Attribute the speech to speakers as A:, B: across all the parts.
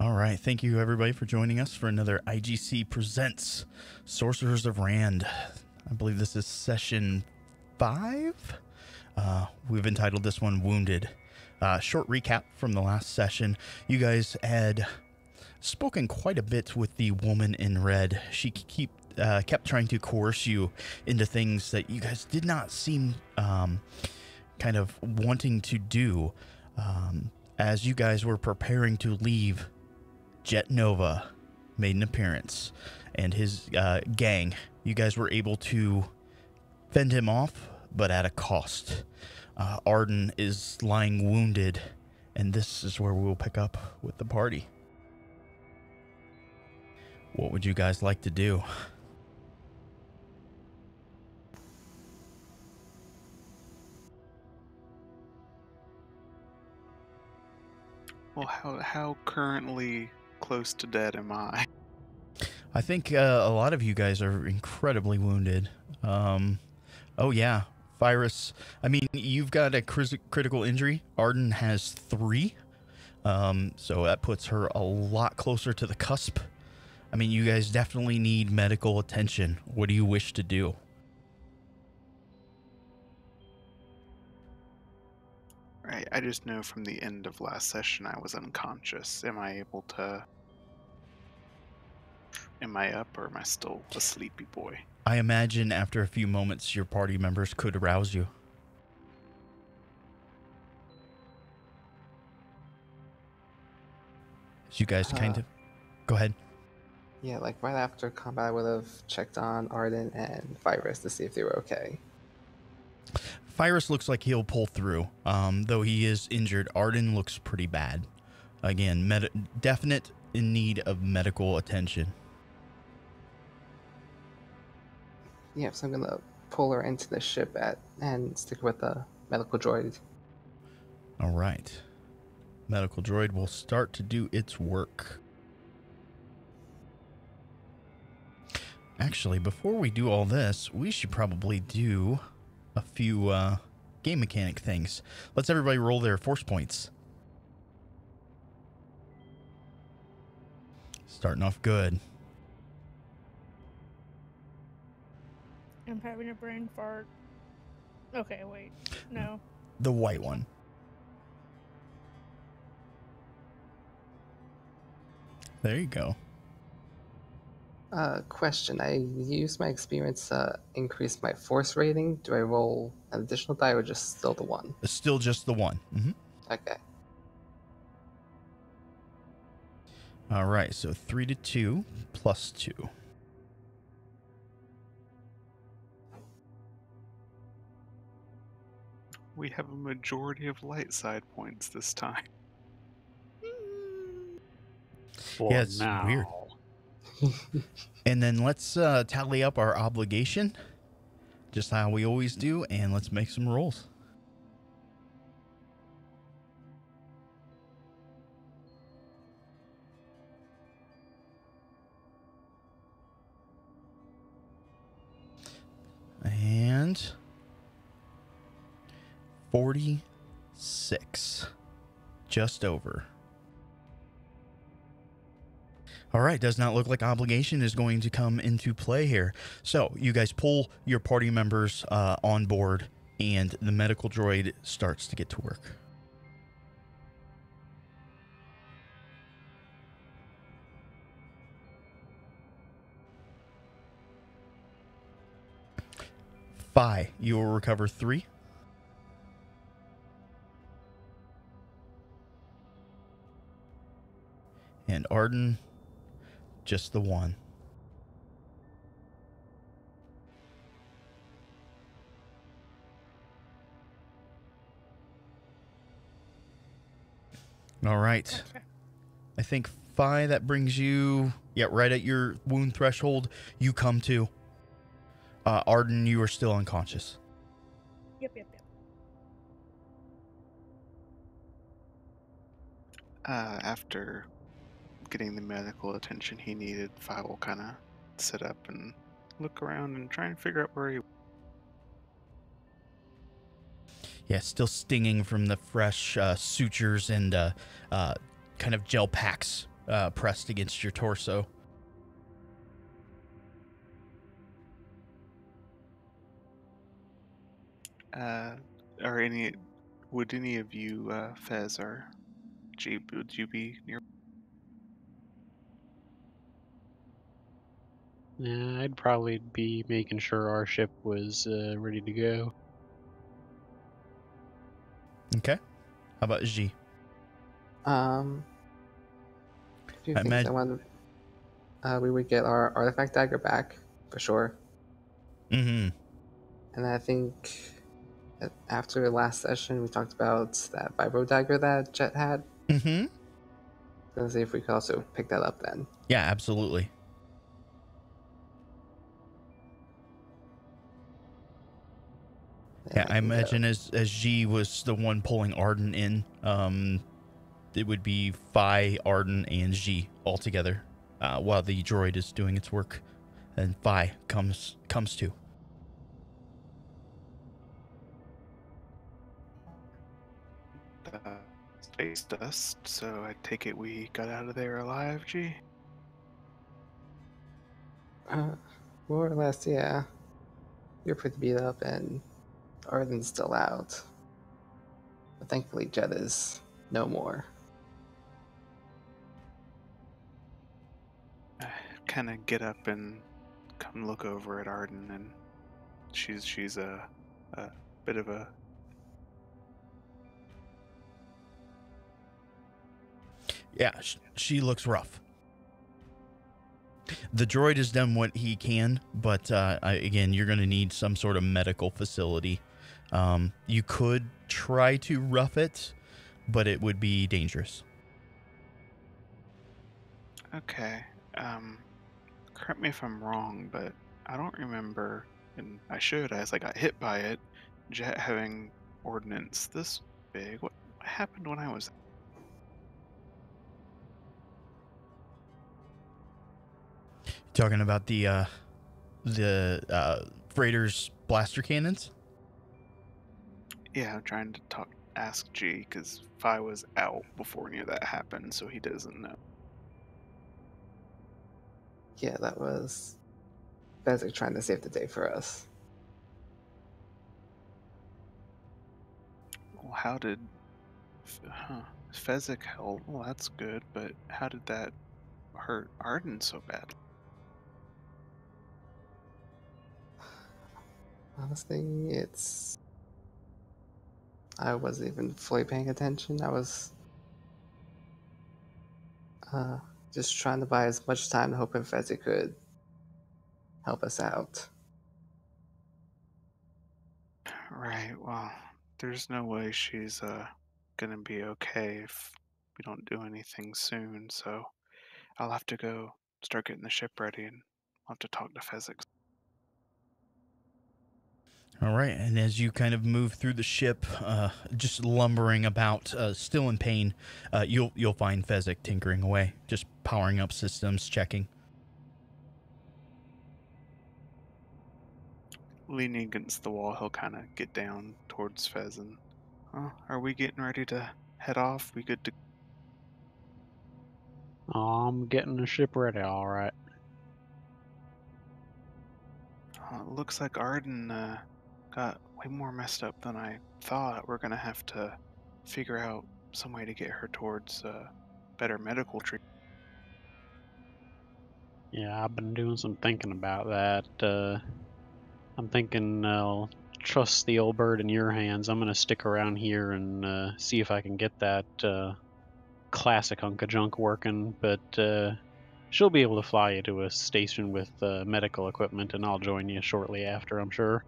A: All right, thank you everybody for joining us for another IGC Presents Sorcerers of Rhand. I believe this is session 5. We've entitled this one Wounded. Short recap from the last session. You guys had spoken quite a bit with the woman in red. She kept trying to coerce you into things that you guys did not seem kind of wanting to do. As you guys were preparing to leave, Jet Nova made an appearance, and his gang. You guys were able to fend him off, but at a cost. Arden is lying wounded, and this is where we'll pick up with the party. What would you guys like to do?
B: Well, how currently close to dead am I?
A: I think a lot of you guys are incredibly wounded. Oh yeah, Virus. I mean, you've got a critical injury. Arden has 3. So that puts her a lot closer to the cusp. I mean, you guys definitely need medical attention. What do you wish to do?
B: Right, I just know from the end of last session I was unconscious. Am I able to... Am I up or am I still a sleepy boy?
A: I imagine after a few moments your party members could arouse you. So you guys kind of... Go ahead.
C: Yeah, like right after combat, I would have checked on Arden and Virus to see if they were okay.
A: Virus looks like he'll pull through. Though he is injured, Arden looks pretty bad. Again, definite in need of medical attention.
C: Yeah, so I'm gonna pull her into the ship and stick her with the medical droid.
A: All right. Medical droid will start to do its work. Actually, before we do all this, we should probably do a few game mechanic things. Let's everybody roll their force points. Starting off good.
D: I'm having a brain fart. Okay, wait. No.
A: The white one. There you go.
C: Question. I used my experience to increase my force rating. Do I roll an additional die or just still the 1?
A: It's still just the 1.
C: Okay.
A: All right, so 3 to 2 plus 2.
B: We have a majority of light side points this time.
A: Yeah, it's weird. And then let's tally up our obligation, just how we always do, and let's make some rolls. And 46, just over. All right, does not look like obligation is going to come into play here. So you guys pull your party members on board, and the medical droid starts to get to work. Phi, you will recover 3. And Arden, just the 1. All right.
D: Okay.
A: I think Phi, that brings you, right at your wound threshold. You come to. Arden, you are still unconscious.
D: Yep.
B: After getting the medical attention he needed, Fi will kind of sit up and look around and try and figure out where he...
A: Yeah, still stinging from the fresh sutures and kind of gel packs pressed against your torso.
B: Would any of you, Fez or Jeep, would you be near?
E: Yeah, I'd probably be making sure our ship was ready to go.
A: Okay. How about G?
C: A few
A: I
C: things. I
A: imagine.
C: wanted. We would get our artifact dagger back for sure,
A: Mm-hmm.
C: and I think that after the last session we talked about that vibro dagger that Jet had.
A: Mm-hmm.
C: Gonna see if we could also pick that up then.
A: Yeah, absolutely.
C: Then
A: Yeah, I
C: can go.
A: imagine as G was the one pulling Arden in, it would be Phi, Arden, and G all together, while the droid is doing its work, and Phi comes too.
B: Space dust, so I take it we got out of there alive, G?
C: More or less, yeah. You're pretty beat up, and Arden's still out. But thankfully, Jet is no more.
B: I kind of get up and come look over at Arden, and she's a bit of a.
A: Yeah, she looks rough. The droid has done what he can, but again, you're going to need some sort of medical facility. You could try to rough it, but it would be dangerous.
B: Okay. Correct me if I'm wrong, but I don't remember, and I should, as I got hit by it, Jet having ordnance this big. What happened when I was?
A: Talking about the freighter's blaster cannons.
B: Yeah, I'm trying to ask G, because Phi was out before any of that happened, so he doesn't know.
C: Yeah, that was Fezzik trying to save the day for us.
B: Well, how did Fezzik held? Well, that's good, but how did that hurt Arden so bad?
C: Honestly, I wasn't even fully paying attention. I was just trying to buy as much time, hoping Fezzik could help us out.
B: Right, well, there's no way she's gonna be okay if we don't do anything soon, so I'll have to go start getting the ship ready, and I'll have to talk to Fezzik.
A: All right, and as you kind of move through the ship, just lumbering about, still in pain, you'll find Fezzik tinkering away, just powering up systems, checking.
B: Leaning against the wall, he'll kind of get down towards Fez and, are we getting ready to head off? We good to?
E: I'm getting the ship ready, all right.
B: Looks like Arden got way more messed up than I thought. We're gonna have to figure out some way to get her towards better medical treatment.
E: Yeah, I've been doing some thinking about that. I'm thinking I'll trust the old bird in your hands. I'm gonna stick around here and see if I can get that classic hunk of junk working, but she'll be able to fly you to a station with medical equipment, and I'll join you shortly after, I'm sure.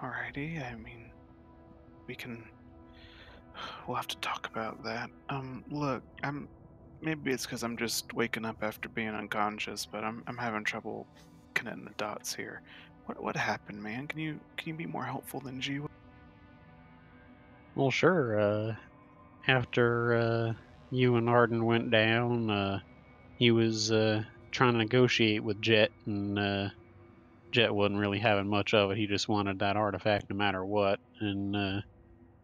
B: Alrighty, I mean, we can. We'll have to talk about that. Look, maybe it's because I'm just waking up after being unconscious, but I'm having trouble connecting the dots here. What happened, man? Can you be more helpful than G?
E: Well, sure. After you and Arden went down, he was trying to negotiate with Jet, and Jet wasn't really having much of it. He just wanted that artifact no matter what. And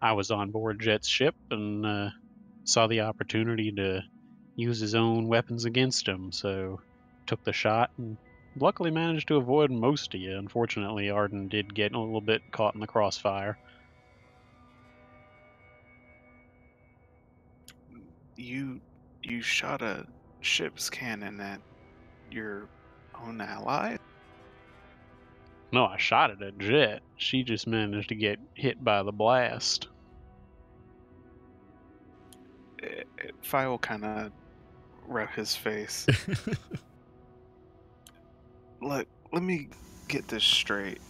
E: I was on board Jet's ship and saw the opportunity to use his own weapons against him, so took the shot and luckily managed to avoid most of you. Unfortunately, Arden did get a little bit caught in the crossfire.
B: You shot a ship's cannon at your own ally?
E: No, I shot it at Jet. She just managed to get hit by the blast.
B: Fi will kind of rub his face. Look, let me get this straight.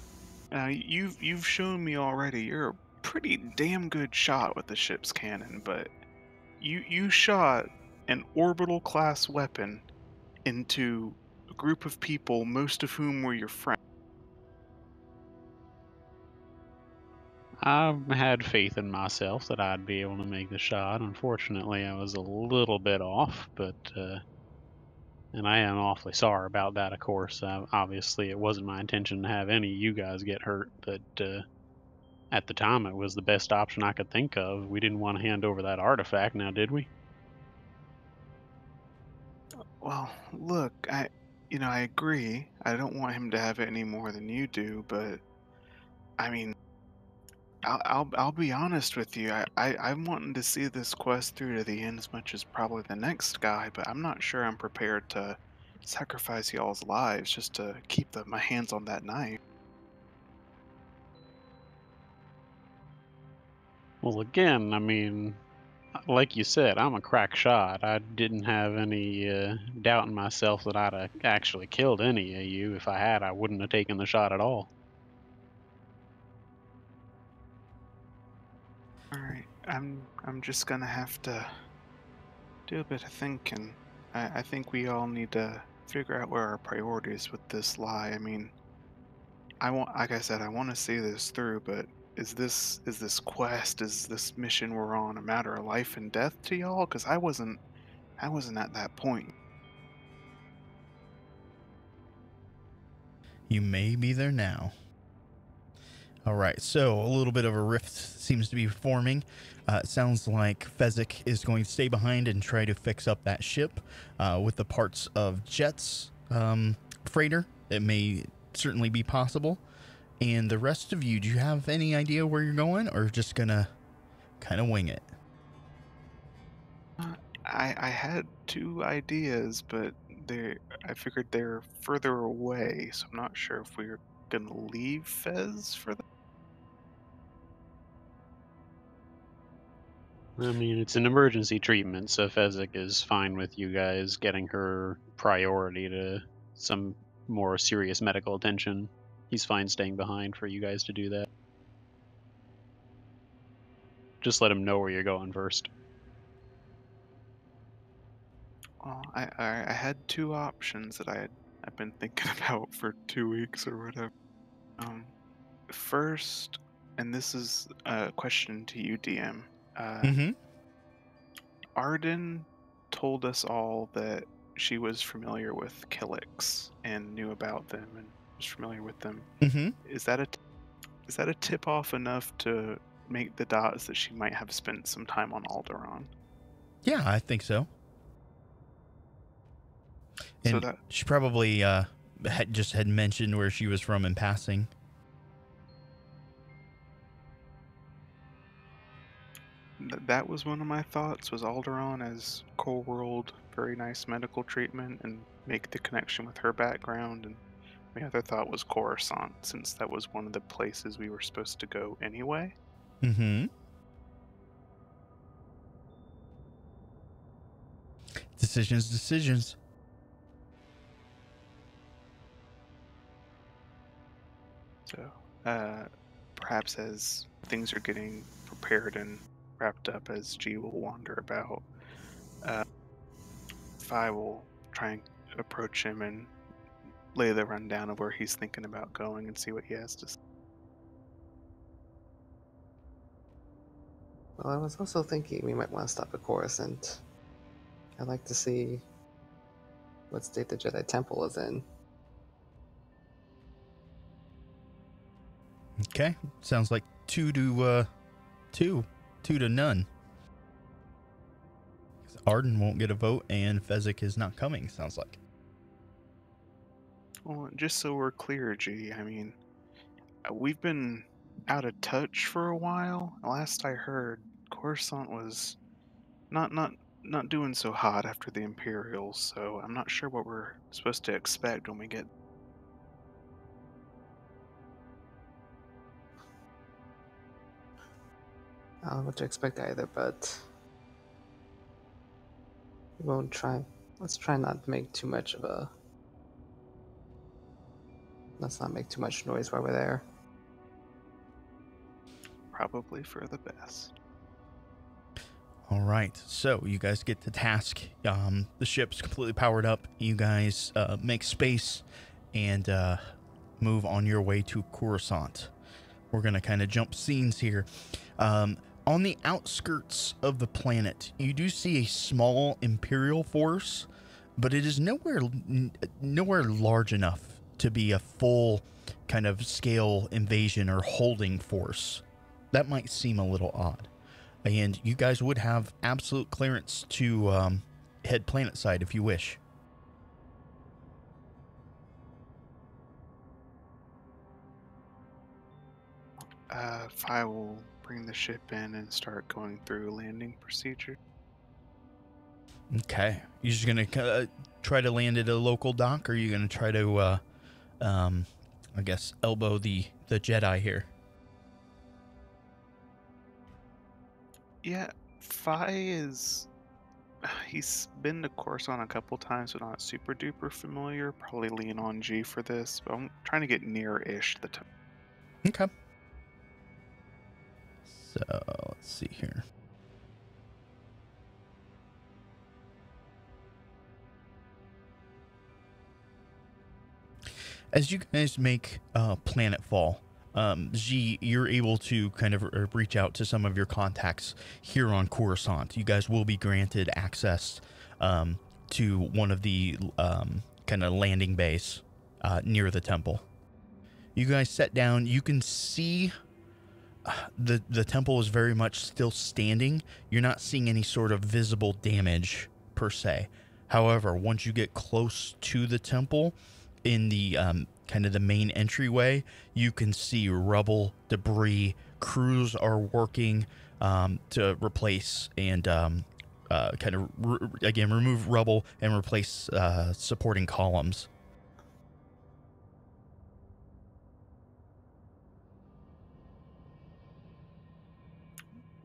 B: Now, you've shown me already you're a pretty damn good shot with the ship's cannon, but you shot an orbital class weapon into a group of people, most of whom were your friends.
E: I had faith in myself that I'd be able to make the shot. Unfortunately, I was a little bit off, but and I am awfully sorry about that, of course. Obviously, it wasn't my intention to have any of you guys get hurt, but at the time, it was the best option I could think of. We didn't want to hand over that artifact, now did we?
B: Well, look, I agree. I don't want him to have it any more than you do, but I mean, I'll be honest with you. I'm wanting to see this quest through to the end as much as probably the next guy, but I'm not sure I'm prepared to sacrifice y'all's lives just to keep my hands on that knife.
E: Well, again, I mean, like you said, I'm a crack shot. I didn't have any doubt in myself that I'd actually killed any of you. If I had, I wouldn't have taken the shot at all.
B: All right, I'm just gonna have to do a bit of thinking. I think we all need to figure out where our priorities with this lie. I mean, like I said, I want to see this through, but is this quest, is this mission we're on a matter of life and death to y'all? Because I wasn't at that point.
A: You may be there now. All right, so a little bit of a rift seems to be forming. It sounds like Fezzik is going to stay behind and try to fix up that ship with the parts of Jet's freighter. It may certainly be possible. And the rest of you, do you have any idea where you're going, or just gonna kind of wing it?
B: I had two ideas, but I figured they're further away, so I'm not sure if we're gonna leave Fez for that.
E: I mean, it's an emergency treatment, so Fezzik is fine with you guys getting her priority to some more serious medical attention. He's fine staying behind for you guys to do that. Just let him know where you're going first.
B: Well, I had two options that I've been thinking about for 2 weeks or whatever. First, and this is a question to you, DM.
A: Mm-hmm.
B: Arden told us all that she was familiar with Killix and knew about them and was familiar with them.
A: Mm-hmm.
B: Is that a tip off enough to make the dots that she might have spent some time on Alderaan?
A: Yeah, I think so.
B: So
A: And
B: that
A: she probably had mentioned where she was from in passing.
B: that was one of my thoughts, was Alderaan as core world, very nice medical treatment, and make the connection with her background. And my other thought was Coruscant, since that was one of the places we were supposed to go anyway.
A: Mm-hmm. Decisions.
B: So perhaps as things are getting prepared and wrapped up, as G will wander about, Fi will try and approach him and lay the rundown of where he's thinking about going and see what he has to say.
C: Well, I was also thinking we might want to stop at Coruscant. I'd like to see what state the Jedi Temple is in.
A: Okay, sounds like two to 2 to none. Arden won't get a vote, and Fezzik is not coming, sounds like.
B: Well, just so we're clear, G, I mean, we've been out of touch for a while. Last I heard, Coruscant was not doing so hot after the Imperials, so I'm not sure what we're supposed to expect when we get.
C: I don't know what to expect either, but we won't try. Let's try not to make too much of a. Let's not make too much noise while we're there.
B: Probably for the best.
A: All right, so you guys get to task. The ship's completely powered up. You guys make space and move on your way to Coruscant. We're going to kind of jump scenes here. On the outskirts of the planet, you do see a small Imperial force, but it is nowhere large enough to be a full kind of scale invasion or holding force. That might seem a little odd. And you guys would have absolute clearance to head planet side if you wish.
B: Phi will bring the ship in and start going through landing procedure.
A: Okay. You just going to try to land at a local dock, or are you going to try to, I guess, elbow the Jedi here?
B: Yeah, Phi is. He's been to Coruscant a couple times, but not super duper familiar. Probably lean on G for this, but I'm trying to get near-ish the time.
A: Okay. So, let's see here. As you guys make planetfall, G, you're able to kind of reach out to some of your contacts here on Coruscant. You guys will be granted access to one of the kind of landing bays near the temple. You guys set down. You can see the temple is very much still standing. You're not seeing any sort of visible damage per se. However, once you get close to the temple, in the kind of the main entryway, you can see rubble, debris. Crews are working to replace and kind of again remove rubble and replace supporting columns.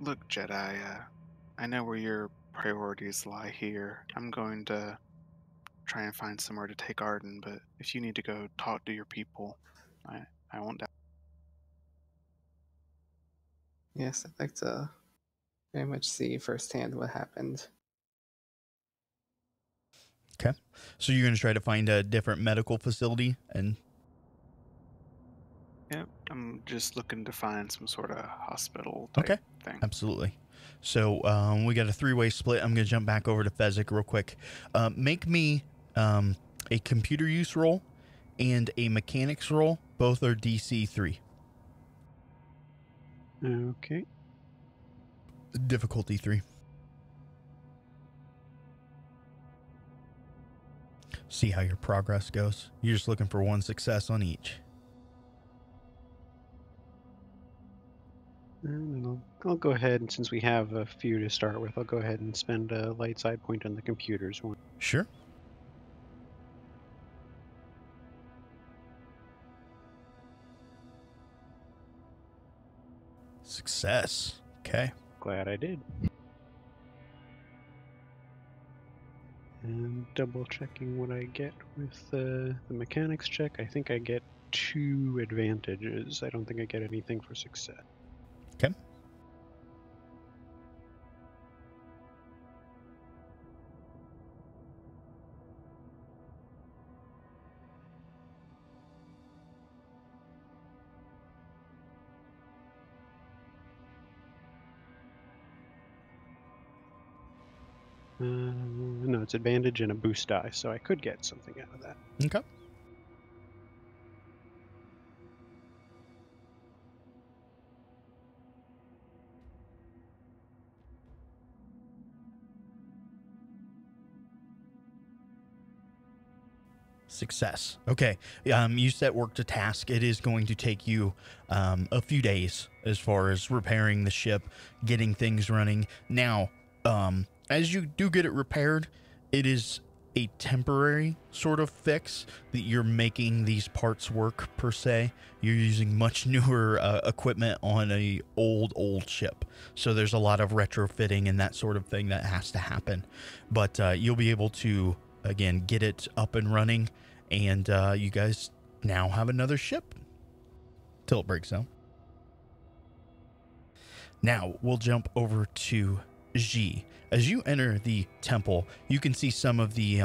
B: Look, Jedi, I know where your priorities lie here. I'm going to try and find somewhere to take Arden, but if you need to go talk to your people, I won't doubt.
C: Yes, I'd like to very much see firsthand what happened.
A: Okay. So you're going to try to find a different medical facility and...
B: Yep, I'm just looking to find some sort of hospital type thing.
A: Absolutely. So we got a 3-way split. I'm going to jump back over to Fezzik real quick. Make me a computer use roll and a mechanics roll. Both are DC 3.
E: Okay.
A: Difficulty 3. See how your progress goes. You're just looking for one success on each.
E: And I'll go ahead, and since we have a few to start with, I'll go ahead and spend a light side point on the computers one.
A: Sure. Success. Okay.
E: Glad I did. And double checking what I get with the mechanics check. I think I get 2 advantages. I don't think I get anything for success.
A: Okay.
E: No, it's advantage and a boost die, so I could get something out of that.
A: Okay. Success. Okay. You set work to task. It is going to take you a few days as far as repairing the ship, getting things running. Now, as you do get it repaired, it is a temporary sort of fix that you're making these parts work per se. You're using much newer equipment on a old ship. So there's a lot of retrofitting and that sort of thing that has to happen. But you'll be able to, again, get it up and running, and you guys now have another ship till it breaks down. Now we'll jump over to G. As you enter the temple, you can see some of the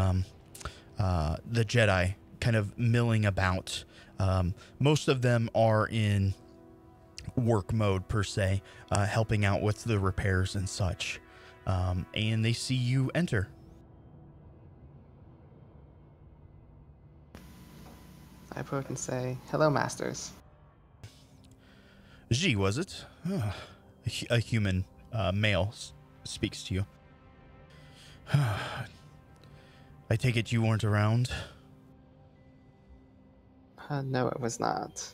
A: Jedi kind of milling about. Most of them are in work mode per se, helping out with the repairs and such. And they see you enter.
C: I approach and say, "Hello, masters."
A: G, was it? A human male speaks to you. I take it you weren't around?
C: No, it was not.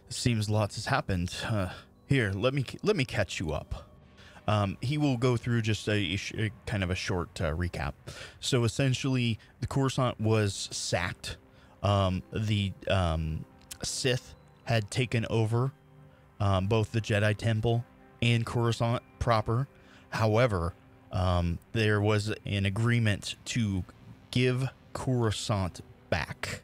A: Seems lots has happened. Here, let me catch you up. He will go through just a kind of a short recap. So essentially, the Coruscant was sacked. The Sith had taken over both the Jedi Temple and Coruscant proper. However, there was an agreement to give Coruscant back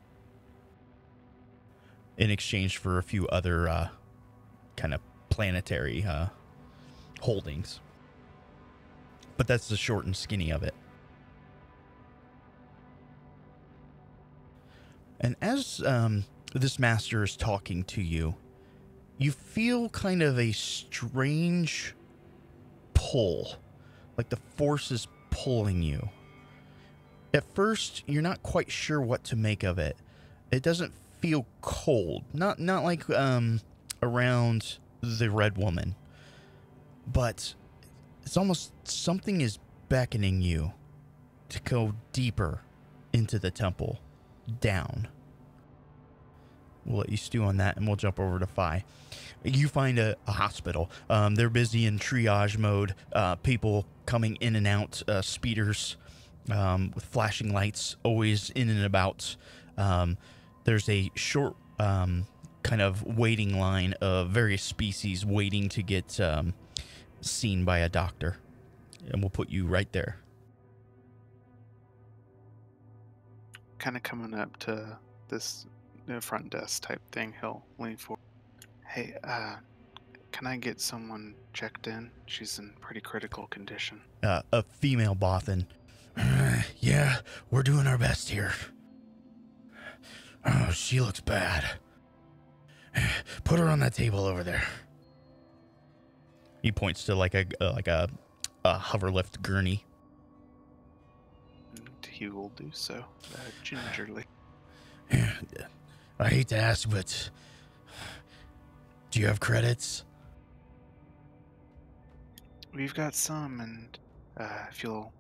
A: in exchange for a few other kind of planetary holdings. But that's the short and skinny of it. And as this master is talking to you, you feel kind of a strange pull, like the force is pulling you. At first, you're not quite sure what to make of it. It doesn't feel cold, not like around the Red Woman, but it's almost something is beckoning you to go deeper into the temple, down. We'll let you stew on that, and we'll jump over to Phi. You find a hospital. They're busy in triage mode. People coming in and out, speeders with flashing lights, always in and about. There's a short kind of waiting line of various species waiting to get seen by a doctor. And we'll put you right there.
B: Kind of coming up to this front desk type thing, he'll lean forward. Hey, can I get someone checked in? She's in pretty critical condition.
A: A female Bothan. Yeah, we're doing our best here. Oh, she looks bad. Put her on that table over there. He points to like a hoverlift gurney.
B: And he will do so, gingerly.
A: I hate to ask, but do you have credits?
B: We've got some, and if you'll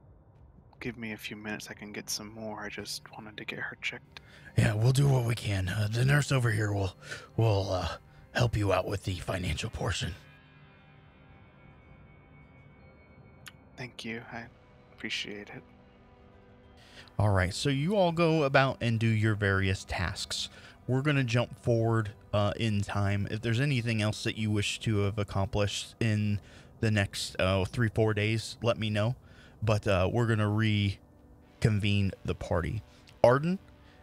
B: give me a few minutes, I can get some more. I just wanted to get her checked.
A: Yeah, we'll do what we can. The nurse over here will help you out with the financial portion.
B: Thank you. I appreciate it.
A: All right, so you all go about and do your various tasks. We're going to jump forward in time. If there's anything else that you wish to have accomplished in the next 3-4 days, let me know. But we're going to reconvene the party. Arden,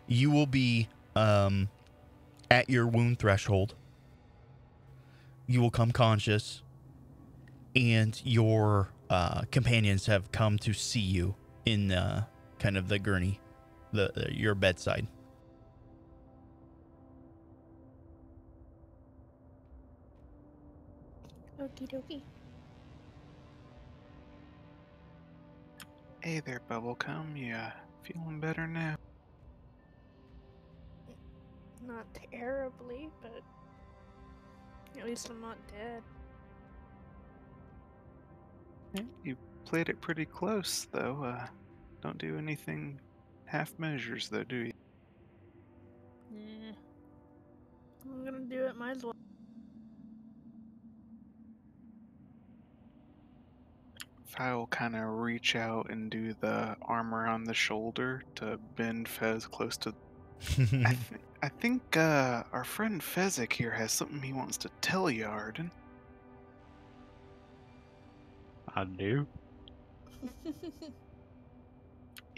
A: you will be at your wound threshold. You will come conscious, and your companions have come to see you in kind of the gurney, your bedside.
D: Okie dokie.
B: Hey there, Bubblegum. You feeling better now?
D: Not terribly, but at least I'm not dead.
B: You played it pretty close, though. Don't do anything half measures, though, do you?
D: Yeah. I'm gonna do it, might as well.
B: I'll kind of reach out and do the arm around the shoulder to bend Fez close to. I think our friend Fezzik here has something he wants to tell you, Arden.
E: I do.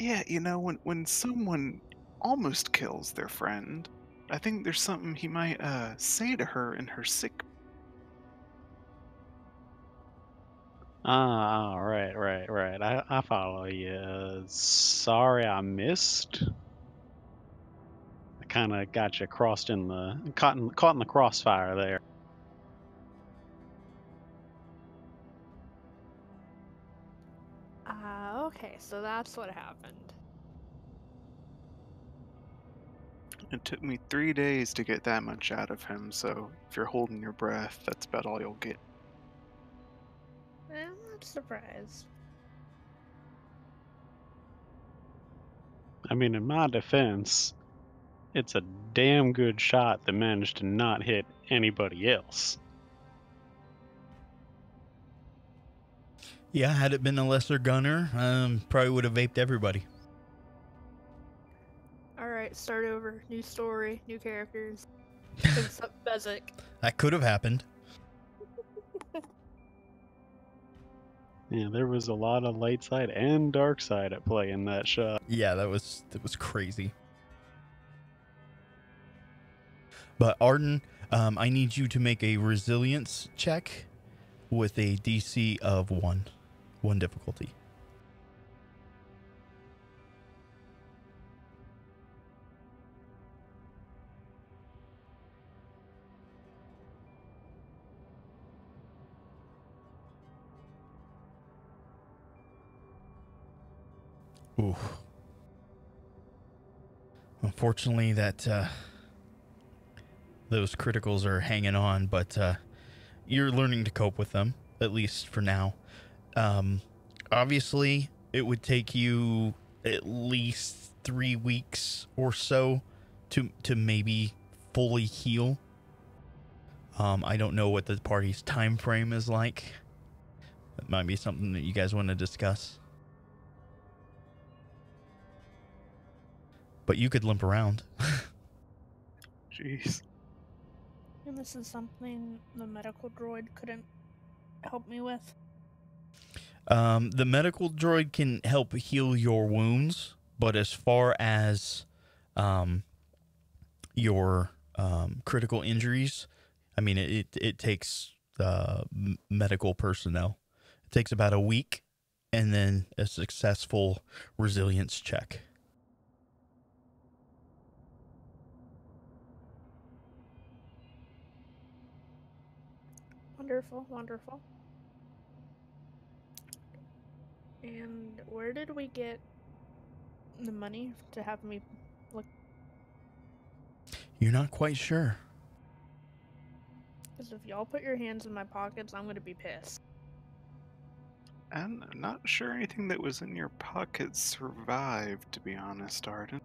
B: Yeah, you know, when someone almost kills their friend, I think there's something he might say to her in her sick.
E: Ah, right. I follow you. Sorry I missed. I kind of got you caught in the crossfire there.
D: Okay, so that's what happened.
B: It took me 3 days to get that much out of him, so if you're holding your breath, that's about all you'll get.
D: I'm not surprised.
E: I mean, in my defense, it's a damn good shot that managed to not hit anybody else.
A: Yeah, had it been a lesser gunner, probably would have vaped everybody.
D: Alright, start over. New story, new characters. Except Bezic.
A: That could have happened.
E: Yeah, there was a lot of light side and dark side at play in that shot.
A: Yeah, that was crazy. But Arden, I need you to make a resilience check with a DC of 1 difficulty. Ooh. Unfortunately, those criticals are hanging on, but you're learning to cope with them, at least for now. Obviously, it would take you at least 3 weeks or so to maybe fully heal. I don't know what the party's time frame is like. That might be something that you guys want to discuss. But you could limp around.
B: Jeez.
D: And this is something the medical droid couldn't help me with.
A: The medical droid can help heal your wounds, but as far as your critical injuries, I mean, it takes medical personnel. It takes about a week and then a successful resilience check.
D: Wonderful, wonderful. And where did we get the money to have me look?
A: You're not quite sure.
D: Because if y'all put your hands in my pockets, I'm gonna be pissed.
B: I'm not sure anything that was in your pocket survived, to be honest, Arden.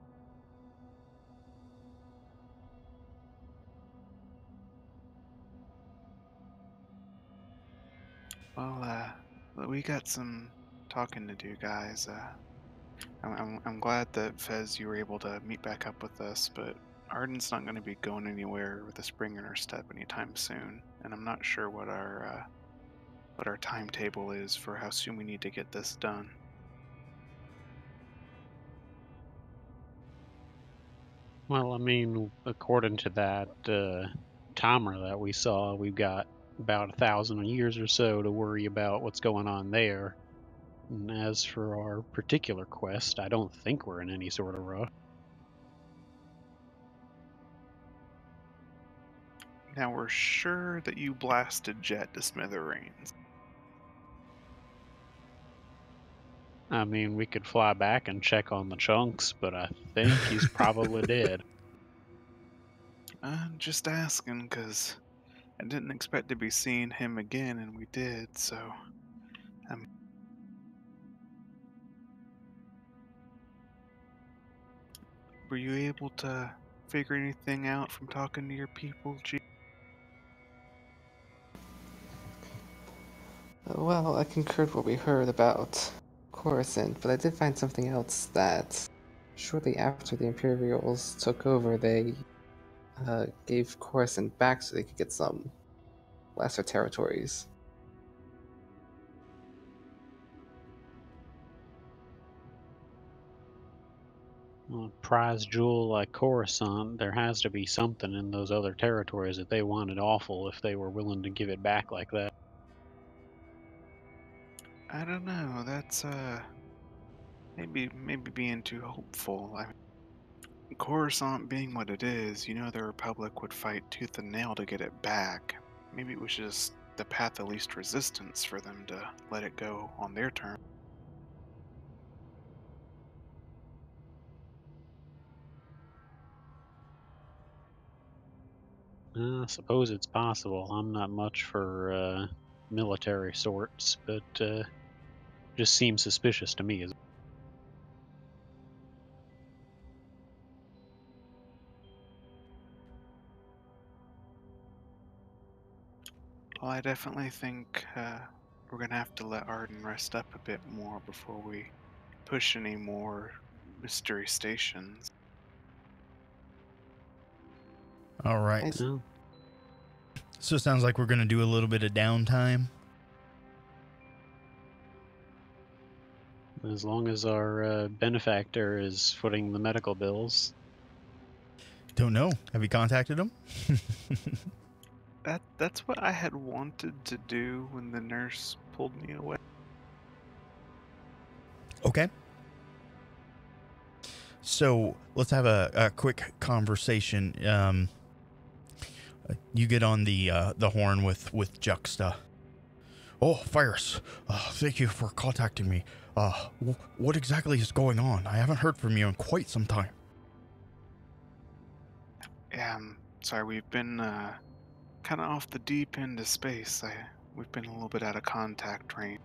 B: Well, we got some talking to do, guys. I'm glad that Fez, you were able to meet back up with us, but Arden's not going to be going anywhere with a spring in her step anytime soon, and I'm not sure what our timetable is for how soon we need to get this done.
E: Well, I mean, according to that timer that we saw, we've got about 1,000 years or so to worry about what's going on there. And as for our particular quest, I don't think we're in any sort of rush.
B: Now we're sure that you blasted Jet to smithereens.
E: I mean, we could fly back and check on the chunks, but I think he's probably dead.
B: Just asking, 'cause I didn't expect to be seeing him again, and we did, so... were you able to figure anything out from talking to your people, G?
C: Well, I concurred what we heard about Coruscant, but I did find something else that shortly after the Imperials took over, they gave Coruscant back so they could get some lesser territories.
E: Well, a prize jewel like Coruscant, there has to be something in those other territories that they wanted awful if they were willing to give it back like that.
B: I don't know. That's maybe being too hopeful. I mean, Coruscant being what it is, you know the Republic would fight tooth and nail to get it back. Maybe it was just the path of least resistance for them to let it go on their terms.
E: I suppose it's possible. I'm not much for military sorts, but just seems suspicious to me.
B: Well, I definitely think we're gonna have to let Arden rest up a bit more before we push any more mystery stations.
A: All right.
C: I-
E: Well,
A: So it sounds like we're going to do a little bit of downtime.
E: as long as our benefactor is footing the medical bills.
A: Don't know. Have you contacted him?
B: That's what I had wanted to do when the nurse pulled me away.
A: Okay. So let's have a quick conversation. You get on the horn with Juxta. Oh, Virus. Thank you for contacting me. What exactly is going on? I haven't heard from you in quite some time.
B: Yeah, I'm sorry, we've been kind of off the deep end of space. We've been a little bit out of contact range.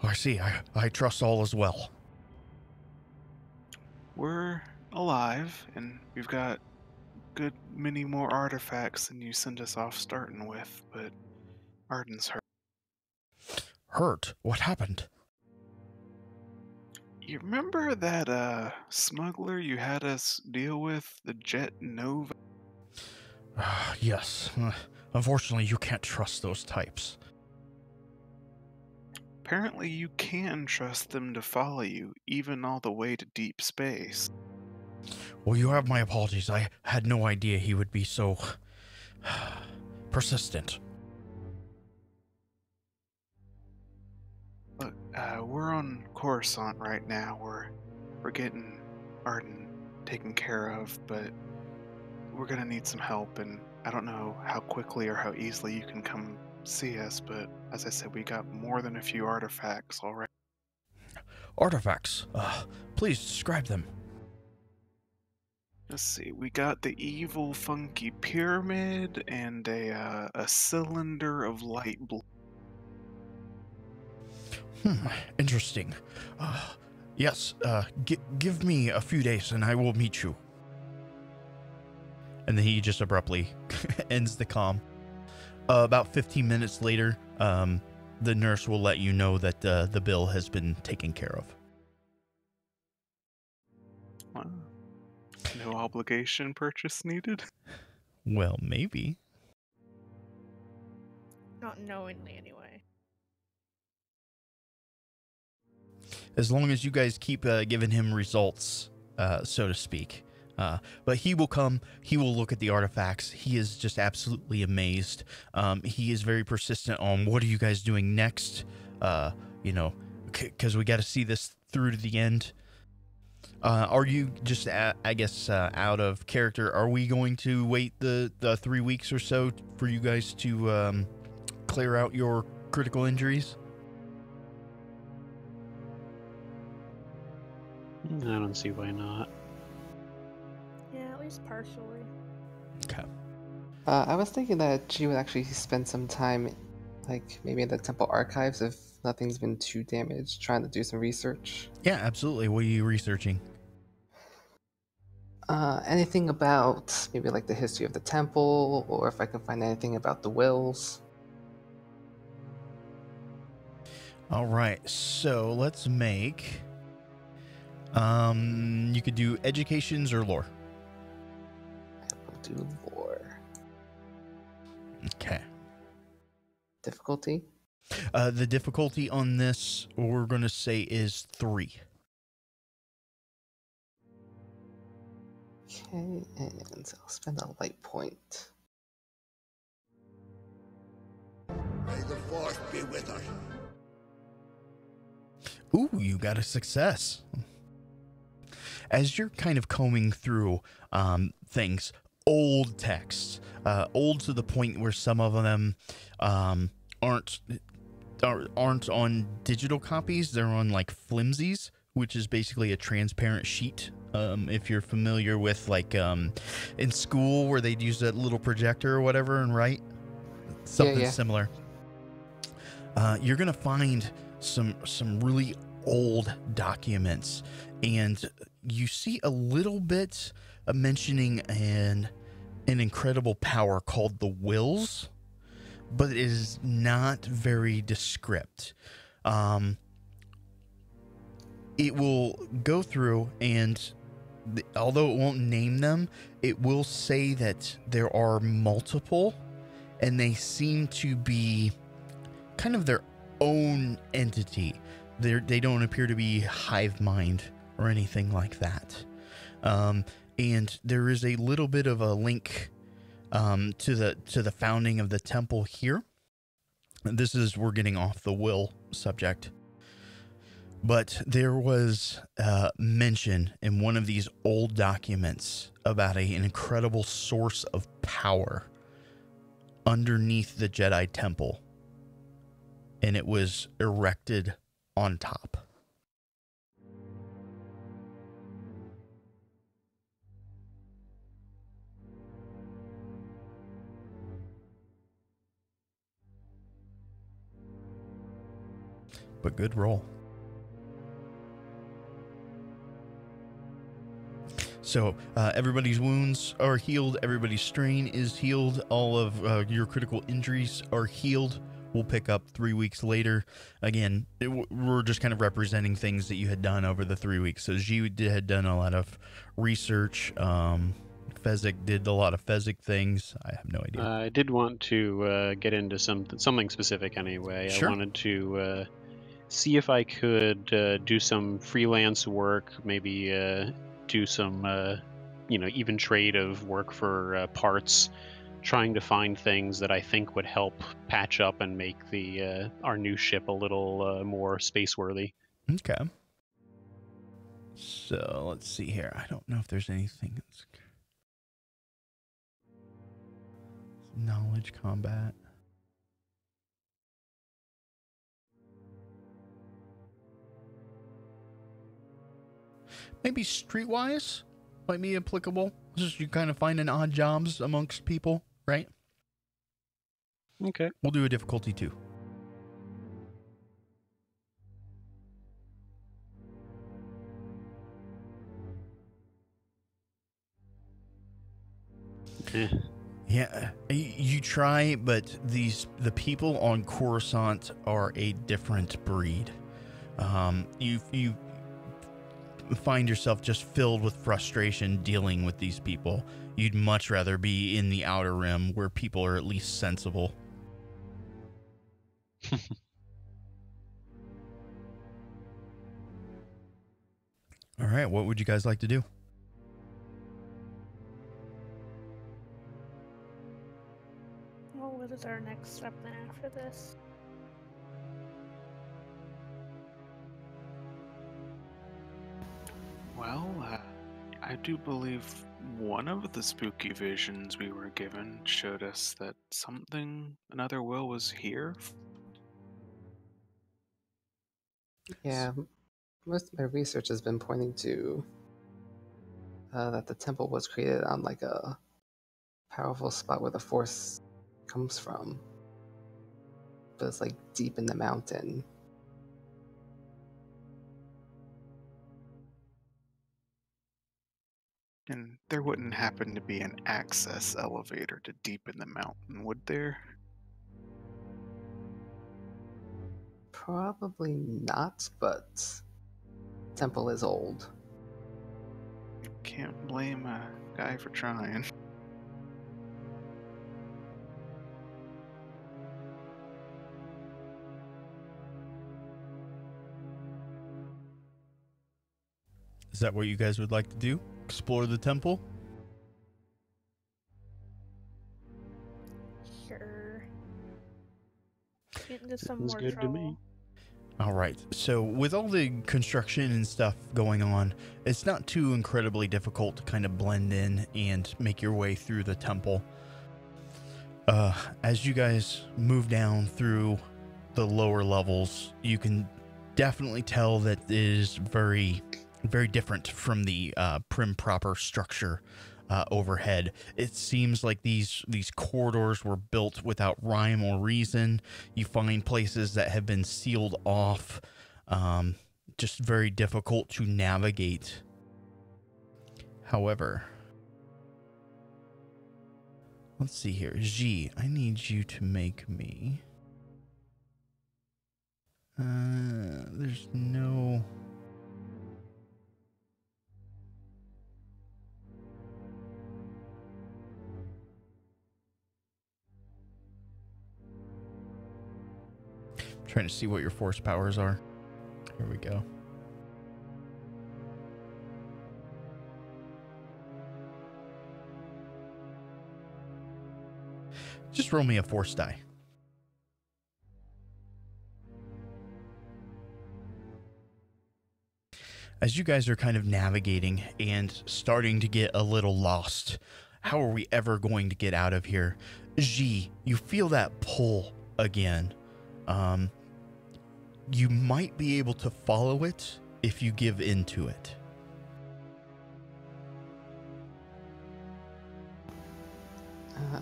A: I see. I trust all is well.
B: We're alive, and we've got good many more artifacts than you sent us off starting with, but Arden's hurt.
A: Hurt? What happened?
B: You remember that smuggler you had us deal with, the Jet Nova?
A: Yes. Unfortunately, you can't trust those types.
B: Apparently you can trust them to follow you, even all the way to deep space.
A: Well, you have my apologies. I had no idea he would be so persistent.
B: Look, we're on Coruscant right now. We're getting Arden taken care of, but we're gonna need some help, and I don't know how quickly or how easily you can come see us, but as I said, we got more than a few artifacts already.
A: Artifacts. Please describe them.
B: Let's see, we got the evil funky pyramid and a cylinder of light blue.
A: Interesting. Yes, give me a few days and I will meet you. And then he just abruptly ends the comm. About 15 minutes later, the nurse will let you know that the bill has been taken care of.
B: Wow. No obligation purchase needed?
A: Well, maybe.
D: Not knowingly, anyway.
A: As long as you guys keep giving him results, so to speak. But he will come, he will look at the artifacts. He is just absolutely amazed. He is very persistent on what are you guys doing next? Because we got to see this through to the end. Are you just, I guess, out of character? Are we going to wait the 3 weeks or so for you guys to clear out your critical injuries?
E: I don't see why not.
D: Yeah, at least partially.
A: Okay.
C: I was thinking that she would actually spend some time, like maybe in the temple archives if nothing's been too damaged, trying to do some research.
A: Yeah, absolutely. What are you researching?
C: Anything about maybe like the history of the temple, or if I can find anything about the wills?
A: All right, so let's make. You could do educations or lore.
C: I will do lore.
A: Okay.
C: Difficulty?
A: The difficulty on this, we're going to say, is 3.
C: Okay, and I'll spend a light point.
F: May the force be with us.
A: Ooh, you got a success. As you're kind of combing through things, old texts, old to the point where some of them aren't on digital copies. They're on like flimsies, which is basically a transparent sheet. If you're familiar with like in school where they'd use that little projector or whatever and write something similar. You're gonna find some really old documents, and you see a little bit of mentioning an incredible power called the Wills, but it is not very descript. It will go through and although it won't name them, it will say that there are multiple, and they seem to be kind of their own entity. They don't appear to be hive mind or anything like that. And there is a little bit of a link to the founding of the temple here. We're getting off the will subject. But there was mention in one of these old documents about an incredible source of power underneath the Jedi Temple. And it was erected on top. But good roll. So everybody's wounds are healed. Everybody's strain is healed. All of your critical injuries are healed. We'll pick up 3 weeks later. Again, we're just kind of representing things that you had done over the 3 weeks. So Ji had done a lot of research. Fezzik did a lot of Fezzik things. I have no idea.
E: I did want to get into something specific anyway.
A: Sure.
E: I wanted to see if I could do some freelance work, maybe do some, even trade of work for parts, trying to find things that I think would help patch up and make our new ship a little more space-worthy.
A: Okay. So let's see here. I don't know if there's anything that's knowledge combat. Maybe streetwise might be applicable. Just you kind of finding odd jobs amongst people, right?
E: Okay.
A: We'll do a difficulty 2. Yeah, you try, but the people on Coruscant are a different breed. You find yourself just filled with frustration dealing with these people. You'd much rather be in the Outer Rim where people are at least sensible. All right, what would you guys like to do?
D: Well, what is our next step then after this?
B: Well, I do believe one of the spooky visions we were given showed us that another will was here.
C: Yeah, most of my research has been pointing to that the temple was created on like a powerful spot where the force comes from, but it's like deep in the mountain.
B: And there wouldn't happen to be an access elevator to deep in the mountain, would there?
C: Probably not, but temple is old.
B: Can't blame a guy for trying.
A: Is that what you guys would like to do? Explore the temple?
D: Sure. Get into some
E: Sounds
D: more
E: good to
D: trouble.
E: me.
A: All right. So with all the construction and stuff going on, it's not too incredibly difficult to kind of blend in and make your way through the temple. As you guys move down through the lower levels, you can definitely tell that it is very, very different from the prim proper structure overhead. It seems like these corridors were built without rhyme or reason. You find places that have been sealed off, just very difficult to navigate. However, let's see here. G, I need you to make me... there's no... Trying to see what your force powers are. Here we go. Just roll me a force die. As you guys are kind of navigating and starting to get a little lost, how are we ever going to get out of here? G, you feel that pull again. You might be able to follow it if you give into it.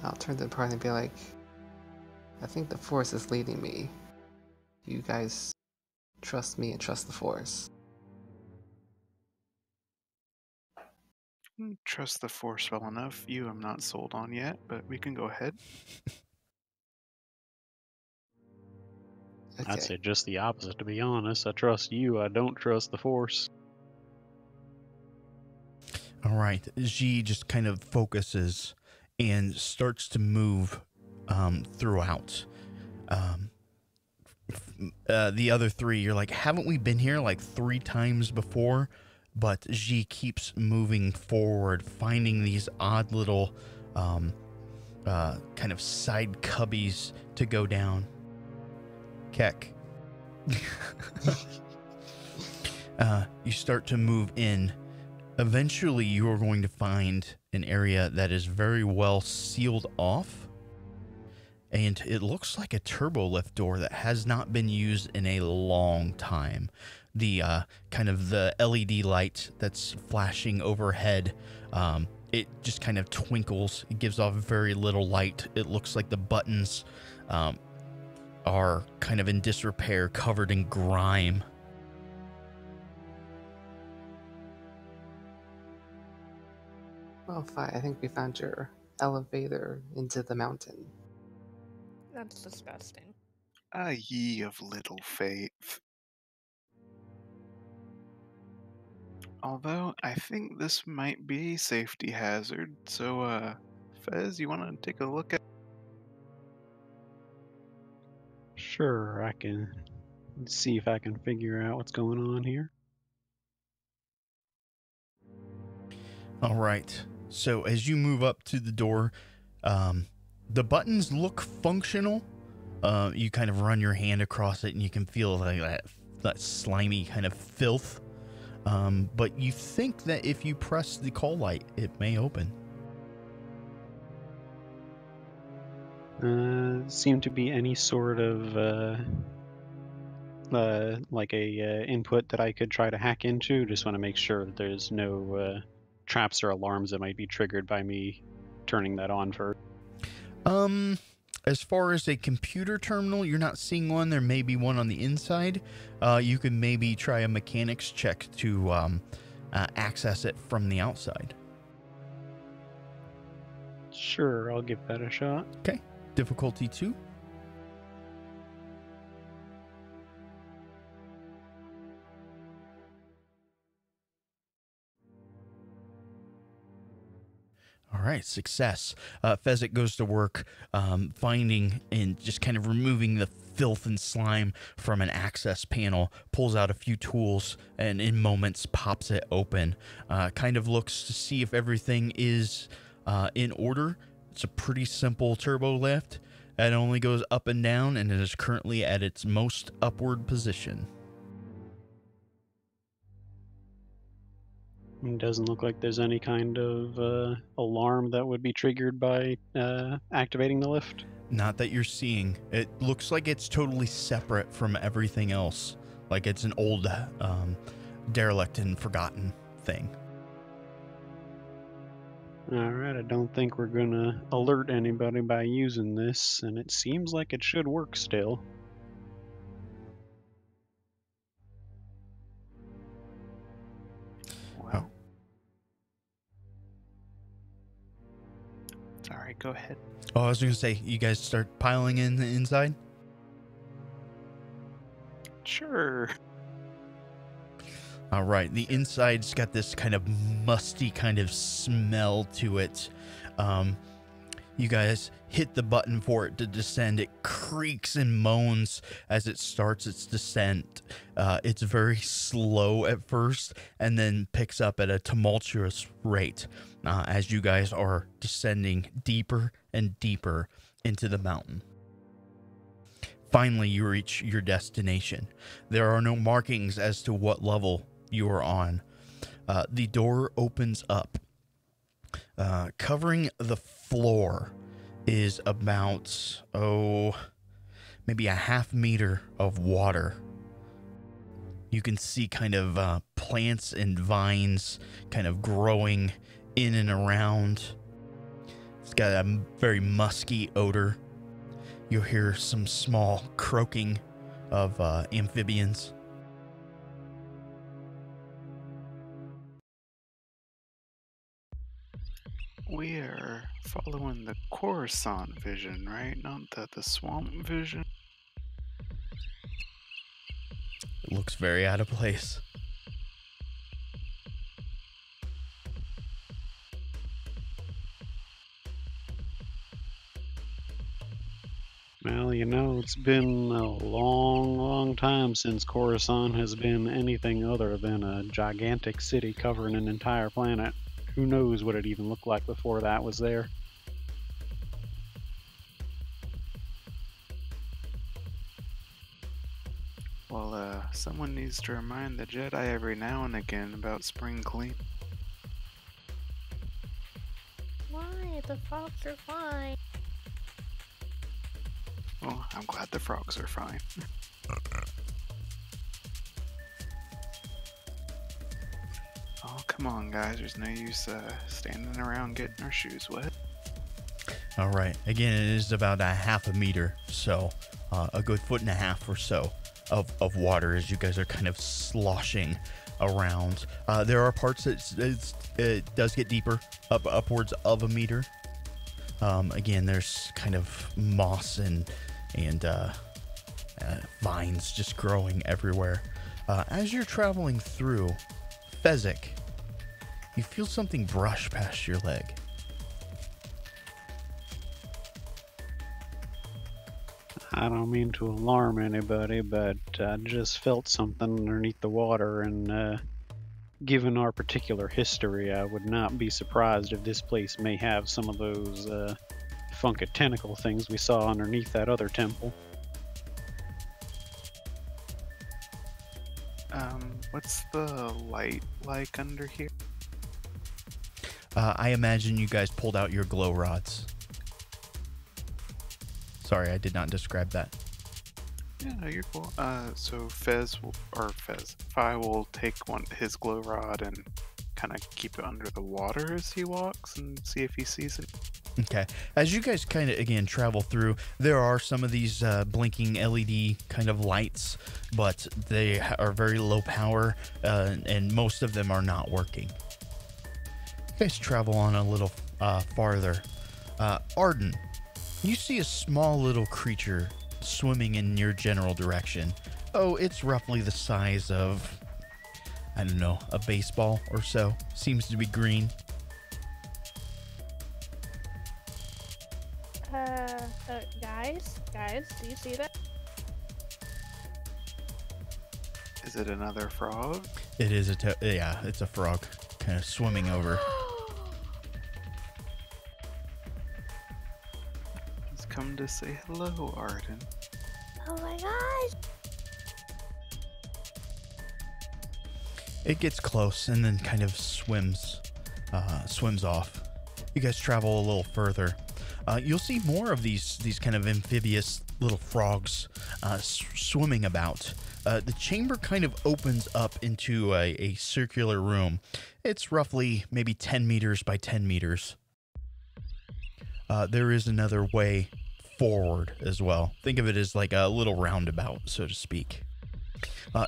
C: I'll turn to the party and be like, I think the Force is leading me. You guys trust me and trust the Force.
B: Trust the Force well enough. You I'm not sold on yet, but we can go ahead.
C: Okay.
E: I'd say just the opposite, to be honest. I trust you. I don't trust the Force.
A: All right. G just kind of focuses and starts to move throughout. The other three, you're like, haven't we been here like 3 times before? But G keeps moving forward, finding these odd little kind of side cubbies to go down. Keck. You start to move in. Eventually, you are going to find an area that is very well sealed off. And it looks like a turbo lift door that has not been used in a long time. The kind of the LED light that's flashing overhead, it just kind of twinkles. It gives off very little light. It looks like the buttons are kind of in disrepair, covered in grime.
C: Well, fine. I think we found your elevator into the mountain.
D: That's disgusting.
B: Ah, ye of little faith. Although, I think this might be a safety hazard, so, Fez, you want to take a look at...
E: Sure, I can see if I can figure out what's going on here.
A: All right. So as you move up to the door, the buttons look functional. You kind of run your hand across it and you can feel like that slimy kind of filth. But you think that if you press the call light, it may open.
E: Seem to be any sort of like a input that I could try to hack into. Just want to make sure that there's no traps or alarms that might be triggered by me turning that on first.
A: As far as a computer terminal, you're not seeing one. There may be one on the inside. You can maybe try a mechanics check to access it from the outside.
E: Sure, I'll give that a shot.
A: Okay. Difficulty 2. All right, success. Fezzik goes to work finding and just kind of removing the filth and slime from an access panel, pulls out a few tools, and in moments pops it open. Kind of looks to see if everything is in order. It's a pretty simple turbo lift. It only goes up and down, and it is currently at its most upward position.
E: It doesn't look like there's any kind of alarm that would be triggered by activating the lift.
A: Not that you're seeing. It looks like it's totally separate from everything else. Like it's an old derelict and forgotten thing.
E: Alright, I don't think we're gonna alert anybody by using this, and it seems like it should work still.
B: Well. Sorry, go ahead.
A: Oh, I was going to say, you guys start piling in the inside?
B: Sure.
A: All right, the inside's got this kind of musty kind of smell to it. You guys hit the button for it to descend. It creaks and moans as it starts its descent. It's very slow at first and then picks up at a tumultuous rate as you guys are descending deeper and deeper into the mountain. Finally, you reach your destination. There are no markings as to what level you are on. The door opens up. Covering the floor is about, maybe a half meter of water. You can see kind of plants and vines kind of growing in and around. It's got a very musky odor. You'll hear some small croaking of amphibians.
B: We are following the Coruscant vision, right? Not the swamp vision.
A: It looks very out of place.
E: Well, you know, it's been a long, long time since Coruscant has been anything other than a gigantic city covering an entire planet. Who knows what it even looked like before that was there.
B: Well, someone needs to remind the Jedi every now and again about spring clean.
D: Why? The frogs are fine.
B: Well, I'm glad the frogs are fine. Oh, come on, guys. There's no use standing around getting our shoes wet.
A: All right. Again, it is about a half a meter, so a good foot and a half or so of water as you guys are kind of sloshing around. There are parts that it does get deeper, upwards of a meter. Again, there's kind of moss and vines just growing everywhere. As you're traveling through, Fezzik, you feel something brush past your leg.
E: I don't mean to alarm anybody, but I just felt something underneath the water, and given our particular history, I would not be surprised if this place may have some of those funky tentacle things we saw underneath that other temple.
B: What's the light like under here?
A: I imagine you guys pulled out your glow rods. Sorry, I did not describe that.
B: Yeah, no, you're cool. So Fi will take his glow rod and kind of keep it under the water as he walks and see if he sees it.
A: Okay. As you guys kind of, again, travel through, there are some of these blinking LED kind of lights, but they are very low power, and most of them are not working. You guys travel on a little farther. Arden, you see a small little creature swimming in your general direction. Oh, it's roughly the size of, I don't know, a baseball or so. Seems to be green.
D: Guys, do you see that?
B: Is it another frog?
A: It is yeah, it's a frog kind of swimming over.
B: He's come to say hello, Arden.
D: Oh my gosh!
A: It gets close and then kind of swims off. You guys travel a little further. You'll see more of these kind of amphibious little frogs swimming about. The chamber kind of opens up into a circular room. It's roughly maybe 10 meters by 10 meters. There is another way forward as well. Think of it as like a little roundabout, so to speak.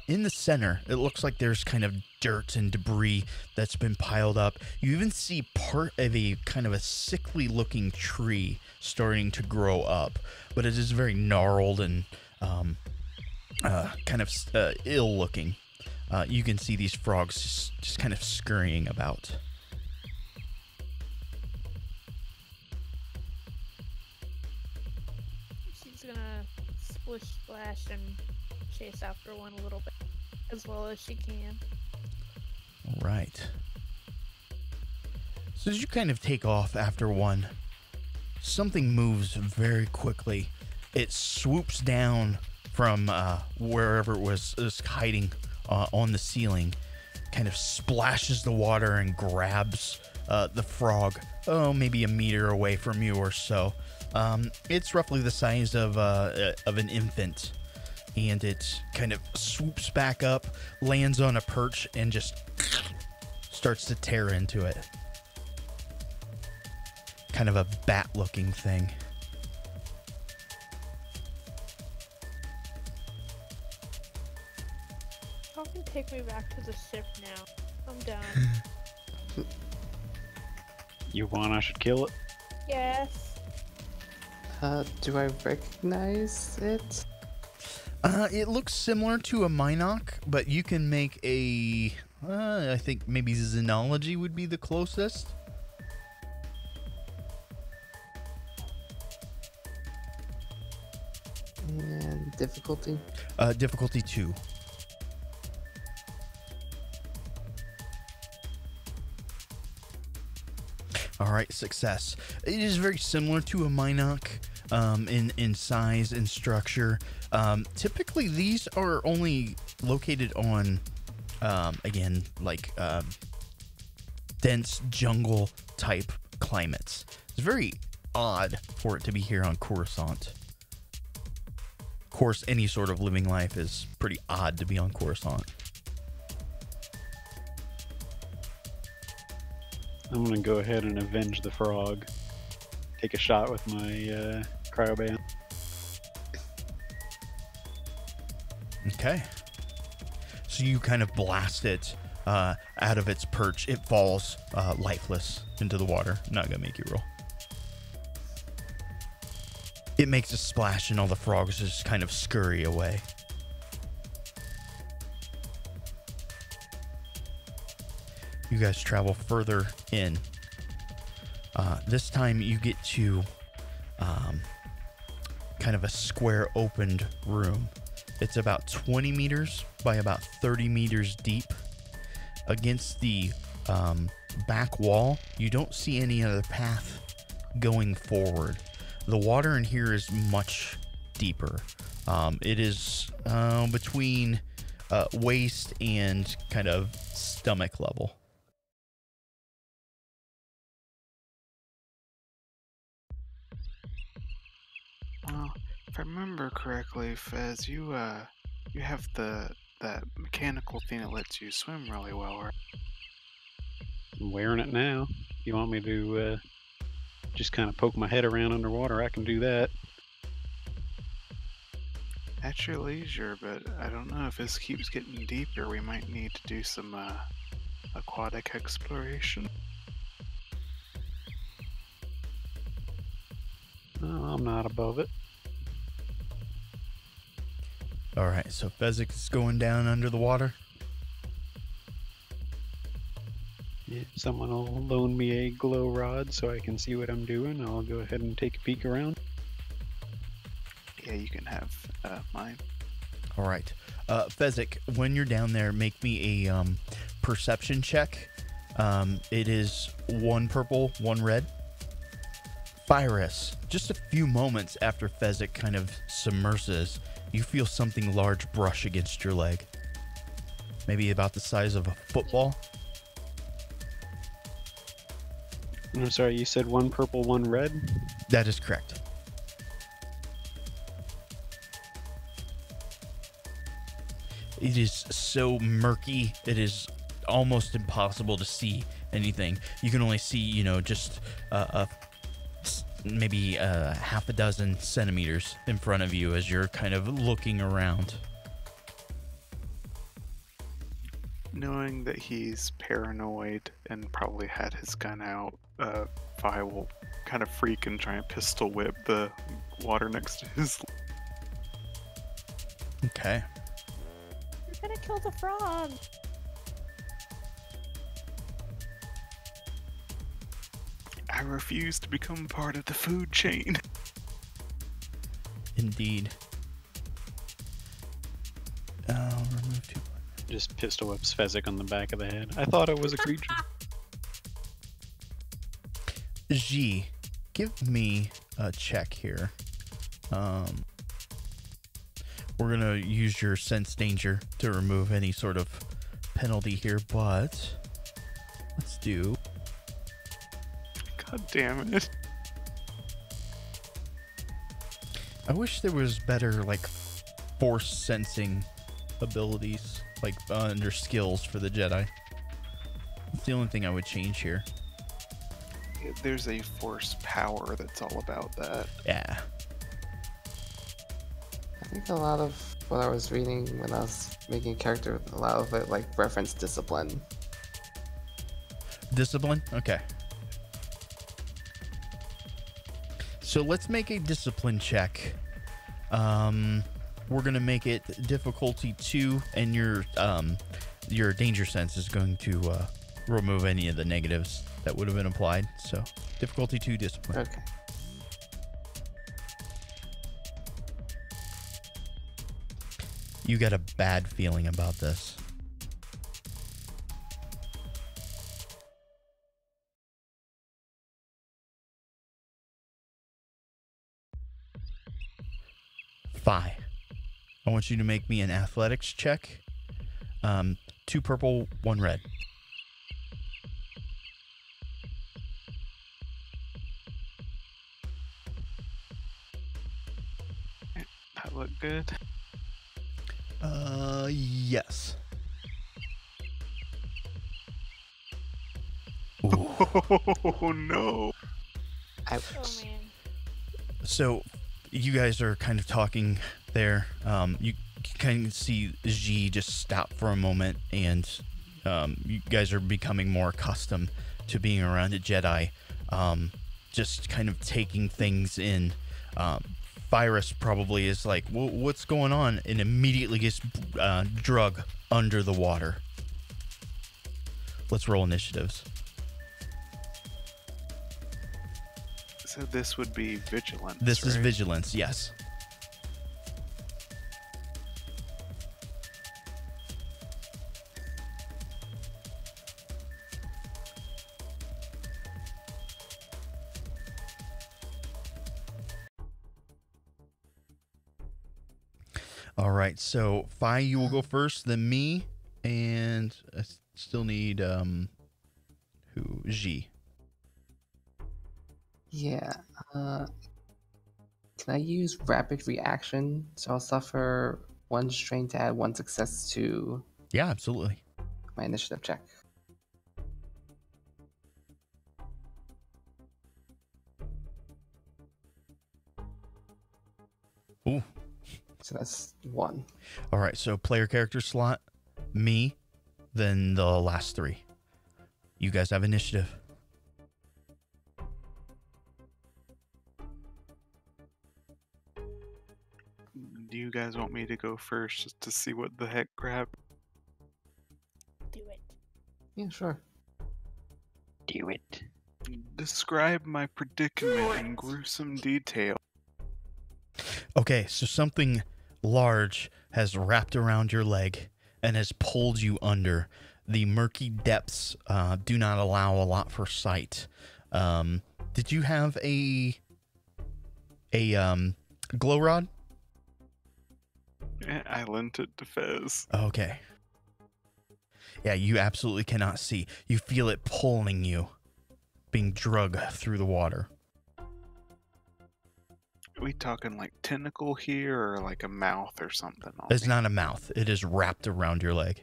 A: In the center, it looks like there's kind of dirt and debris that's been piled up. You even see part of a kind of a sickly looking tree starting to grow up, but it is very gnarled and kind of ill looking. You can see these frogs just kind of scurrying about.
D: She's gonna splish splash and chase after one a little bit as well as she can.
A: All right. So as you kind of take off after one, something moves very quickly. It swoops down from wherever it was hiding on the ceiling, kind of splashes the water and grabs the frog, maybe a meter away from you or so. It's roughly the size of an infant, and it kind of swoops back up, lands on a perch, and just starts to tear into it. Kind of a bat-looking thing.
D: Y'all can take me back to the ship now. I'm done.
E: You want I should kill it?
D: Yes.
C: Do I recognize it?
A: It looks similar to a Minoc, but you can make a... I think maybe Xenology would be the closest.
C: And difficulty?
A: Difficulty 2. All right, success. It is very similar to a Minoc in size and structure. Typically, these are only located on, again, like dense jungle type climates. It's very odd for it to be here on Coruscant. Of course, any sort of living life is pretty odd to be on Coruscant.
E: I'm gonna go ahead and avenge the frog. Take a shot with my cryoband.
A: Okay. So you kind of blast it out of its perch. It falls lifeless into the water. Not gonna make you roll. It makes a splash and all the frogs just kind of scurry away. You guys travel further in. This time you get to kind of a square opened room. It's about 20 meters by about 30 meters deep. Against the back wall, you don't see any other path going forward. The water in here is much deeper. It is between waist and kind of stomach level.
B: Well, if I remember correctly, Fez, you have that mechanical thing that lets you swim really well, right?
E: I'm wearing it now. You want me to just kind of poke my head around underwater? I can do that.
B: At your leisure, but I don't know if this keeps getting deeper. We might need to do some aquatic exploration.
E: Oh, I'm not above it.
A: All right, so Fezzik is going down under the water.
E: Yeah, someone will loan me a glow rod so I can see what I'm doing. I'll go ahead and take a peek around.
B: Yeah, you can have mine.
A: All right. Fezzik, when you're down there, make me a perception check. It is 1 purple, 1 red. Virus, just a few moments after Fezzik kind of submerses, you feel something large brush against your leg. Maybe about the size of a football.
E: I'm sorry, you said 1 purple, 1 red?
A: That is correct. It is so murky, it is almost impossible to see anything. You can only see, you know, just maybe half a dozen centimeters in front of you as you're kind of looking around.
B: Knowing that he's paranoid and probably had his gun out, Vi will kind of freak and try and pistol whip the water next to his.
A: Okay.
D: You're gonna kill the frog.
B: I refuse to become part of the food chain.
A: Indeed. Remove 2.
E: Just pistol whips Fezzik on the back of the head. I thought it was a creature.
A: G, give me a check here. We're gonna use your sense danger to remove any sort of penalty here, but let's do.
B: God damn it.
A: I wish there was better like force sensing abilities, like under skills for the Jedi. That's the only thing I would change here.
B: There's a force power that's all about that.
A: Yeah.
C: I think a lot of what I was reading when I was making a character, a lot of it like reference discipline.
A: Discipline? Okay. So let's make a discipline check. We're gonna make it difficulty 2, and your danger sense is going to remove any of the negatives that would have been applied. So difficulty 2, discipline.
C: Okay.
A: You got a bad feeling about this. Phi, I want you to make me an athletics check. 2 purple, 1 red.
B: That looked good.
A: Yes. Ooh.
B: Oh no.
D: Oh man.
A: So, you guys are kind of talking there. You kind of see G just stop for a moment, and you guys are becoming more accustomed to being around a Jedi, just kind of taking things in. Virus probably is like, what's going on? And immediately gets drug under the water. Let's roll initiatives.
B: So this would be vigilance.
A: This is
B: right?
A: vigilance, yes. All right, so Phi, you will go first, then me, and I still need who? G.
C: Yeah. Can I use rapid reaction? So I'll suffer 1 strain to add 1 success to
A: Yeah, absolutely.
C: my initiative check.
A: Ooh.
C: So that's 1.
A: All right, so player character slot, me, then the last 3. You guys have initiative.
B: Do you guys want me to go first just to see what the heck crap?
D: Do it.
C: Yeah, sure.
E: Do it.
B: Describe my predicament in gruesome detail.
A: Okay, so something large has wrapped around your leg and has pulled you under. The murky depths do not allow a lot for sight. Did you have a glow rod?
B: I lent it to Fez.
A: Okay. Yeah, you absolutely cannot see. You feel it pulling you, being drug through the water.
B: Are we talking like tentacle here or like a mouth or something? On
A: It's
B: me?
A: not a mouth. It is wrapped around your leg.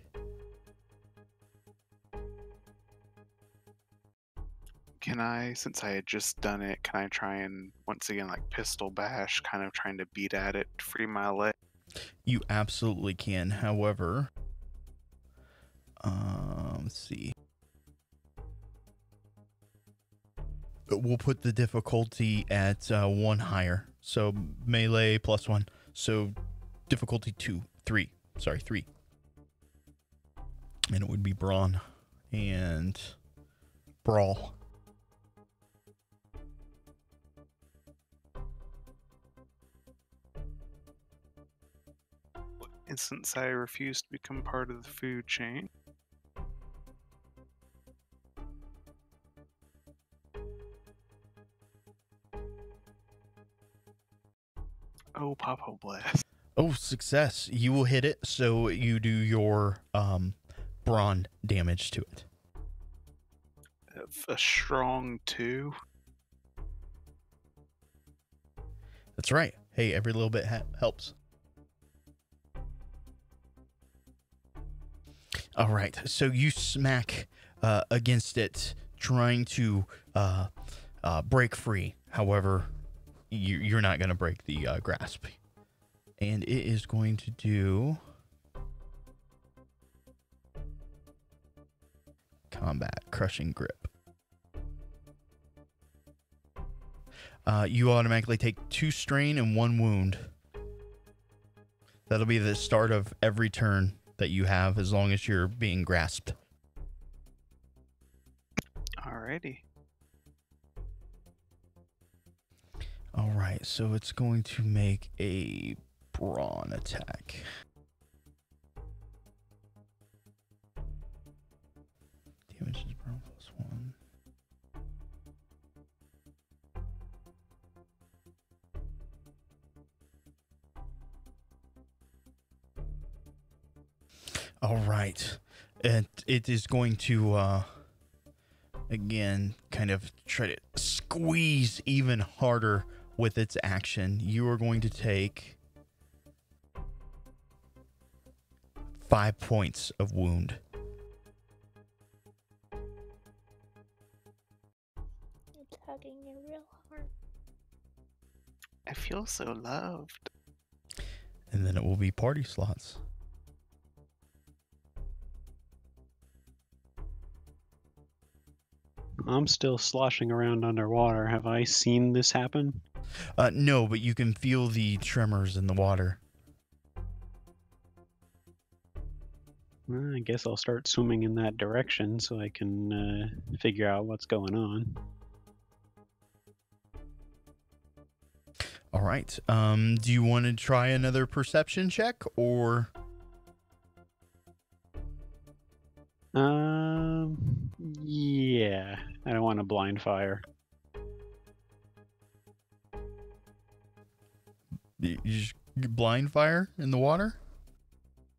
B: Can I, since I had just done it, can I try and once again like pistol bash, kind of trying to beat at it, free my leg?
A: You absolutely can. However, let's see. We'll put the difficulty at 1 higher. So melee +1. So difficulty 3. Sorry, 3. And it would be brawn and brawl.
B: And since I refuse to become part of the food chain, oh, Papa bless.
A: Oh, success. You will hit it, so you do your brawn damage to it.
B: A strong 2.
A: That's right. Hey, every little bit helps. All right, so you smack against it, trying to break free. However, you're not going to break the grasp. And it is going to do combat crushing grip. You automatically take 2 strain and 1 wound. That'll be the start of every turn that you have as long as you're being grasped.
B: Alrighty.
A: All right, so it's going to make a brawn attack. Damage is brawn +1. All right, and it is going to again kind of try to squeeze even harder with its action. You are going to take 5 points of wound.
D: It's hugging you real hard.
B: I feel so loved.
A: And then it will be party slots.
E: I'm still sloshing around underwater. Have I seen this happen?
A: No, but you can feel the tremors in the water.
E: Well, I guess I'll start swimming in that direction so I can figure out what's going on.
A: All right. Do you want to try another perception check or?
E: Yeah. I don't want to blind fire.
A: You just blind fire in the water?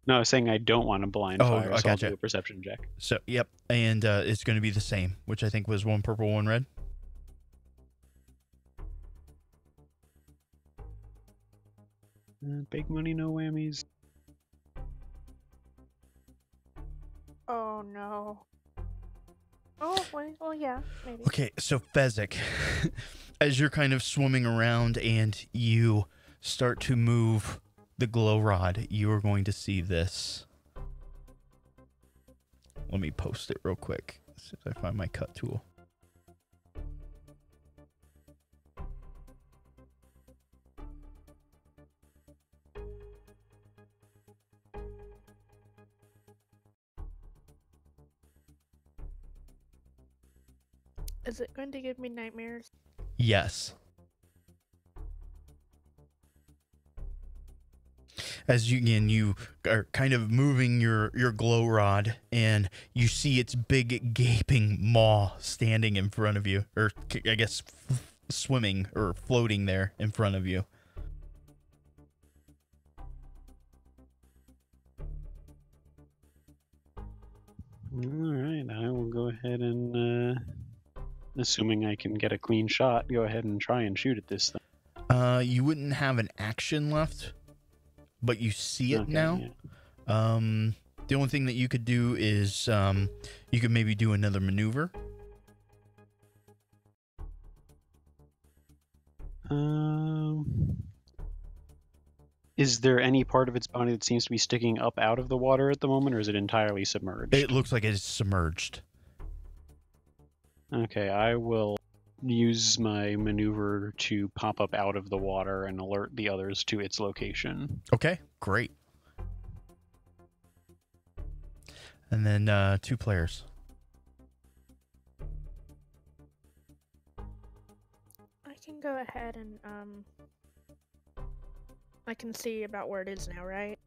E: No, I was saying I don't want to blind fire,
A: I
E: so I'll
A: gotcha.
E: do a perception check.
A: So, yep. And it's going to be the same, which I think was 1 purple, 1 red.
E: Big money, no whammies.
D: Oh no. Oh, well, yeah, maybe.
A: Okay, so Fezzik, as you're kind of swimming around and you start to move the glow rod, you are going to see this. Let me post it real quick as soon as I find my cut tool.
D: Is it going to give me nightmares?
A: Yes. As you are kind of moving your glow rod, and you see its big gaping maw standing in front of you, or I guess swimming or floating there in front of you.
E: All right, I will go ahead and, assuming I can get a clean shot, go ahead and try and shoot at this thing.
A: You wouldn't have an action left, but you see it
E: Okay,
A: now.
E: yeah.
A: The only thing that you could do is you could maybe do another maneuver.
E: Is there any part of its body that seems to be sticking up out of the water at the moment, or is it entirely submerged?
A: It looks like it's submerged.
E: Okay, I will use my maneuver to pop up out of the water and alert the others to its location.
A: Okay, great. And then 2 players.
D: I can go ahead and I can see about where it is now, right?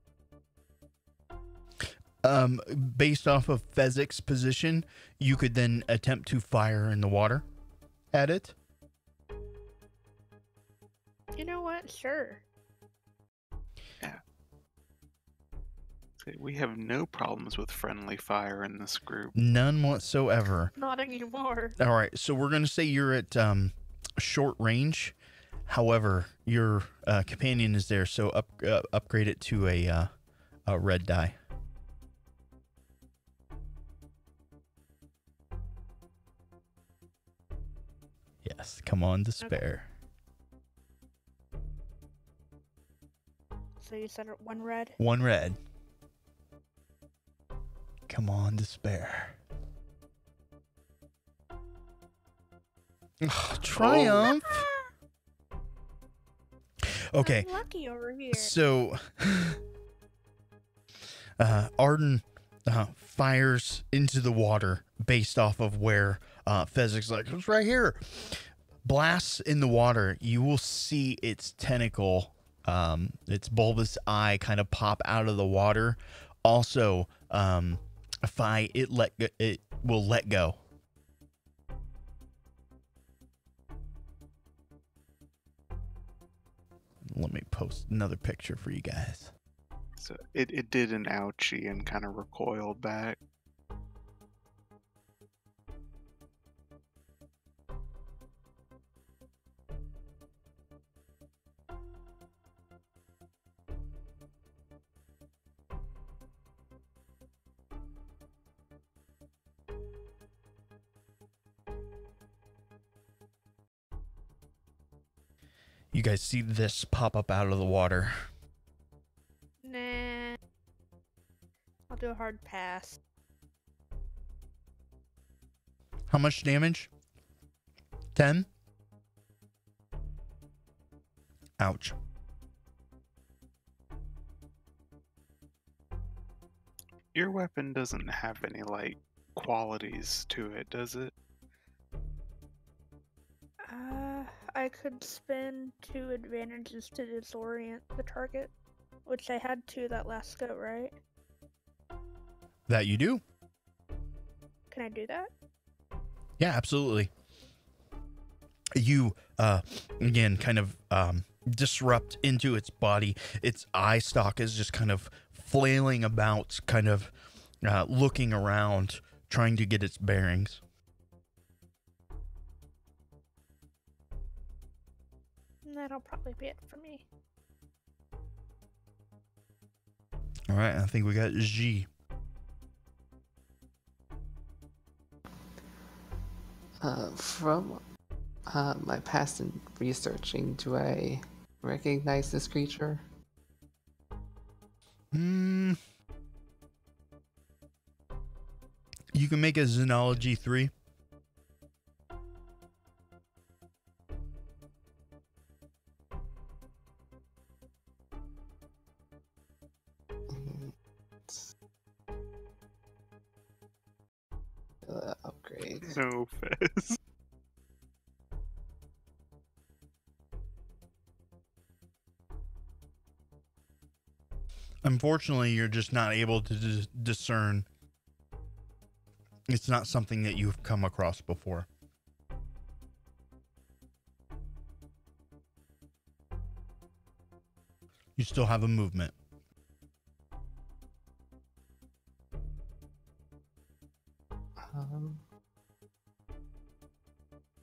A: Based off of Fezzik's position, you could then attempt to fire in the water at it.
D: You know what? Sure.
B: We have no problems with friendly fire in this group.
A: None whatsoever.
D: Not anymore.
A: All right, so we're going to say you're at short range. However, your companion is there, so upgrade it to a red die. Yes, come on, despair.
D: So you said 1 red?
A: 1 red. Come on, despair. Oh, triumph. Okay.
D: I'm lucky over here.
A: So, Arden fires into the water based off of where Fezzik's like, it's right here. Blasts in the water. You will see its tentacle, its bulbous eye kind of pop out of the water. Also, it will let go. Let me post another picture for you guys.
B: So it did an ouchie and kind of recoiled back.
A: You guys see this pop up out of the water.
D: Nah. I'll do a hard pass.
A: How much damage? 10? Ouch.
B: Your weapon doesn't have any, like, qualities to it, does it?
D: I could spend 2 advantages to disorient the target, which I had 2 that last go, right?
A: That you do.
D: Can I do that?
A: Yeah, absolutely. You, again, kind of disrupt into its body. Its eye stalk is just kind of flailing about, kind of looking around, trying to get its bearings.
D: And that'll probably be it for me.
A: All right, I think we got G.
C: From my past in researching, do I recognize this creature?
A: You can make a Xenology 3.
C: Upgrade.
B: No, Fez.
A: Unfortunately, you're just not able to discern. It's not something that you've come across before. You still have a movement.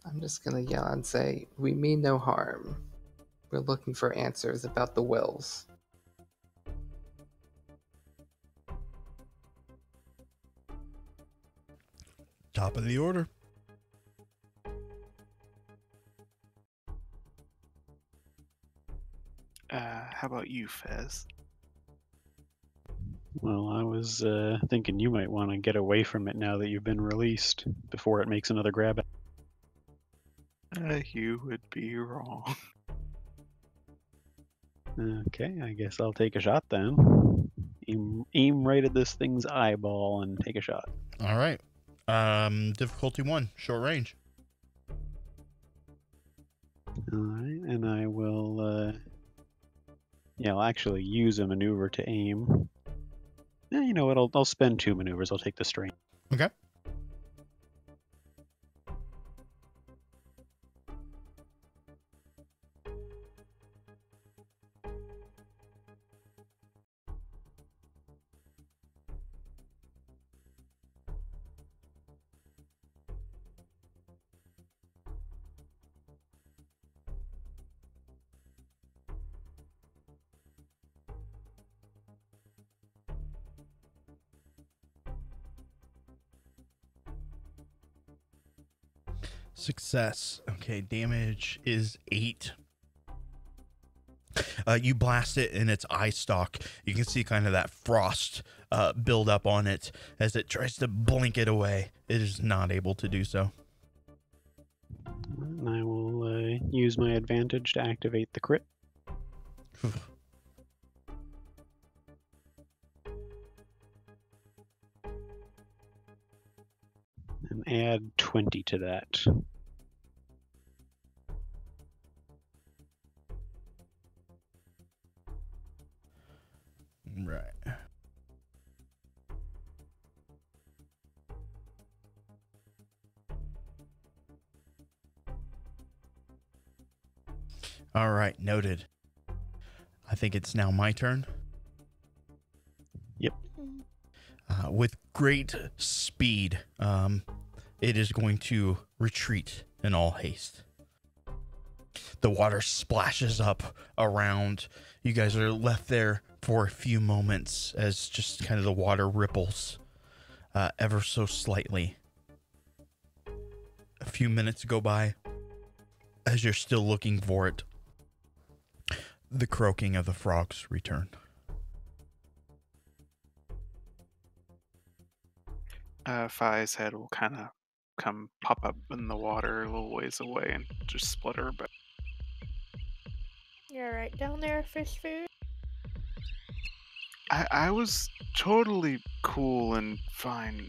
C: I'm just gonna yell and say, we mean no harm. We're looking for answers about the wills.
A: Top of the order.
B: How about you, Fez?
E: Well, I was thinking you might want to get away from it now that you've been released before it makes another grab.
B: You would be wrong.
E: Okay, I guess I'll take a shot then. Aim right at this thing's eyeball and take a shot.
A: All right. Difficulty 1, short range.
E: All right, and I will. Yeah, I'll actually use a maneuver to aim. You know what? I'll spend 2 maneuvers. I'll take the strain.
A: Okay. Success. Okay, damage is 8. You blast it in its eye stalk. You can see kind of that frost build up on it as it tries to blink it away. It is not able to do so.
E: And I will use my advantage to activate the crit. And add 20 to that.
A: Right. All right, noted. I think it's now my turn.
E: Yep.
A: With great speed, it is going to retreat in all haste. The water splashes up around. You guys are left there for a few moments as just kind of the water ripples ever so slightly. A few minutes go by as you're still looking for it. The croaking of the frogs return.
B: Fi's head will kind of come pop up in the water a little ways away and just splutter. But
D: You're right down there, fish food.
B: I was totally cool and fine.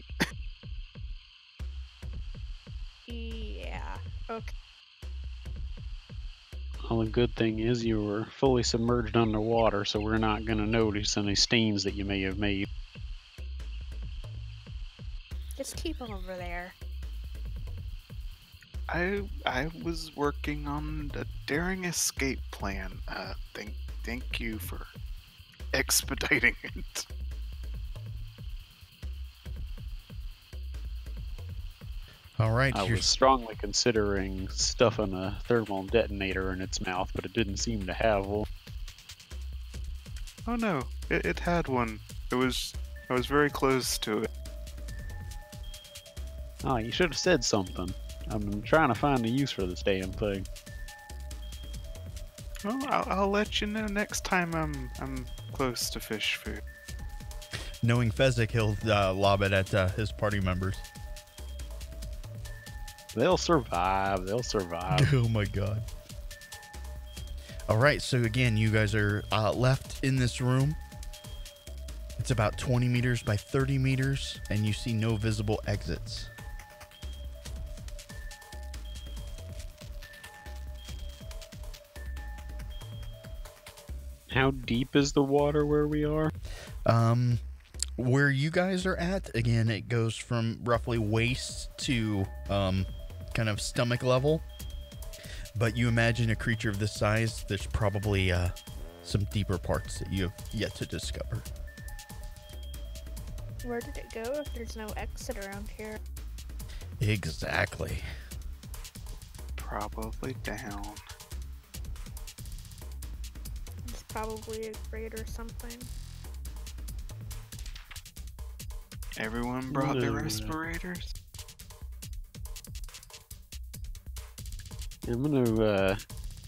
D: Yeah. Okay.
E: Well, the good thing is you were fully submerged underwater, so we're not going to notice any stains that you may have made.
D: Just keep them over there.
B: I was working on a daring escape plan. Thank you for expediting it.
A: All right.
E: I was strongly considering stuffing a thermal detonator in its mouth, but it didn't seem to have one.
B: Oh no, it had one. I was very close to it.
E: Oh, you should have said something. I'm trying to find a use for this damn thing.
B: Well, I'll let you know next time I'm close to fish food.
A: Knowing Fezzik, he'll lob it at his party members.
E: They'll survive. They'll survive.
A: Oh my god. All right, so again, you guys are left in this room. It's about 20 meters by 30 meters, and you see no visible exits.
E: how deep is the water where we are?
A: Where you guys are at, again, it goes from roughly waist to kind of stomach level. But you imagine a creature of this size, there's probably some deeper parts that you have yet to discover.
D: Where did it go if there's no exit around here?
A: Exactly.
B: Probably down.
D: It's probably a grate or something.
B: Everyone brought their
E: No.
B: respirators?
E: I'm gonna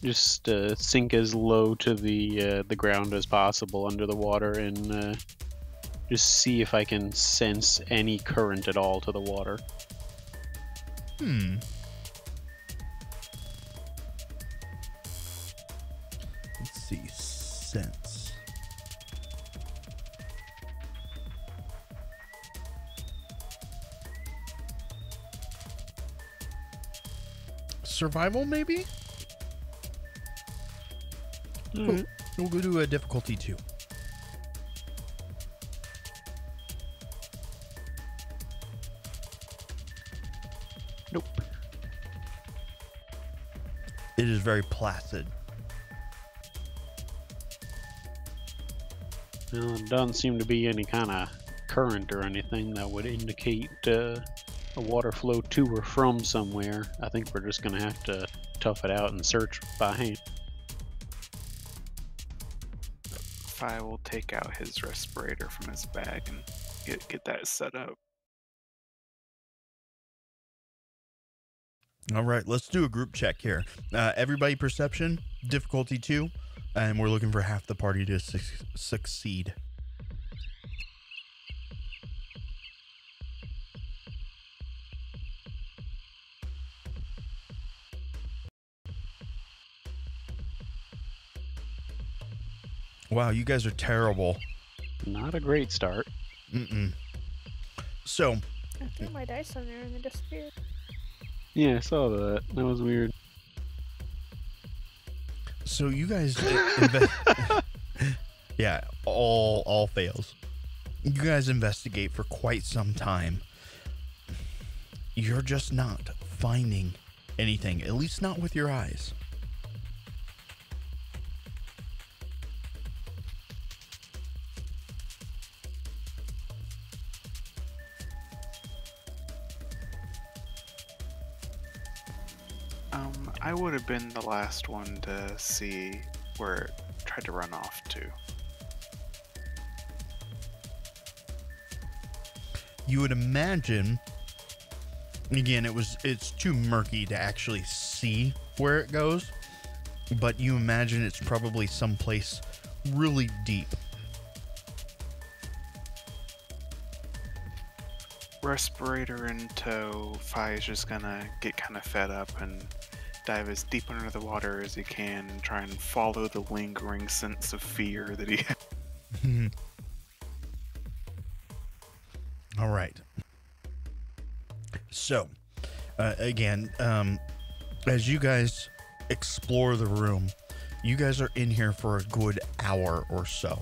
E: just sink as low to the ground as possible under the water and just see if I can sense any current at all to the water.
A: Let's see. Sense. Survival, maybe?
E: Alright.
A: We'll go to a difficulty 2.
E: Nope.
A: It is very placid.
E: Well, it doesn't seem to be any kind of current or anything that would indicate a water flow to or from somewhere. I think we're just gonna have to tough it out and search by hand.
B: Fi will take out his respirator from his bag and get that set up.
A: All right, let's do a group check here. Everybody perception, difficulty 2, and we're looking for half the party to succeed. Wow, you guys are terrible.
E: Not a great start.
A: So,
D: I threw my dice on there and they disappeared.
E: Yeah, I saw that. That was weird.
A: so you guys, yeah, all fails. You guys investigate for quite some time. You're just not finding anything, at least not with your eyes.
B: I would have been the last one to see where it tried to run off to.
A: You would imagine, again, it's too murky to actually see where it goes, but you imagine it's probably someplace really deep.
B: Respirator in tow, Fi is just gonna get kind of fed up and dive as deep under the water as he can and try and follow the lingering sense of fear that he has.
A: All right. So, again, as you guys explore the room, you guys are in here for a good hour or so.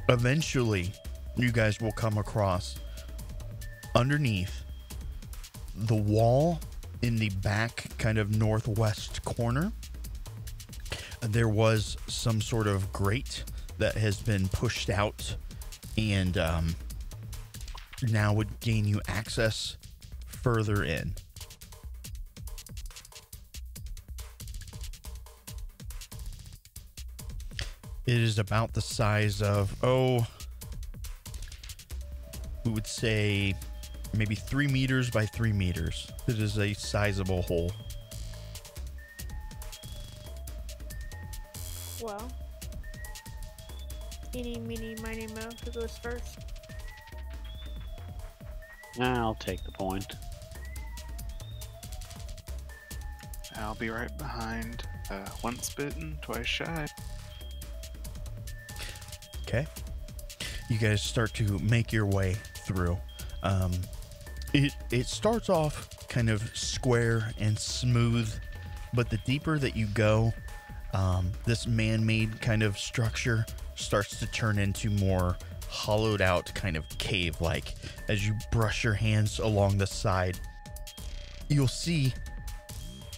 A: Eventually, you guys will come across underneath the wall in the back kind of northwest corner. There was some sort of grate that has been pushed out and now would gain you access further in. It is about the size of, we would say maybe 3 meters by 3 meters. It is a sizable hole.
D: Well, eeny, meeny, miny, mo, who goes first?
E: I'll take the point.
B: I'll be right behind. Once bitten, twice shy.
A: Okay. You guys start to make your way through. It starts off kind of square and smooth, but the deeper that you go, This man-made kind of structure starts to turn into more hollowed out kind of cave-like. As you brush your hands along the side, you'll see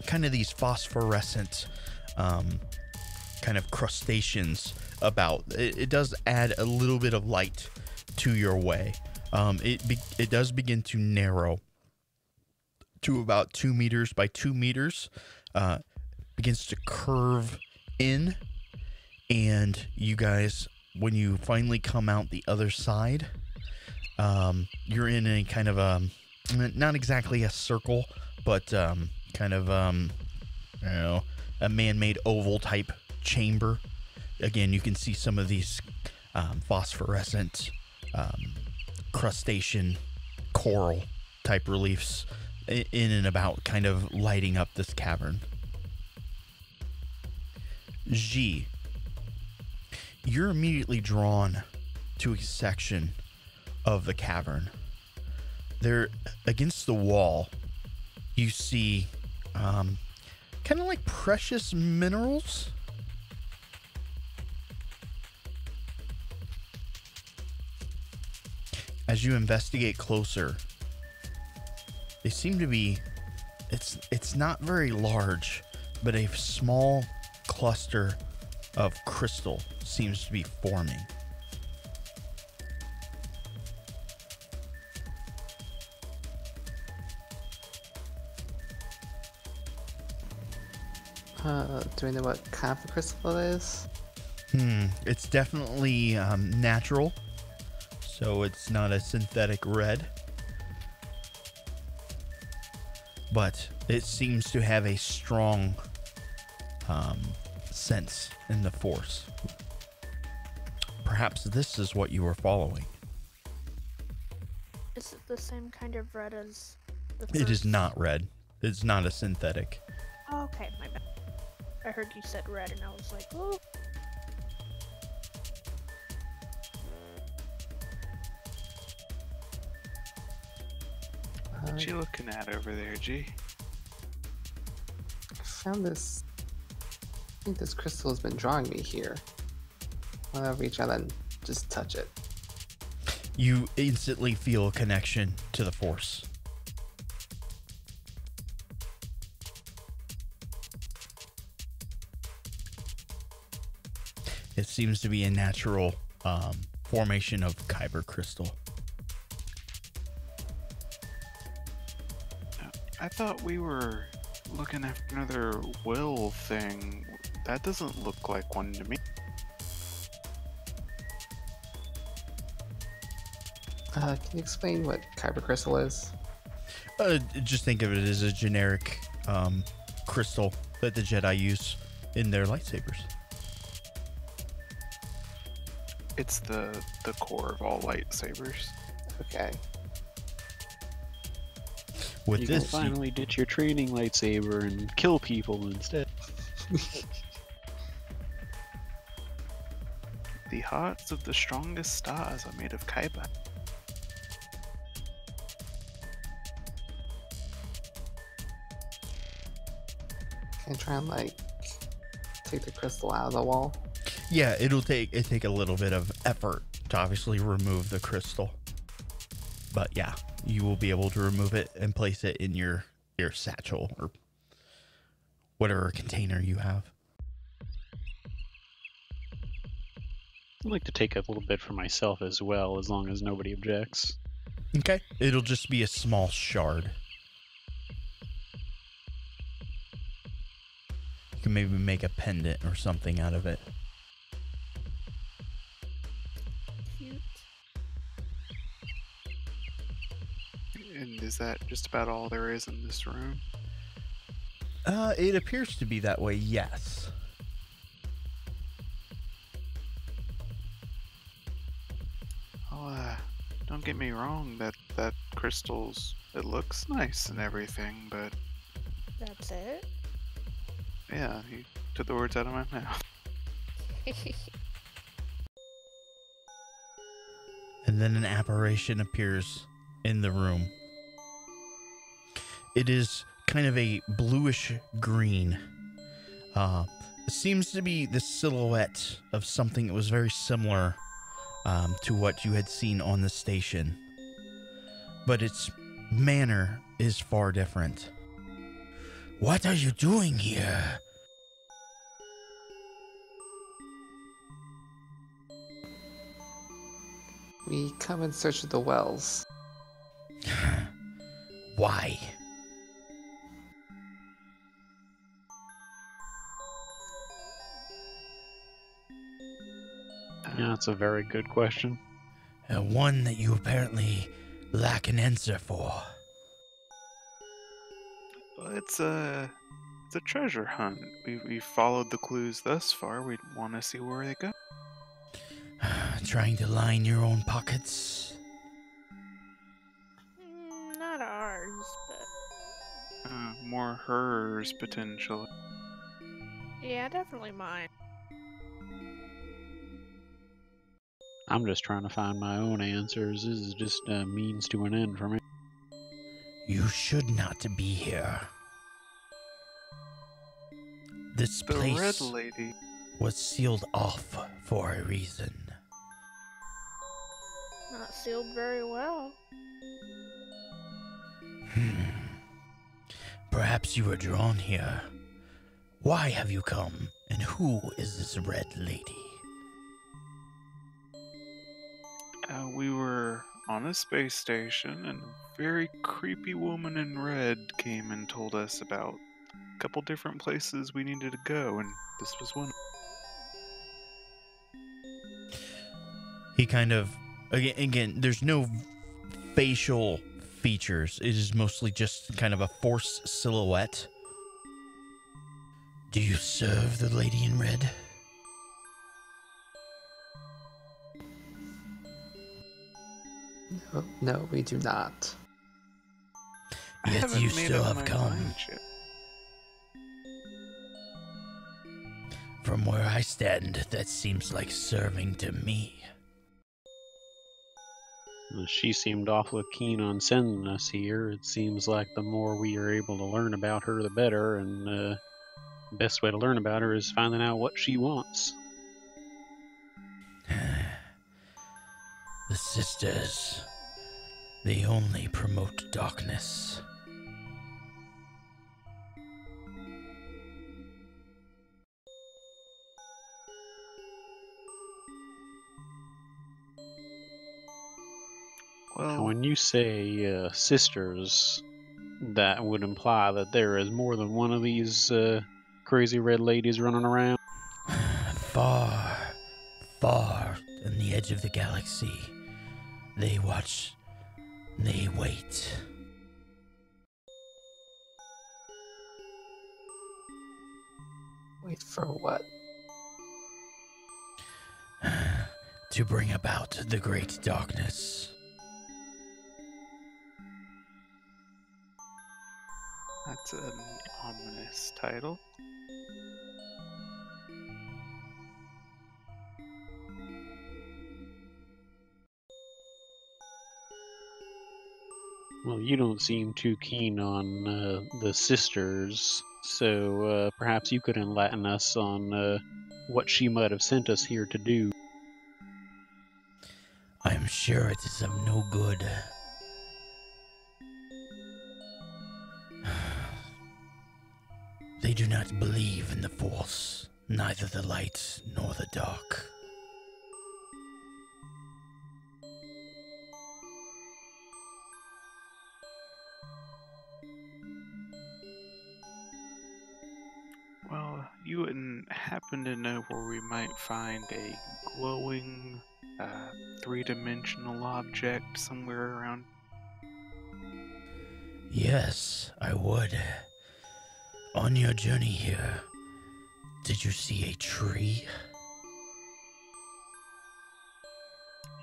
A: kind of these phosphorescent kind of crustaceans about. It does add a little bit of light to your way. It does begin to narrow to about 2 meters by 2 meters, begins to curve in, and you guys, when you finally come out the other side, you're in a kind of a, not exactly a circle, but kind of a man-made oval type chamber. Again, you can see some of these phosphorescent crustacean coral type reliefs in and about, kind of lighting up this cavern. G, you're immediately drawn to a section of the cavern. There, against the wall, you see kind of like precious minerals. As you investigate closer, they seem to be, it's not very large, but a small cluster of crystal seems to be forming.
C: Do we know what kind of crystal it is?
A: It's definitely natural, so it's not a synthetic red. But it seems to have a strong sense in the force. Perhaps this is what you were following.
D: Is it the same kind of red as the
A: It is
D: first?
A: not red. It's not a synthetic.
D: Oh, okay, my bad. I heard you said red and I was like, oh.
B: What you looking at over there, G?
C: I found this. I think this crystal has been drawing me here. I'll reach out and just touch it.
A: You instantly feel a connection to the force. It seems to be a natural formation of kyber crystal.
B: I thought we were looking after another will thing. That doesn't look like one to me.
C: Can you explain what kyber crystal is?
A: Just think of it as a generic crystal that the Jedi use in their lightsabers.
B: It's the core of all lightsabers.
C: Okay.
A: With
E: You
A: this,
E: can finally ditch your training lightsaber and kill people instead.
B: The hearts of the strongest stars are made of kyber.
C: Can I try and like take the crystal out of the wall?
A: yeah, it'll take a little bit of effort to obviously remove the crystal, but yeah, you will be able to remove it and place it in your satchel or whatever container you have.
E: I'd like to take a little bit for myself as well, as long as nobody objects.
A: Okay, it'll just be a small shard. You can maybe make a pendant or something out of it.
D: Cute.
B: And is that just about all there is in this room?
A: It appears to be that way, yes.
B: Oh, don't get me wrong, that crystal's, it looks nice and everything, but
D: That's it?
B: yeah, you took the words out of my mouth.
A: And then an apparition appears in the room. It is kind of a bluish green, seems to be the silhouette of something that was very similar to what you had seen on the station. But its manner is far different. What are you doing here?
C: We come in search of the wells.
A: Why?
E: Yeah, that's a very good question.
A: One that you apparently lack an answer for.
B: Well, it's a treasure hunt. We followed the clues thus far. We want to see where they go.
A: Trying to line your own pockets?
D: Not ours, but
B: More hers potentially.
D: yeah, definitely mine.
E: I'm just trying to find my own answers. This is just a means to an end for me.
A: You should not be here. This
B: The
A: place
B: red lady.
A: was sealed off for a reason.
D: Not sealed very well.
A: Perhaps you were drawn here. Why have you come, and who is this red lady?
B: We were on a space station, and a very creepy woman in red came and told us about a couple different places we needed to go, and this was one.
A: He kind of, again, there's no facial features. It is mostly just kind of a forced silhouette. Do you serve the lady in red?
C: No, we do not.
B: I
A: Yet
B: haven't
A: you
B: made
A: still
B: up
A: have
B: my
A: come.
B: mind yet.
A: From where I stand, that seems like serving to me.
E: She seemed awfully keen on sending us here. It seems like the more we are able to learn about her, the better, and the best way to learn about her is finding out what she wants.
A: The sisters, they only promote darkness.
B: Well,
E: When you say sisters, that would imply that there is more than one of these crazy red ladies running around.
A: Far, far on the edge of the galaxy, they watch, they wait.
C: Wait for what?
A: To bring about the great darkness.
B: that's an ominous title.
E: Well, you don't seem too keen on the sisters, so perhaps you could enlighten us on what she might have sent us here to do.
A: I am sure it is of no good. They do not believe in the Force, neither the light nor the dark.
B: Well, you wouldn't happen to know where we might find a glowing, three-dimensional object somewhere around?
A: Yes, I would. On your journey here, did you see a tree?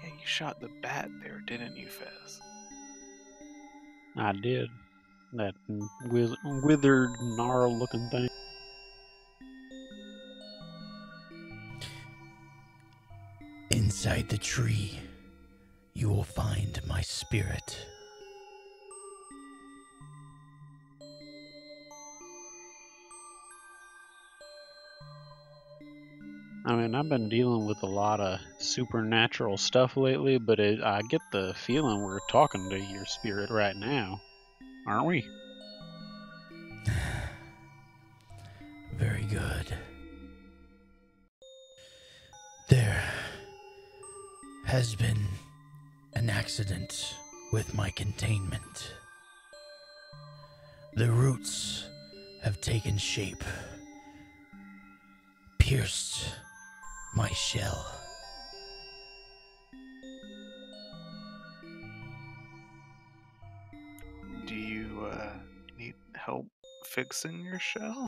B: Yeah, you shot the bat there, didn't you, Fez?
E: I did. That withered, gnarled-looking thing.
A: Inside the tree, you will find my spirit.
E: I mean, I've been dealing with a lot of supernatural stuff lately, but I get the feeling we're talking to your spirit right now, aren't we?
A: Very good. There has been an accident with my containment. The roots have taken shape, pierced my shell.
B: Do you need help fixing your shell?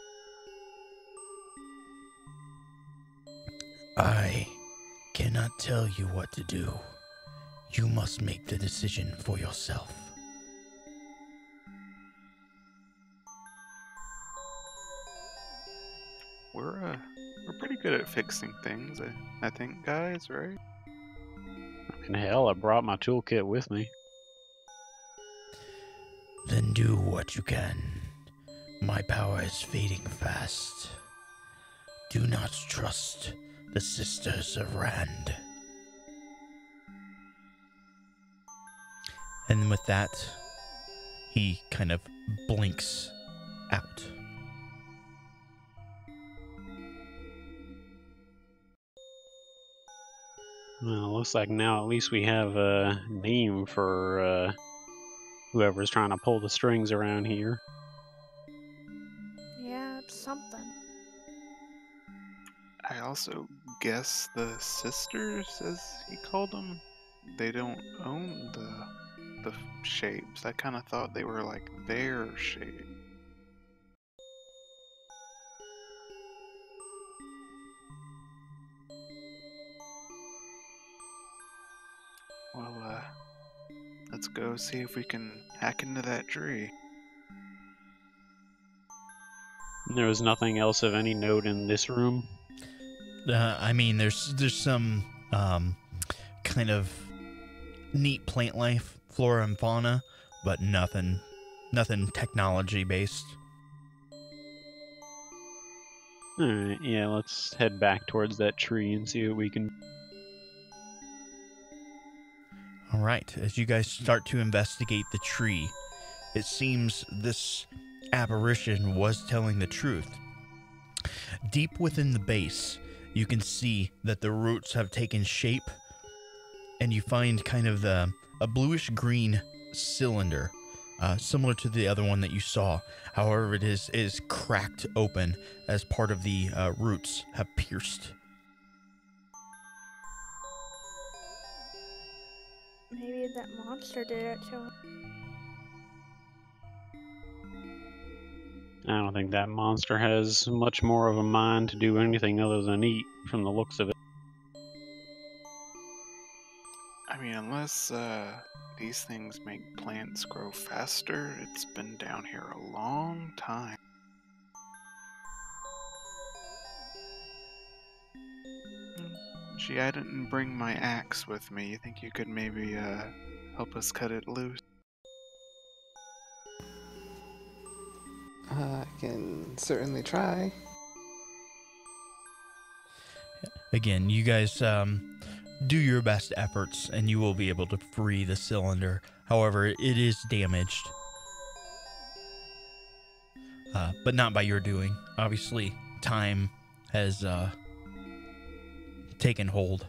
A: I cannot tell you what to do. You must make the decision for yourself.
B: We're pretty good at fixing things, I think, guys, right?
E: I mean, hell, I brought my toolkit with me.
A: Then do what you can. My power is fading fast. Do not trust the Sisters of Rhand. And with that, he kind of blinks out.
E: Well, looks like now at least we have a name for whoever's trying to pull the strings around here.
D: Yeah, it's something.
B: I also guess the sisters, as he called them, they don't own the shapes. I kind of thought they were like their shape. Well, let's go see if we can hack into that tree.
E: There was nothing else of any note in this room.
A: I mean, there's some kind of neat plant life, flora and fauna, but nothing technology based.
E: Alright, yeah, let's head back towards that tree and see what we can...
A: All right, as you guys start to investigate the tree, it seems this apparition was telling the truth. Deep within the base, you can see that the roots have taken shape, and you find kind of a bluish green cylinder, similar to the other one that you saw. However, it is cracked open as part of the roots have pierced.
D: Maybe that monster did it to him.
E: I don't think that monster has much more of a mind to do anything other than eat, from the looks of it.
B: I mean, unless these things make plants grow faster, it's been down here a long time. Gee, I didn't bring my axe with me. You think you could maybe help us cut it loose?
C: I can certainly try.
A: Again, you guys do your best efforts, and you will be able to free the cylinder. However, it is damaged. But not by your doing. Obviously, time has taken hold.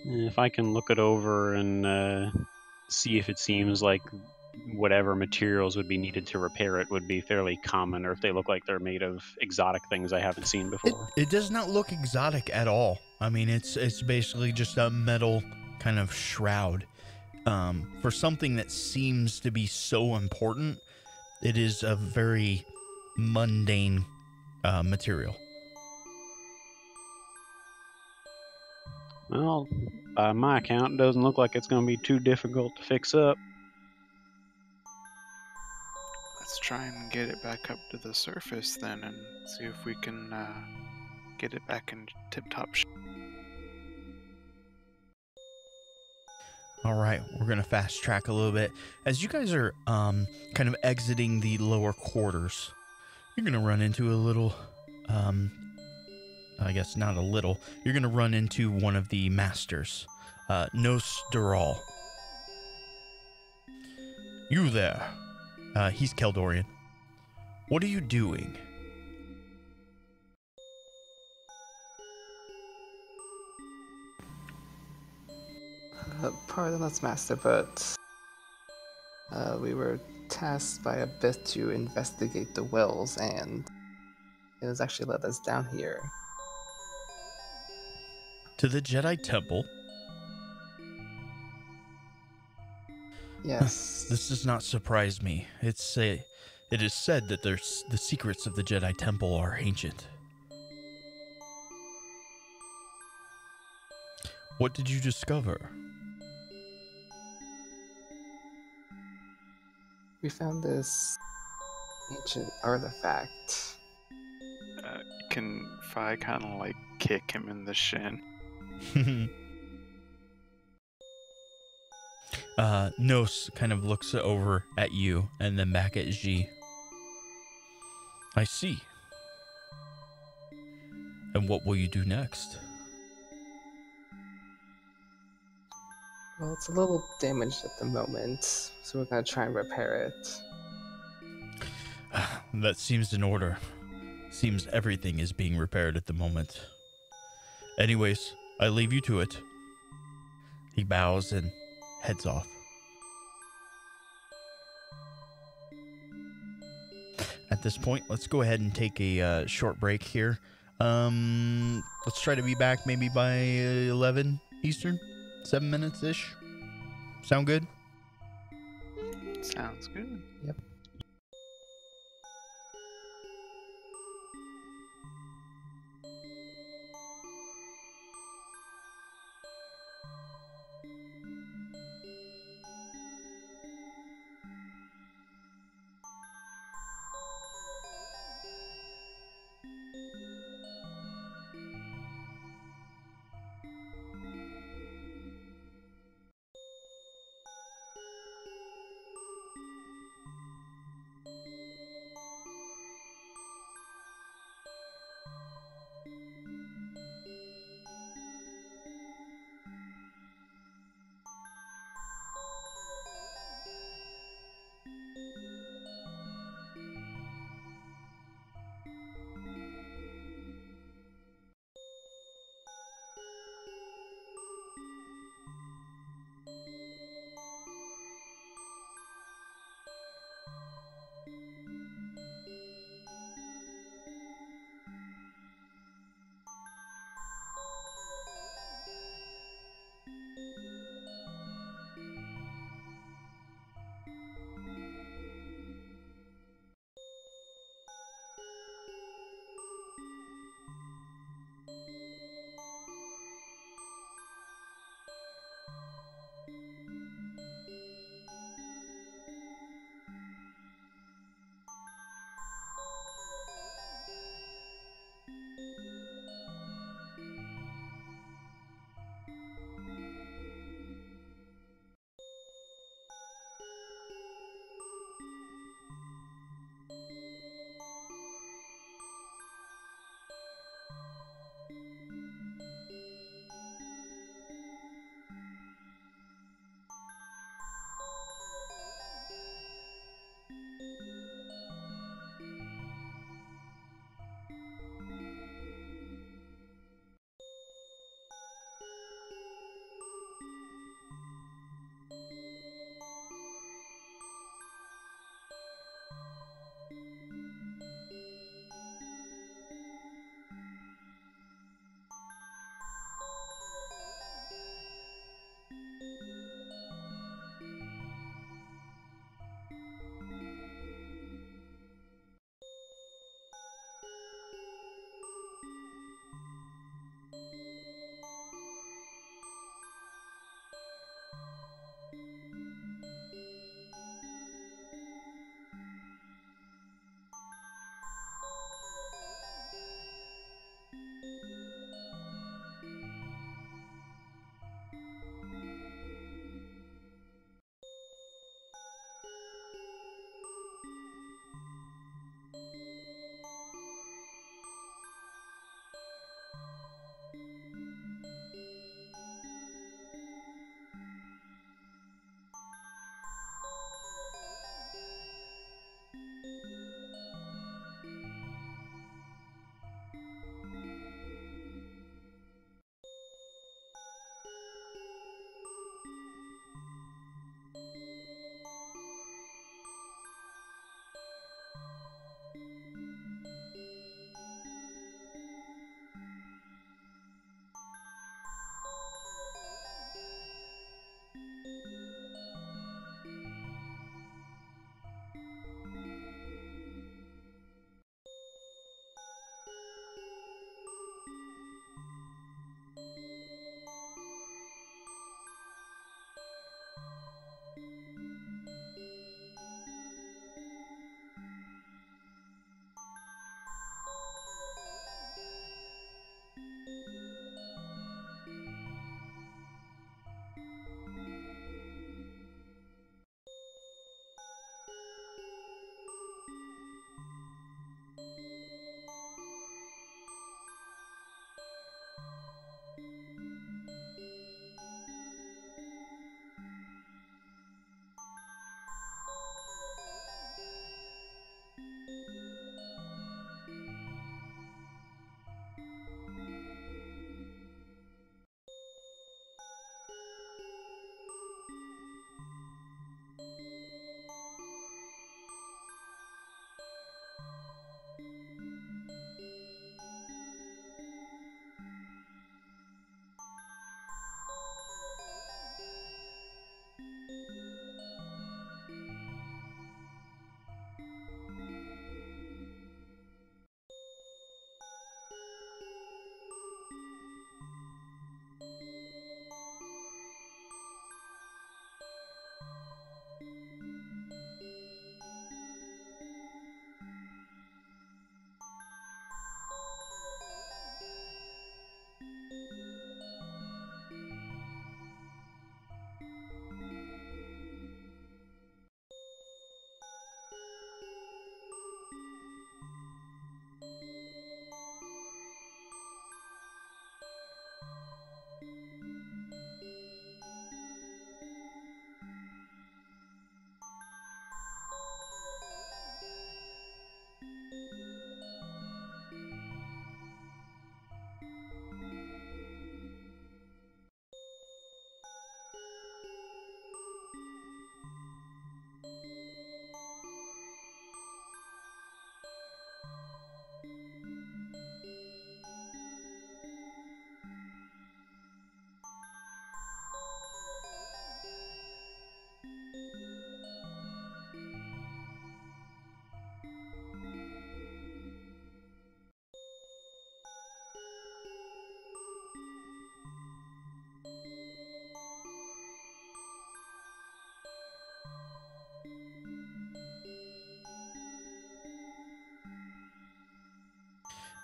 E: If I can look it over and see if it seems like whatever materials would be needed to repair it would be fairly common, or if they look like they're made of exotic things I haven't seen before.
A: It does not look exotic at all. I mean, it's basically just a metal kind of shroud. For something that seems to be so important, it is a very mundane material.
E: Well, by my account, it doesn't look like it's going to be too difficult to fix up.
B: Let's try and get it back up to the surface then and see if we can get it back in tip-top shape.
A: All right, we're going to fast track a little bit. As you guys are kind of exiting the lower quarters, You're gonna run into a little, I guess not a little. You're gonna run into one of the masters, Nos Dural. You there? He's Keldorian. What are you doing?
C: Pardon us, Master, but we were tasked by a bit to investigate the wells, and it has actually led us down here.
A: To the Jedi Temple?
C: Yes.
A: This does not surprise me. It is said that the secrets of the Jedi Temple are ancient. What did you discover?
C: We found this ancient artifact.
B: Can Fi kind of like kick him in the shin?
A: Nos kind of looks over at you and then back at G. I see. And what will you do next?
C: Well, it's a little damaged at the moment, so we're gonna try and repair it.
A: That seems in order. Seems everything is being repaired at the moment. Anyways, I leave you to it. He bows and heads off. At this point, let's go ahead and take a short break here. Let's try to be back maybe by 11 Eastern, 7 minutes-ish. Sound good?
B: Sounds good.
C: Yep.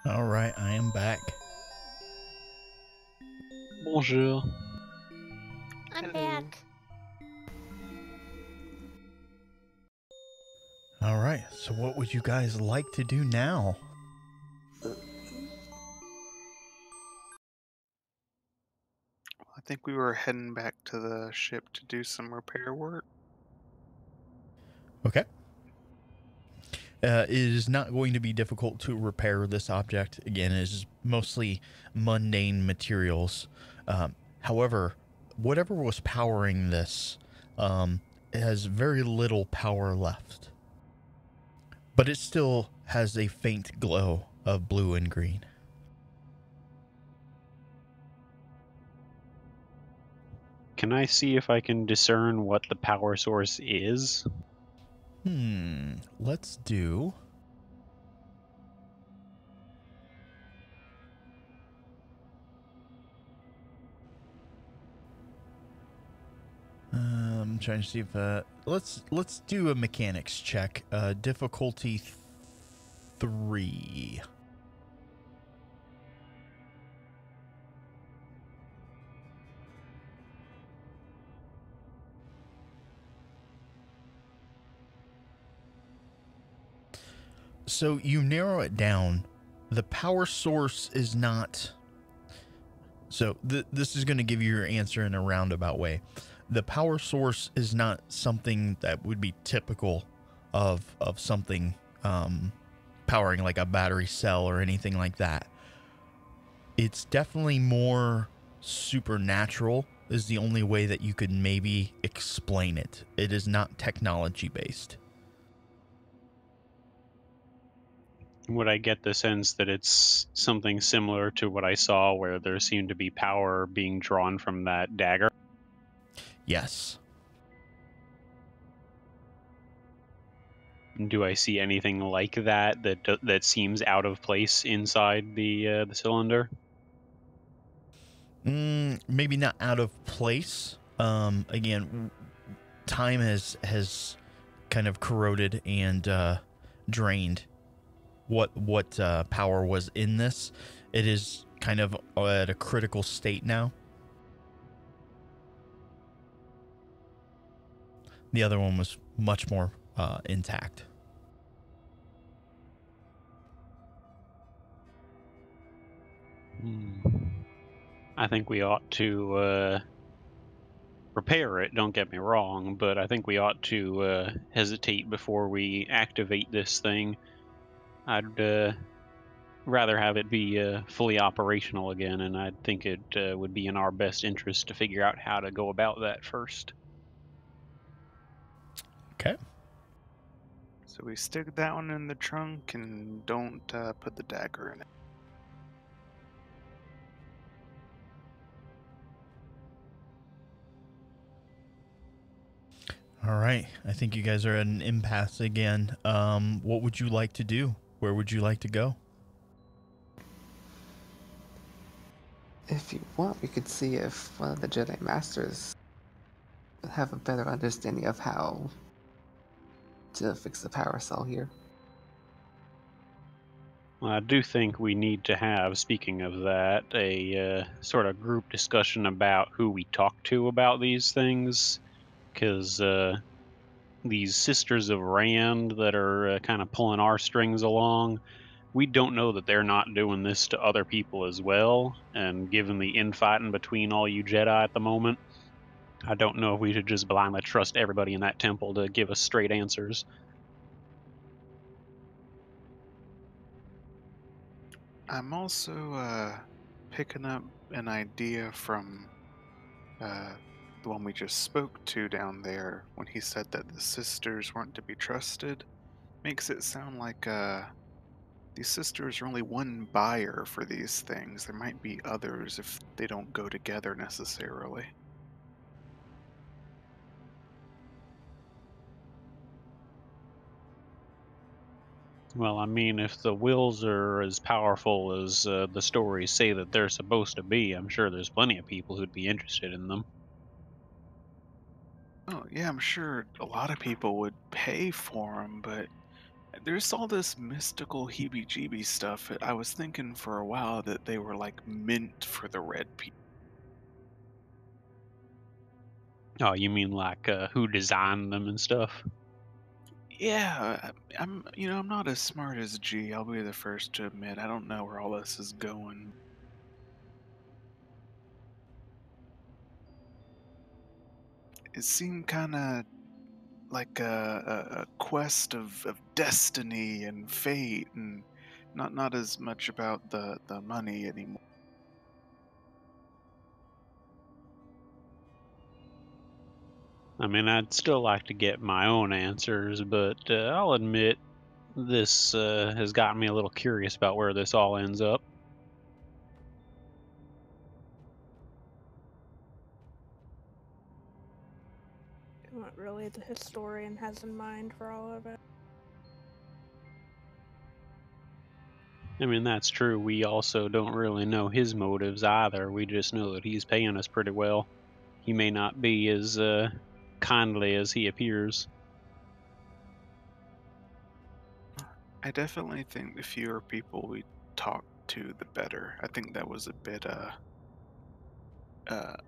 A: All right, I am back.
E: Bonjour.
G: I'm
B: Hello.
G: back.
A: All right, so what would you guys like to do now?
B: I think we were heading back to the ship to do some repair work.
A: Okay. It is not going to be difficult to repair this object. Again, it is mostly mundane materials. However, whatever was powering this has very little power left. But it still has a faint glow of blue and green.
E: Can I see if I can discern what the power source is?
A: Let's do... I'm trying to see if let's do a mechanics check. Difficulty 3. So you narrow it down. The power source is not. So this is going to give you your answer in a roundabout way. The power source is not something that would be typical of something powering like a battery cell or anything like that. It's definitely more supernatural is the only way that you could maybe explain it. It is not technology based.
E: Would I get the sense that it's something similar to what I saw where there seemed to be power being drawn from that dagger?
A: Yes.
E: Do I see anything like that seems out of place inside the cylinder?
A: Maybe not out of place. Again, time has kind of corroded and drained what power was in this. It is kind of at a critical state now. The other one was much more intact.
E: I think we ought to repair it, don't get me wrong, but I think we ought to hesitate before we activate this thing. I'd rather have it be fully operational again, and I think it would be in our best interest to figure out how to go about that first.
A: Okay.
B: So we stick that one in the trunk and don't put the dagger in it.
A: All right. I think you guys are at an impasse again. What would you like to do? Where would you like to go?
C: If you want, we could see if one of the Jedi Masters would have a better understanding of how to fix the power cell here.
E: Well, I do think we need to have, speaking of that, a sort of group discussion about who we talk to about these things, because these Sisters of Rand that are kind of pulling our strings along, we don't know that they're not doing this to other people as well. And given the infighting between all you Jedi at the moment, I don't know if we should just blindly trust everybody in that temple to give us straight answers.
B: I'm also picking up an idea from the one we just spoke to down there when he said that the sisters weren't to be trusted. Makes it sound like these sisters are only one buyer for these things. There might be others if they don't go together necessarily.
E: Well, I mean, if the wills are as powerful as the stories say that they're supposed to be, I'm sure there's plenty of people who'd be interested in them.
B: Oh, yeah, I'm sure a lot of people would pay for them, but There's all this mystical heebie-jeebie stuff. I was thinking for a while that they were like meant for the red people.
E: Oh, you mean like who designed them and stuff?
B: Yeah, I'm not as smart as G. I'll be the first to admit. I don't know where all this is going. It seemed kind of like a quest of destiny and fate, and not as much about the money anymore.
E: I mean, I'd still like to get my own answers, but I'll admit this has gotten me a little curious about where this all ends up.
D: What really the historian has in mind for all of it.
E: I mean, that's true. We also don't really know his motives either. We just know that he's paying us pretty well. He may not be as kindly as he appears.
B: I definitely think the fewer people we talk to, the better. I think that was a bit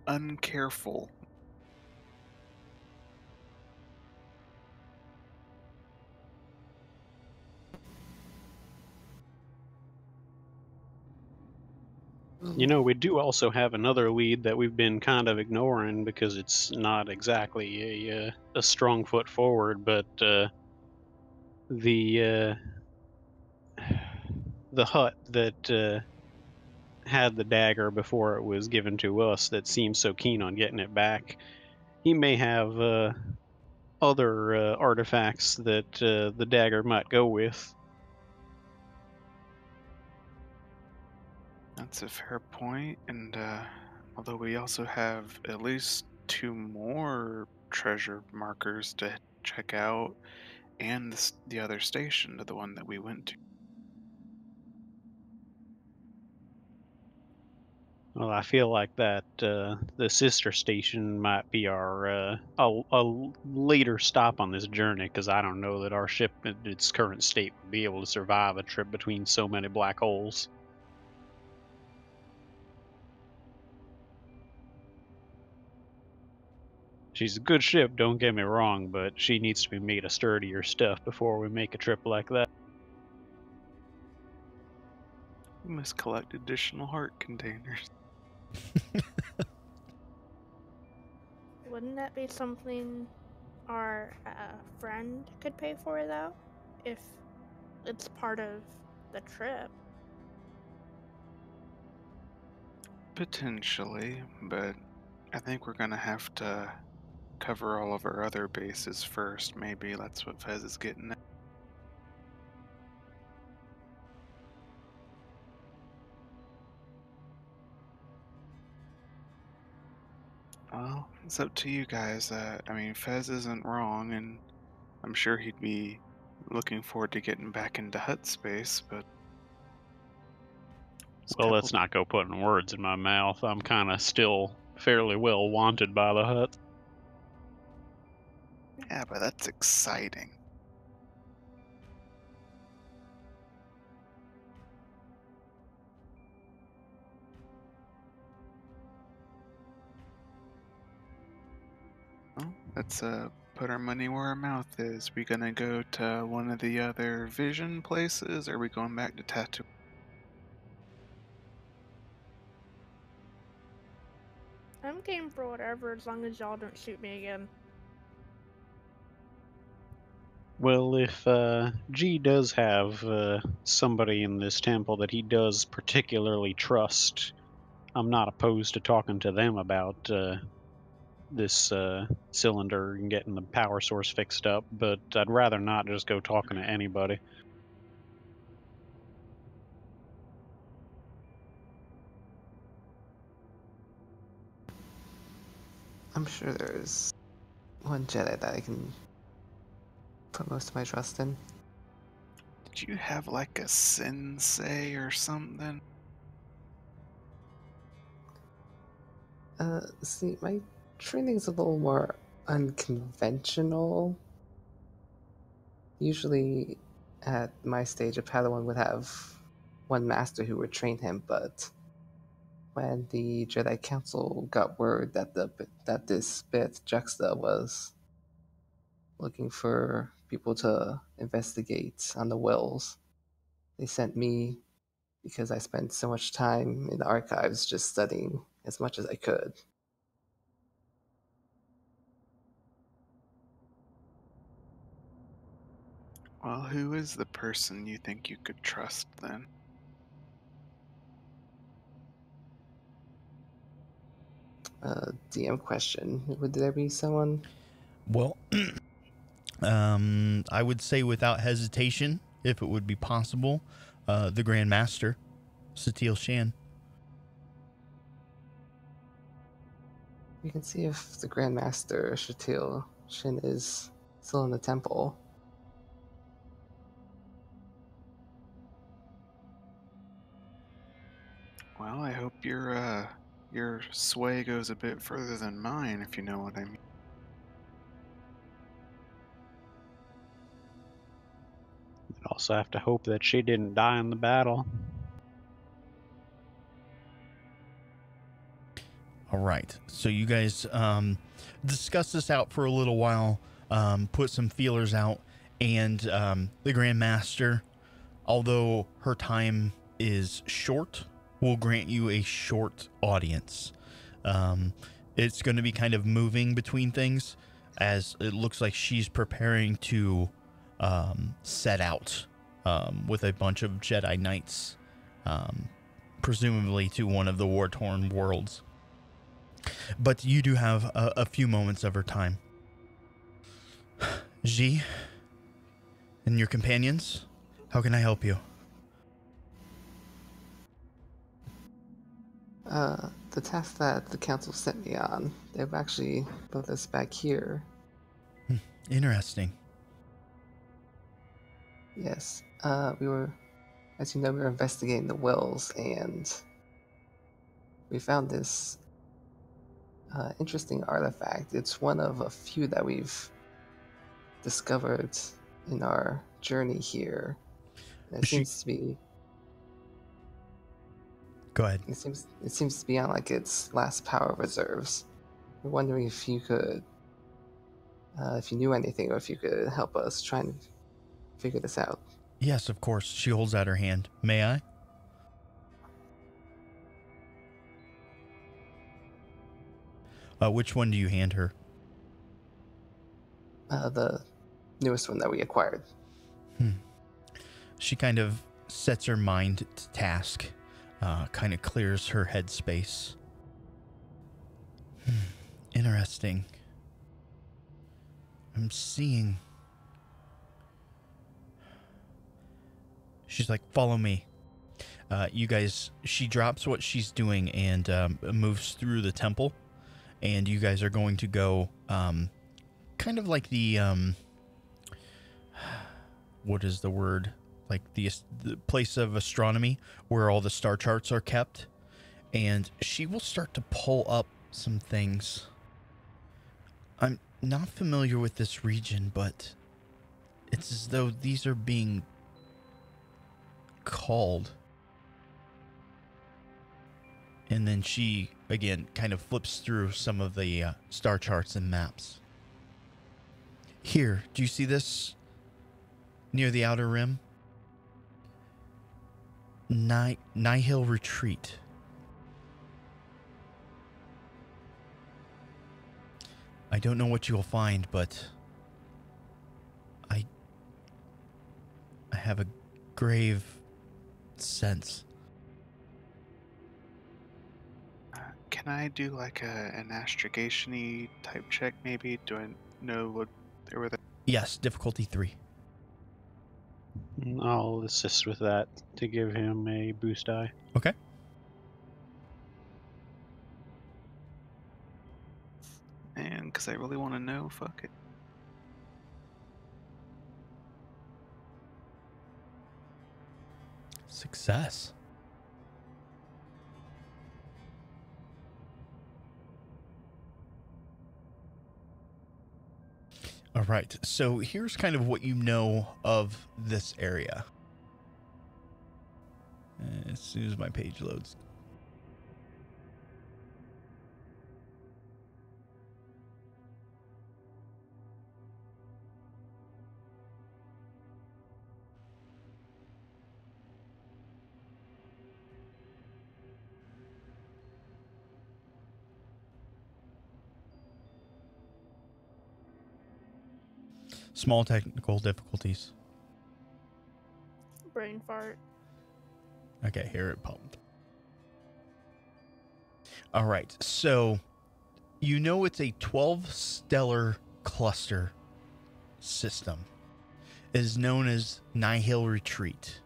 B: uncareful.
E: You know, we do also have another lead that we've been kind of ignoring because it's not exactly a strong foot forward, but the the hut that had the dagger before it was given to us that seems so keen on getting it back. He may have other artifacts that the dagger might go with.
B: That's a fair point, and although we also have at least 2 more treasure markers to check out, and the other station to the one that we went to.
E: Well, I feel like that the sister station might be our a later stop on this journey because I don't know that our ship in its current state would be able to survive a trip between so many black holes. She's a good ship, don't get me wrong, but she needs to be made of sturdier stuff before we make a trip like that.
B: We must collect additional heart containers.
D: Wouldn't that be something our friend could pay for, though? If it's part of the trip.
B: Potentially, but I think we're gonna have to cover all of our other bases first. Maybe that's what Fez is getting at. Well, it's up to you guys. I mean, Fez isn't wrong, and I'm sure he'd be looking forward to getting back into hut space, but it's
E: Well, let's not go putting words in my mouth. I'm kind of still fairly well wanted by the hut.
B: Yeah, but that's exciting. Well, let's put our money where our mouth is. We gonna go to one of the other vision places, or are we going back to Tattoo?
D: I'm game for whatever as long as y'all don't shoot me again.
E: Well, if G does have somebody in this temple that he does particularly trust, I'm not opposed to talking to them about this cylinder and getting the power source fixed up, but I'd rather not just go talking to anybody.
C: I'm sure there's one Jedi that I can put most of my trust in.
B: Did you have like a sensei or something?
C: See, my training's a little more unconventional. Usually, at my stage, a Padawan would have one master who would train him, but when the Jedi Council got word that this bit Juxta was looking for people to investigate on the wills, they sent me because I spent so much time in the archives just studying as much as I could.
B: Well, who is the person you think you could trust then?
C: DM question: would there be someone?
A: Well, I would say without hesitation, if it would be possible, the Grand Master, Satil Shan.
C: We can see if the Grand Master Shatil Shin is still in the temple.
B: Well, I hope your sway goes a bit further than mine, if you know what I mean.
E: I'd also have to hope that she didn't die in the battle.
A: All right. So you guys discuss this out for a little while, put some feelers out, and the Grand Master, although her time is short, will grant you a short audience. It's going to be kind of moving between things, as it looks like she's preparing to set out with a bunch of Jedi Knights, presumably to one of the war-torn worlds. But you do have a few moments of her time. Ji and your companions, how can I help you?
C: The task that the council sent me on, they've actually brought us back here.
A: Interesting.
C: Yes, we were, as you know, we were investigating the wills, and we found this interesting artifact. It's one of a few that we've discovered in our journey here. And it seems to be.
A: Go ahead.
C: It seems to be on like its last power reserves. We're wondering if you could, if you knew anything, or if you could help us try and figure this out.
A: Yes, of course. She holds out her hand. May I? Which one do you hand her?
C: The newest one that we acquired.
A: She kind of sets her mind to task, kind of clears her headspace. Interesting. I'm seeing. She's like, follow me. You guys, she drops what she's doing and moves through the temple. And you guys are going to go kind of like the, what is the word? Like the place of astronomy where all the star charts are kept. And she will start to pull up some things. I'm not familiar with this region, but it's as though these are being called. And then she, again, kind of flips through some of the star charts and maps. Here, do you see this? Near the outer rim? Nihil Retreat. I don't know what you'll find, but I have a grave sense.
B: Can I do like an astrogation-y type check maybe? Do I know what they were there?
A: Yes, difficulty 3.
E: I'll assist with that to give him a boost die.
A: Okay.
B: And because I really want to know, fuck it.
A: Success. All right, so here's kind of what you know of this area. As soon as my page loads. Small technical difficulties.
D: Brain fart.
A: Okay, here it pumped. All right, so you know it's a 12 stellar cluster system. It is known as Nihil Retreat.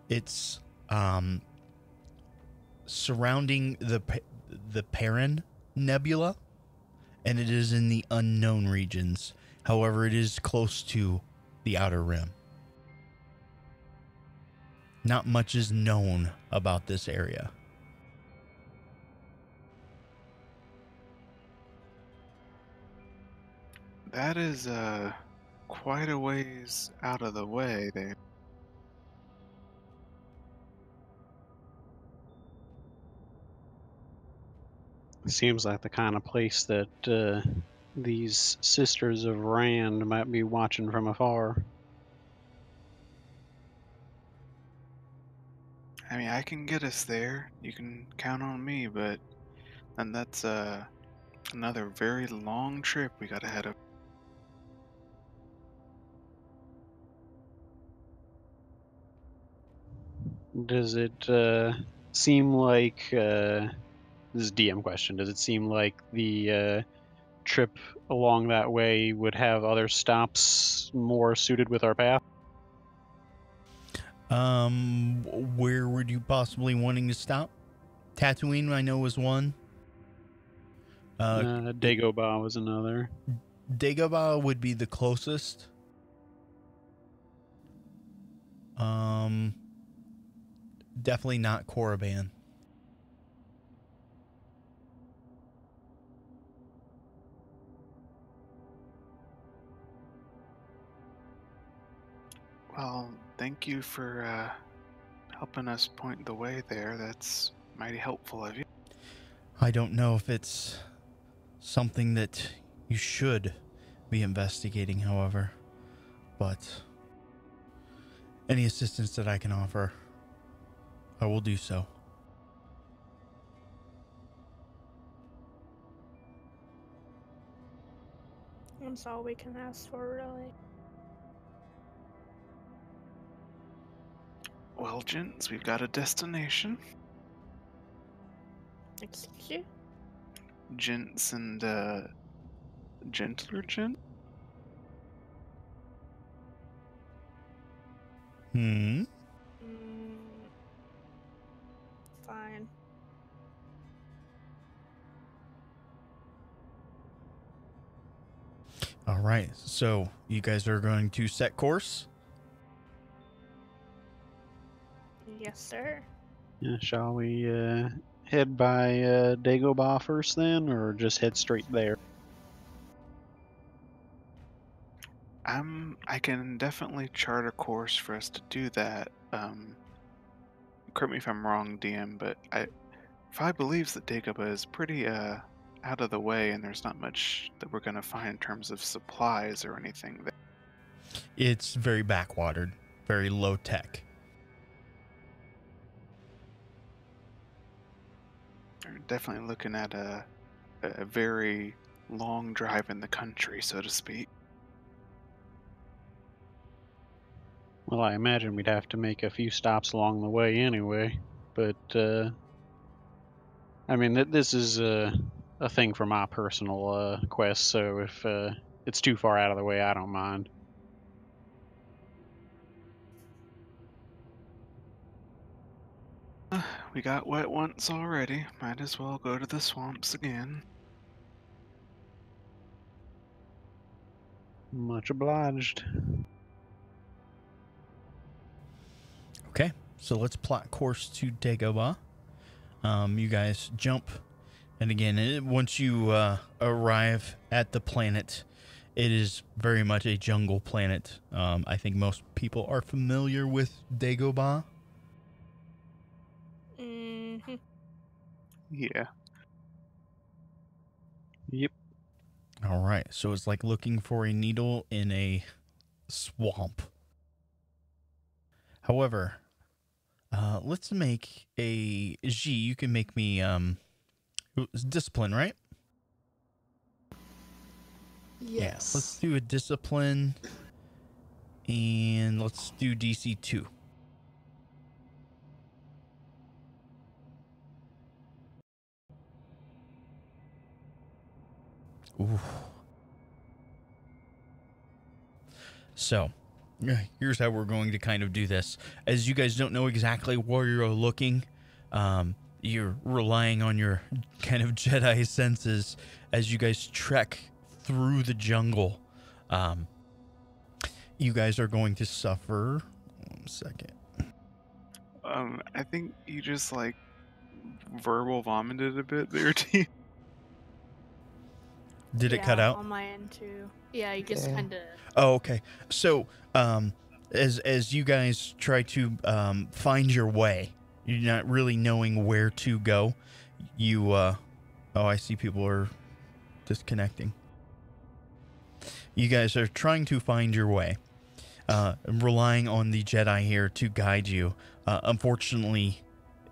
A: It's surrounding the Perrin Nebula, and it is in the unknown regions. However, it is close to the Outer Rim. Not much is known about this area.
B: That is quite a ways out of the way there.
E: Seems like the kind of place that these Sisters of Rand might be watching from afar.
B: I mean, I can get us there. You can count on me, but then that's another very long trip we got ahead of.
E: Does it seem like this is a DM question? Does it seem like the trip along that way would have other stops more suited with our path?
A: Where would you possibly wanting to stop? Tatooine, I know, was one.
E: Dagobah was another.
A: Dagobah would be the closest. Definitely not Korriban.
B: Well, thank you for helping us point the way there. That's mighty helpful of you.
A: I don't know if it's something that you should be investigating, however, but any assistance that I can offer, I will do so.
D: That's all we can ask for, really.
B: Well, gents, we've got a destination.
D: Excuse you?
B: Gents and gentler gent.
A: Hmm.
D: Fine.
A: All right, so you guys are going to set course?
D: Yes, sir.
E: Yeah, shall we head by Dagobah first then, or just head straight there?
B: I can definitely chart a course for us to do that. Correct me if I'm wrong, DM, but if I believes that Dagobah is pretty out of the way, and there's not much that we're gonna find in terms of supplies or anything there.
A: It's very backwatered, very low tech.
B: We're definitely looking at a very long drive in the country, so to speak.
E: Well, I imagine we'd have to make a few stops along the way anyway, but I mean, this is a thing for my personal quest, so if it's too far out of the way, I don't mind.
B: We got wet once already. Might as well go to the swamps again.
E: Much obliged.
A: Okay, so let's plot course to Dagobah. You guys jump, and again, once you arrive at the planet, it is very much a jungle planet. I think most people are familiar with Dagobah.
D: Mm-hmm.
B: Yeah.
E: Yep.
A: All right, so it's like looking for a needle in a swamp. However, let's make a G. You can make me discipline, right? Yeah, let's
C: Yes.
A: do a discipline, and let's do DC 2. Ooh. So, here's how we're going to kind of do this. As you guys don't know exactly where you're looking, you're relying on your kind of Jedi senses as you guys trek through the jungle. You guys are going to suffer. 1 second.
B: I think you just like verbal vomited a bit there, T.
A: Did it cut out?
D: On my end too. Yeah, you just
C: Yeah.
D: kind of.
A: Oh, okay. So, as you guys try to find your way, you're not really knowing where to go. You, oh, I see people are disconnecting. You guys are trying to find your way, relying on the Jedi here to guide you. Unfortunately,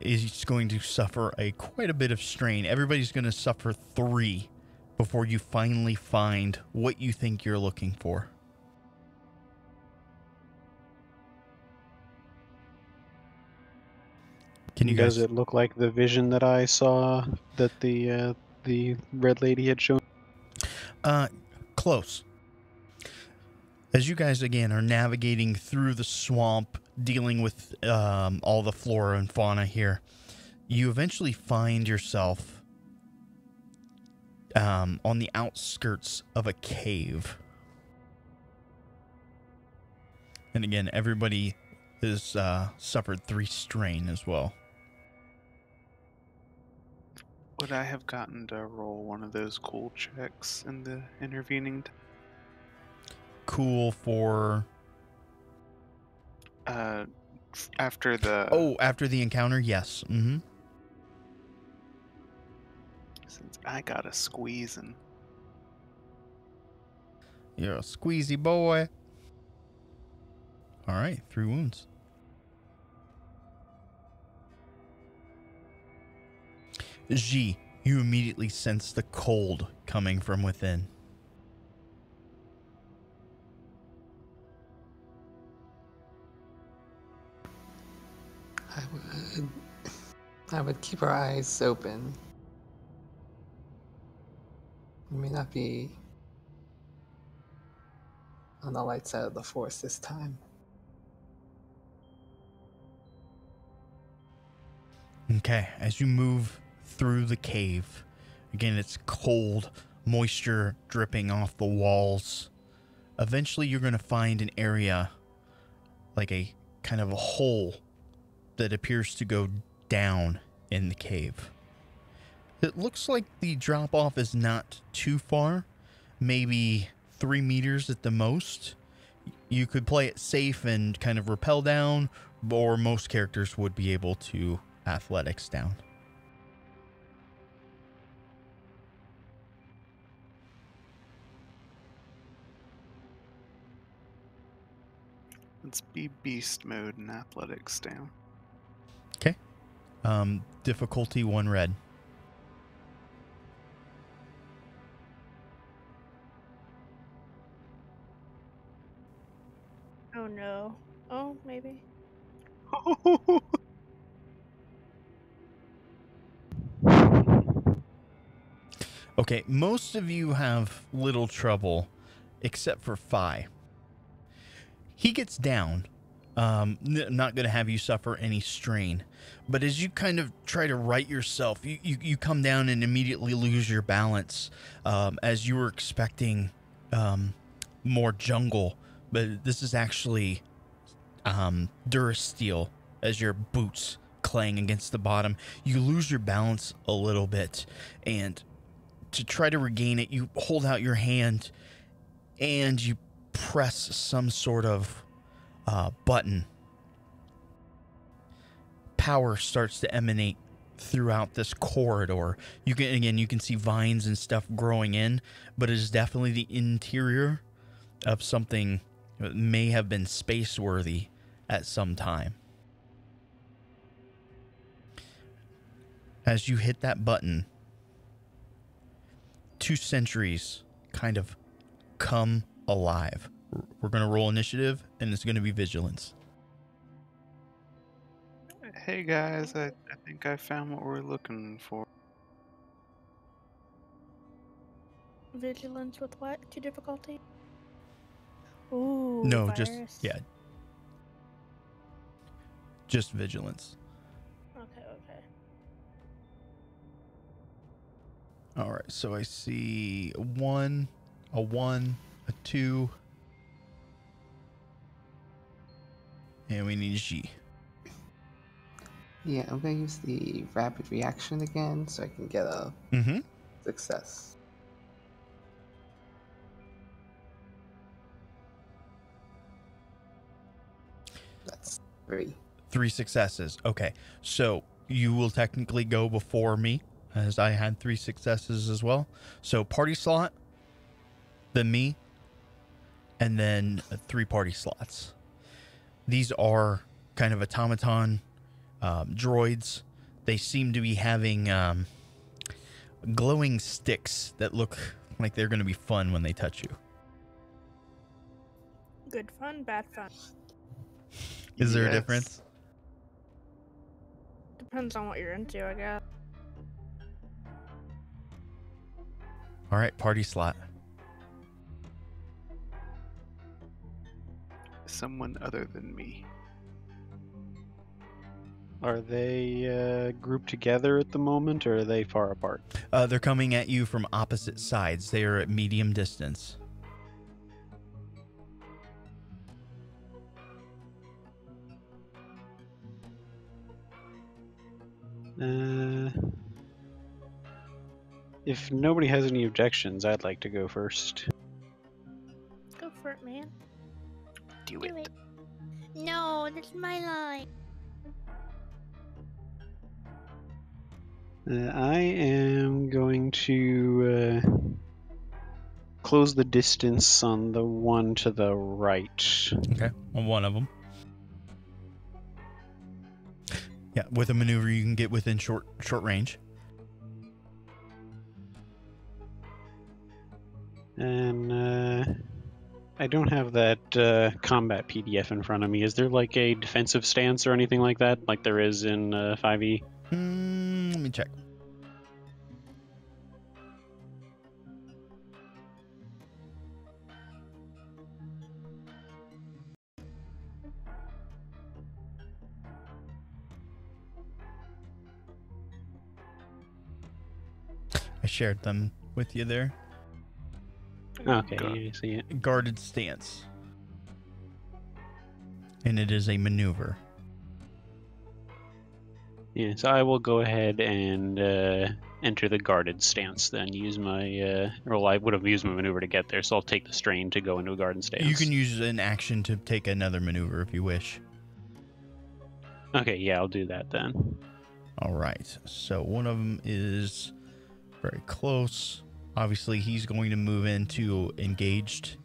A: is going to suffer quite a bit of strain. Everybody's going to suffer 3 before you finally find what you think you're looking for. Can you guys?
E: Does it look like the vision that I saw that the red lady had shown?
A: Close. As you guys again are navigating through the swamp, dealing with all the flora and fauna here, you eventually find yourself on the outskirts of a cave. And again, everybody has suffered 3 strain as well.
B: Would I have gotten to roll one of those cool checks in the intervening
A: Cool for...
B: after the...
A: Oh, after the encounter? Yes. Mm-hmm.
B: Since I got a squeezing.
A: You're a squeezy boy. All right, 3 wounds. G, you immediately sense the cold coming from within.
C: I would keep our eyes open. We may not be on the light side of the Force this time.
A: Okay, as you move through the cave, again, it's cold, moisture dripping off the walls. Eventually, you're going to find an area, like a kind of a hole that appears to go down in the cave. It looks like the drop-off is not too far, maybe 3 meters at the most. You could play it safe and kind of rappel down, or most characters would be able to athletics down.
B: Let's be beast mode and athletics down.
A: Okay. Difficulty 1 red.
D: Oh no. Oh, maybe.
A: Okay, most of you have little trouble, except for Phi. He gets down. Not going to have you suffer any strain. But as you kind of try to right yourself, you come down and immediately lose your balance, as you were expecting more jungle. But this is actually Durasteel as your boots clang against the bottom. You lose your balance a little bit, and to try to regain it, you hold out your hand, and you press some sort of button. Power starts to emanate throughout this corridor. You can see vines and stuff growing in, but it is definitely the interior of something that may have been space worthy at some time. As you hit that button, 2 sentries kind of come alive. We're going to roll initiative, and it's going to be vigilance.
B: Hey guys, I think I found what we're looking for.
D: Vigilance with what? 2 difficulty? Ooh,
A: No,
D: virus.
A: just vigilance.
D: Okay.
A: All right, so I see a 1, a 2, and we need a G.
C: Yeah, I'm gonna use the rapid reaction again so I can get a success. That's 3.
A: 3 successes. Okay, so you will technically go before me, as I had 3 successes as well. So party slot, then me, and then 3 party slots. These are kind of automaton droids. They seem to be having glowing sticks that look like they're going to be fun when they touch you.
D: Good fun, bad fun.
A: Is there a
B: Yes.
A: difference?
D: Depends on what you're into, I guess.
A: All right, party slot.
B: Someone other than me.
E: Are they grouped together at the moment, or are they far apart?
A: They're coming at you from opposite sides. They are at medium distance.
E: If nobody has any objections, I'd like to go first.
D: Go for it, man.
B: Do
D: Do
B: it.
D: it. No, that's my line.
E: I am going to close the distance on the one to the right.
A: Okay, on one of them. Yeah, with a maneuver, you can get within short range.
E: And I don't have that combat PDF in front of me. Is there like a defensive stance or anything like that, like there is in 5e?
A: Let me check. I shared them with you there.
E: Okay,
B: Got
E: you see it.
A: Guarded stance. And it is a maneuver.
E: Yeah, so I will go ahead and enter the guarded stance then. Use my, well, I would have used my maneuver to get there, so I'll take the strain to go into a guarded stance.
A: You can use an action to take another maneuver if you wish.
E: Okay, yeah, I'll do that then.
A: All right. So one of them is very close. Obviously, he's going to move into engaged.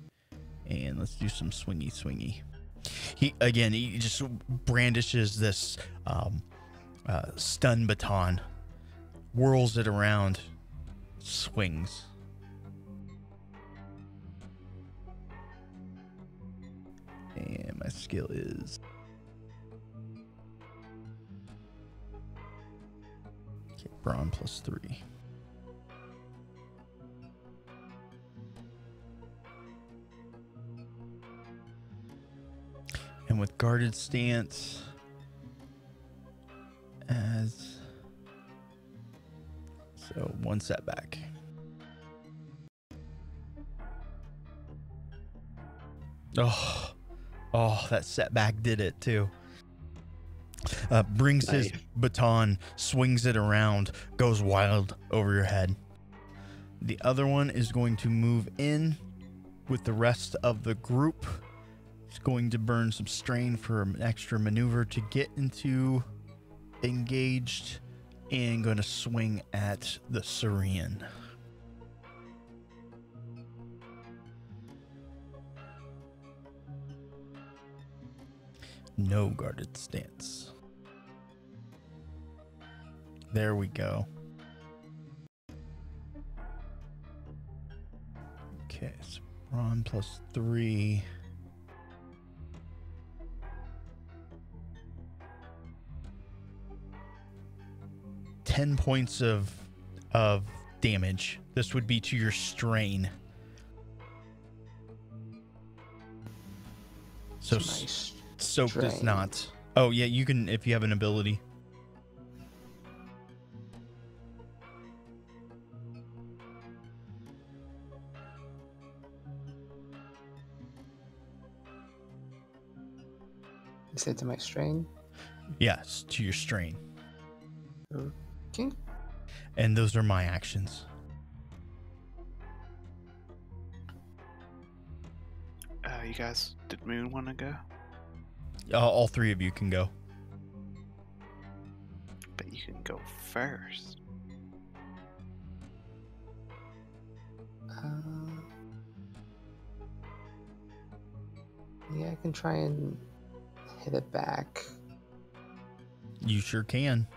A: And let's do some swingy. He just brandishes this stun baton, whirls it around, swings. And my skill is... Okay, brawn +3. And with guarded stance, so 1 setback. Oh, that setback did it too. Brings his baton, swings it around, goes wild over your head. The other one is going to move in with the rest of the group. It's going to burn some strain for an extra maneuver to get into engaged, and going to swing at the Syrian. No guarded stance. There we go. Okay, so Ron +3. $10 points of damage. This would be to your strain. So
C: Nice.
A: soak does
C: Strain.
A: not. Oh yeah, you can if you have an ability.
C: You said to my strain?
A: Yes, to your strain.
C: Okay.
A: And those are my actions.
B: You guys, did Moon want to go?
A: All three of you can go.
B: But you can go first.
C: Yeah, I can try and hit it back.
A: You sure can.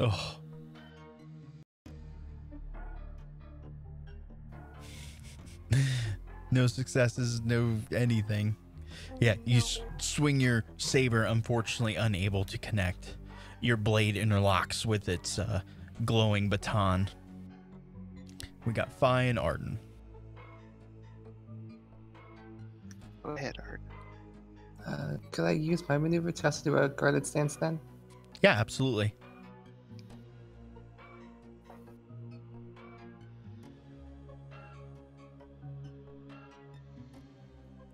A: Oh. No successes, no anything. Yeah, you swing your saber, unfortunately unable to connect. Your blade interlocks with its glowing baton. We got Fi and Arden.
B: Go ahead, Art.
C: Could I use my maneuver to also do a guarded stance then?
A: Yeah, absolutely.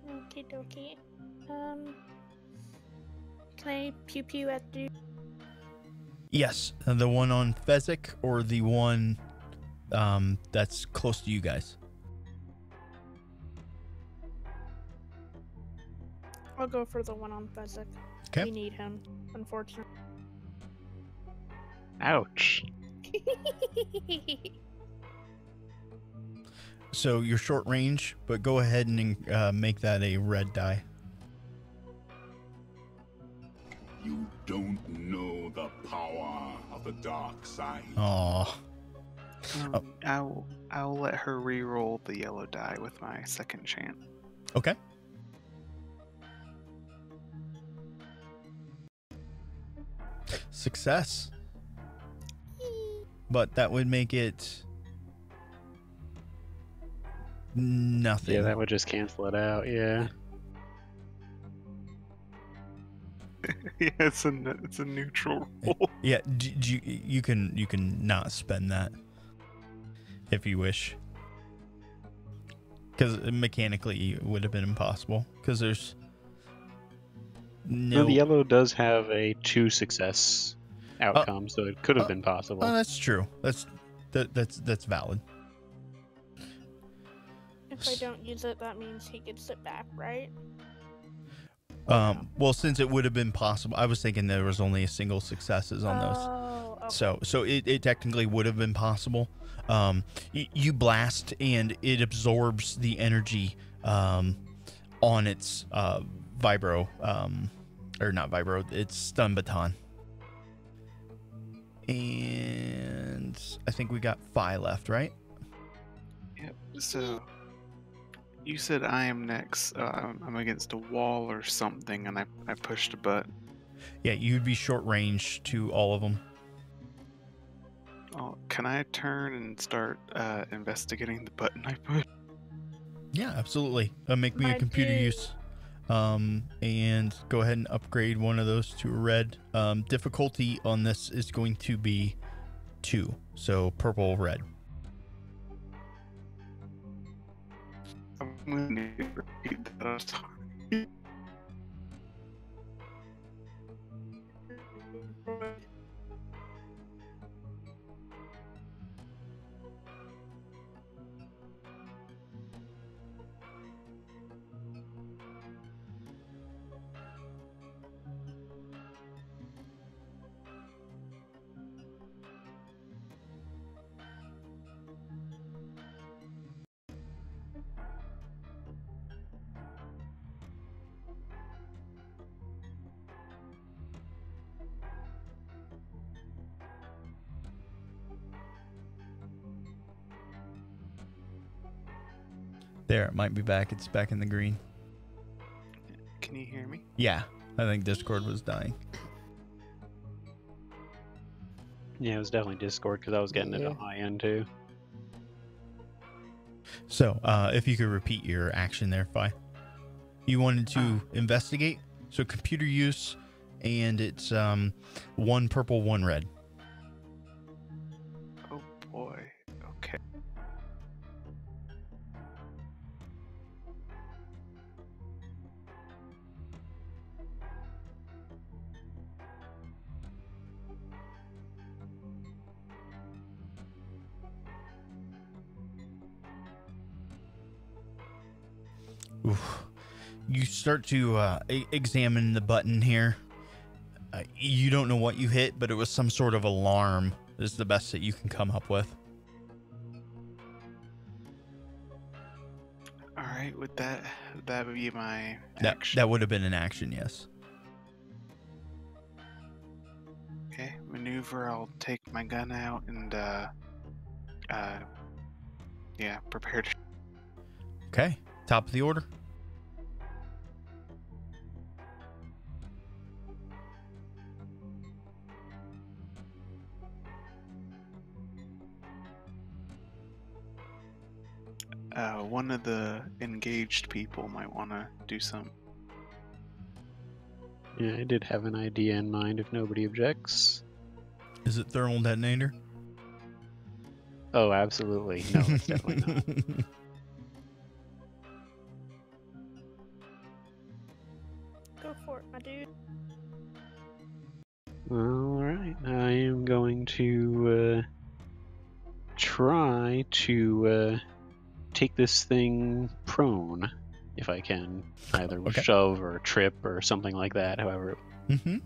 D: Okie dokie. Can I pew pew at the?
A: Yes, the one on Fezzik or the one that's close to you guys.
D: I'll go for the one on Fezzik.
A: Okay.
D: We need him, unfortunately.
E: Ouch.
A: So you're short range, but go ahead and make that a red die.
F: You don't know the power of the dark side.
A: Aw.
B: I'll let her re-roll the yellow die with my second chant.
A: Okay. Success. But that would make it nothing.
E: Yeah, that would just cancel it out. Yeah.
B: Yeah, it's a neutral roll.
A: Yeah, you can not spend that if you wish, because mechanically it would have been impossible. Because there's
E: No, the yellow does have a 2 success outcome, so it could have been possible.
A: Oh, that's true. That's valid.
D: If I don't use it, that means he gets it back, right?
A: Well, since it would have been possible, I was thinking there was only a single successes on those.
D: Oh, okay.
A: So it technically would have been possible. You blast and it absorbs the energy on its vibro, or not vibro, it's stun baton. And I think we got Fi left, right?
B: Yep. So you said I am next. I'm against a wall or something, and I pushed a button.
A: Yeah, you'd be short range to all of them.
B: Oh, can I turn and start investigating the button I pushed?
A: Yeah, absolutely. Make me a
D: My
A: computer
D: dude.
A: use. And go ahead and upgrade one of those to a red. Difficulty on this is going to be 2. So purple, red.
B: I'm gonna need to repeat that. I'm sorry.
A: There, it might be back. It's back in the green.
B: Can you hear me?
A: Yeah, I think Discord was dying.
E: Yeah, it was definitely Discord because I was getting it
C: Yeah.
E: on my end too.
A: So, if you could repeat your action there, Fi. You wanted to investigate. So computer use, and it's 1 purple, 1 red.
B: Oh boy. Okay.
A: Oof. You start to examine the button here. You don't know what you hit, but it was some sort of alarm. Is the best that you can come up with.
B: All right. Would that be my
A: That
B: action?
A: that would have been an action, yes.
B: Okay. Maneuver. I'll take my gun out and yeah, prepare to.
A: Okay, top of the order.
B: One of the engaged people might want to do some.
E: Yeah, I did have an idea in mind if nobody objects.
A: Is it thermal detonator?
E: Oh, absolutely. No, it's definitely not.
D: Go for it, my dude.
E: Alright, I am going to try to take this thing prone if I can. Either with
A: Okay.
E: shove or trip or something like that, however.
A: Mm-hmm.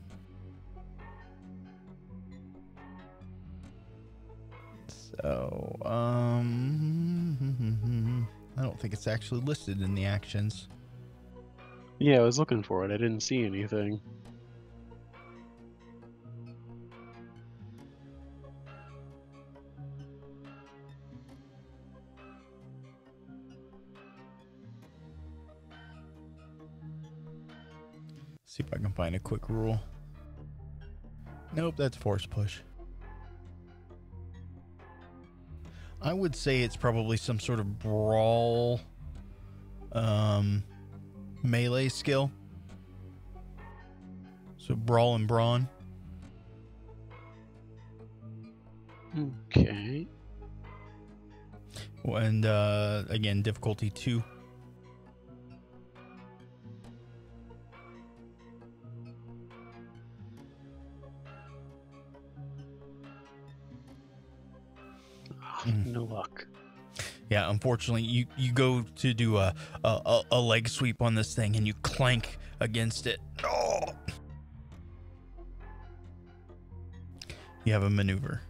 A: So, I don't think it's actually listed in the actions.
E: Yeah, I was looking for it. I didn't see anything.
A: See if I can find a quick rule. Nope, that's force push. I would say it's probably some sort of brawl melee skill. So brawl and brawn.
E: Okay.
A: And again, difficulty 2.
E: No luck.
A: Yeah, unfortunately, you go to do a leg sweep on this thing and you clank against it. Oh! You have a maneuver.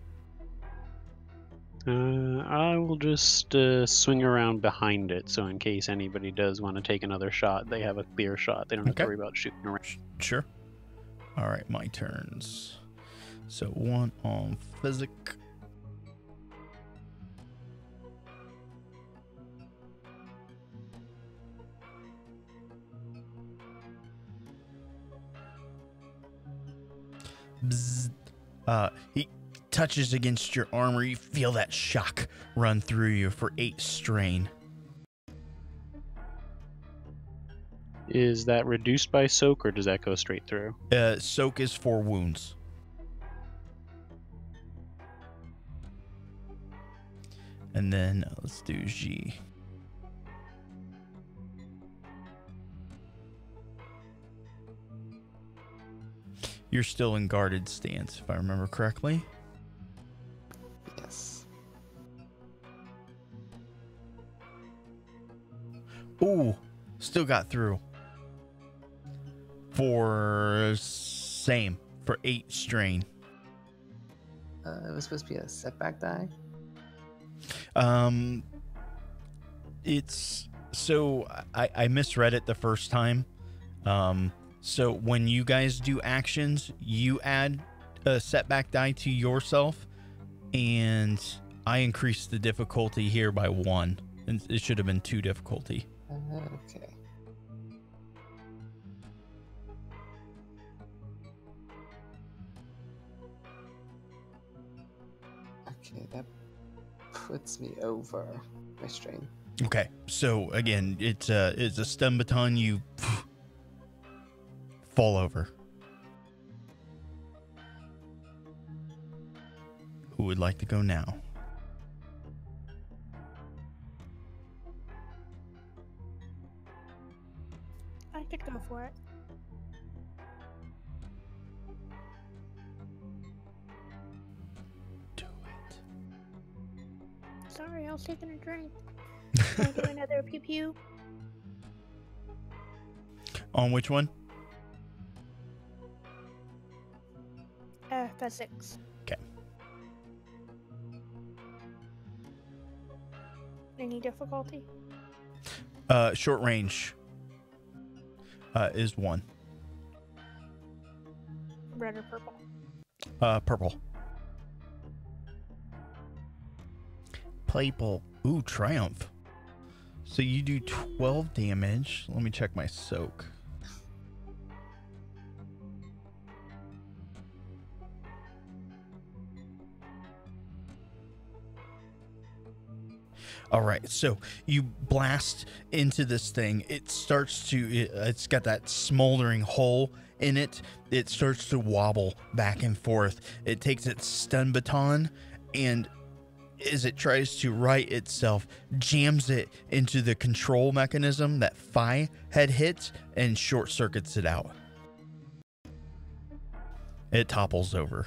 E: I will just swing around behind it, so in case anybody does want to take another shot, they have a clear shot. They don't have to
A: Okay.
E: worry about shooting around.
A: Sure. All right, my turns. So 1 on physic. Bzz. He touches against your armor. You feel that shock run through you for 8 strain.
E: Is that reduced by soak, or does that go straight through?
A: Soak is 4 wounds. And then let's do G. You're still in guarded stance, if I remember correctly.
C: Yes.
A: Ooh, still got through. For 8 strain.
C: It was supposed to be a setback die.
A: It's so I misread it the first time. So when you guys do actions, you add a setback die to yourself, and I increase the difficulty here by 1 And it should have been 2 difficulty.
C: Okay. Okay, that puts me over my strain.
A: Okay, so again, it's a stun baton. You fall over. Who would like to go now?
D: I could go for it.
A: Do it.
D: Sorry, I was taking a drink. Can I do another pew pew?
A: On which one?
D: Physics.
A: Okay.
D: Any difficulty?
A: Short range is 1.
D: Red or purple?
A: Purple. Purple. Ooh, triumph. So you do 12 damage. Let me check my soak. All right, so you blast into this thing. It starts to, it's got that smoldering hole in it. It starts to wobble back and forth. It takes its stun baton and as it tries to right itself, jams it into the control mechanism that Phi had hit and short circuits it out. It topples over.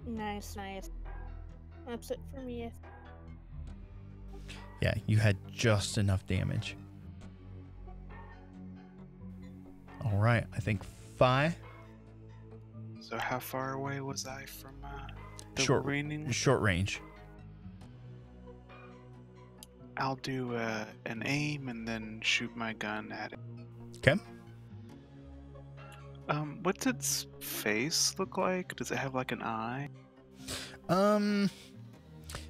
D: Nice, nice. That's it for me.
A: Yeah, you had just enough damage. All right, I think Phi.
B: So how far away was I from the
A: Short range.
B: I'll do an aim and then shoot my gun at it.
A: Okay.
B: What's its face look like? Does it have like an eye?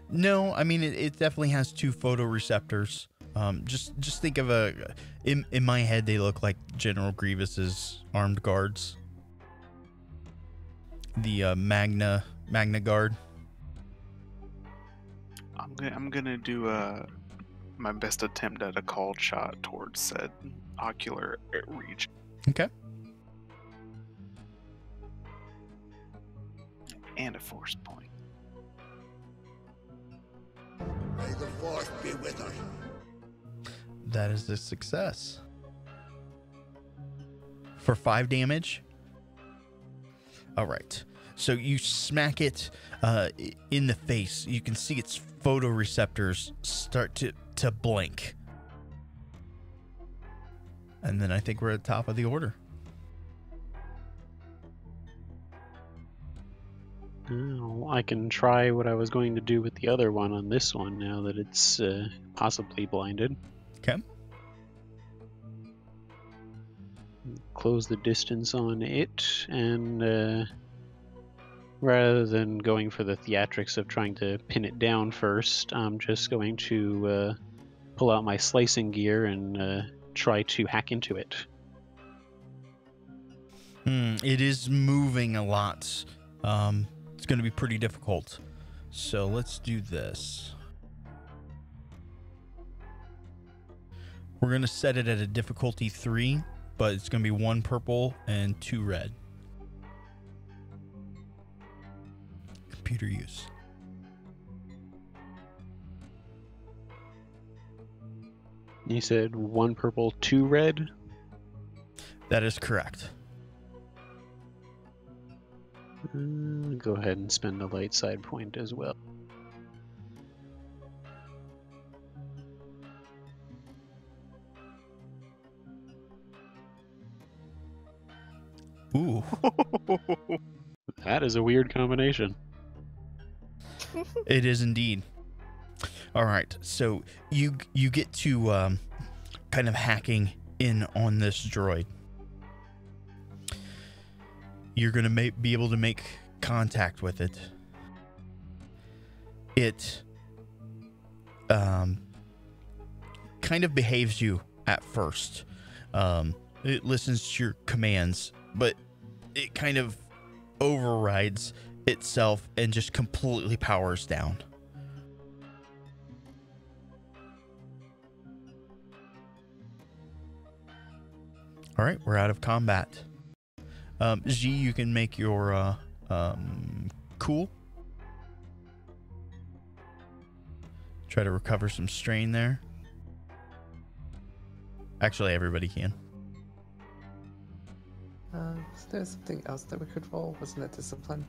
A: No, I mean it definitely has 2 photoreceptors. Just think of in my head they look like General Grievous's armed guards. The Magna Guard.
B: I'm gonna do my best attempt at a called shot towards said ocular region.
A: Okay.
B: And a force point.
F: May the force be with us.
A: That is a success. For 5 damage. All right. So you smack it in the face. You can see its photoreceptors start to blink. And then I think we're at the top of the order.
E: Oh, I can try what I was going to do with the other one on this one now that it's possibly blinded.
A: Okay.
E: Close the distance on it, and rather than going for the theatrics of trying to pin it down first, I'm just going to pull out my slicing gear and try to hack into it.
A: It is moving a lot. It's going to be pretty difficult. So let's do this. We're going to set it at a difficulty 3, but it's going to be 1 purple and 2 red. Computer use.
E: You said 1 purple, 2 red?
A: That is correct.
E: Go ahead and spend the light side point as well.
A: Ooh.
E: That is a weird combination.
A: It is indeed. All right, so you get to kind of hacking in on this droid. You're going to be able to make contact with it. it kind of behaves you at first. It listens to your commands, but it kind of overrides itself and just completely powers down. All right, we're out of combat. G, you can make your cool. Try to recover some strain there. Actually, everybody can.
C: Was there something else that we could roll? Wasn't it discipline?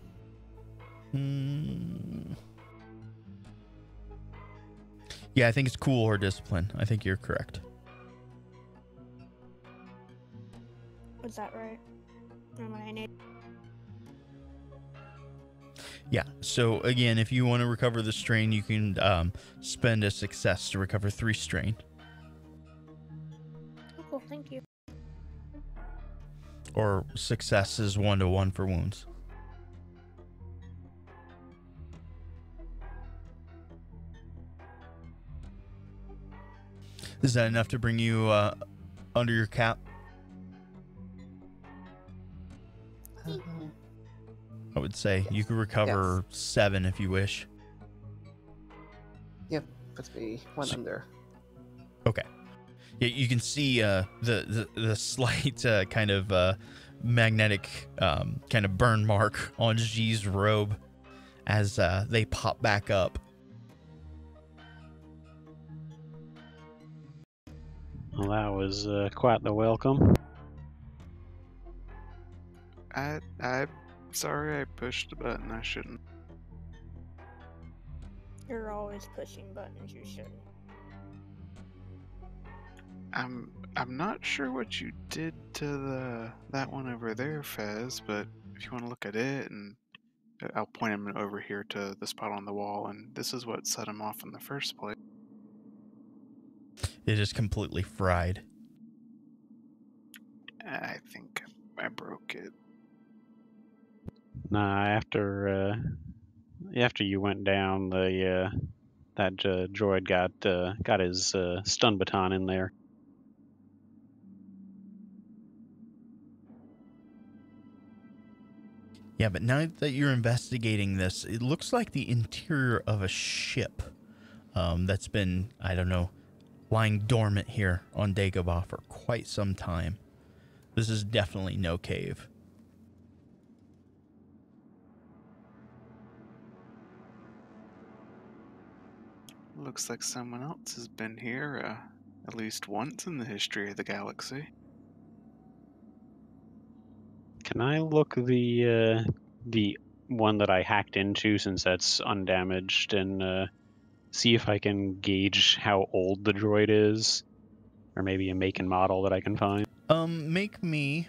A: Yeah, I think it's cool or discipline. I think you're correct.
D: Was that right? And what I need.
A: Yeah, so again, if you want to recover the strain, you can spend a success to recover 3 strain.
D: Oh, cool, thank you.
A: Or success is 1-to-1 for wounds. Is that enough to bring you under your cap? I would say you could recover 7 if you wish.
C: Yep, puts me 1 under.
A: Okay. Yeah, you can see the slight kind of magnetic kind of burn mark on G's robe as they pop back up.
E: Well, that was quite the welcome.
B: I'm sorry I pushed a button I shouldn't.
D: You're always pushing buttons you shouldn't.
B: I'm not sure what you did to that one over there, Fez, but if you want to look at it, and I'll point him over here to the spot on the wall, and this is what set him off in the first place.
A: It is completely fried.
B: I think I broke it.
E: Nah, after you went down, that droid got his stun baton in there.
A: Yeah, but now that you're investigating this, it looks like the interior of a ship that's been, I don't know, lying dormant here on Dagobah for quite some time. This is definitely no cave.
B: Looks like someone else has been here at least once in the history of the galaxy.
E: Can I look the one that I hacked into, since that's undamaged, and see if I can gauge how old the droid is, or maybe a make and model that I can find?
A: Make me.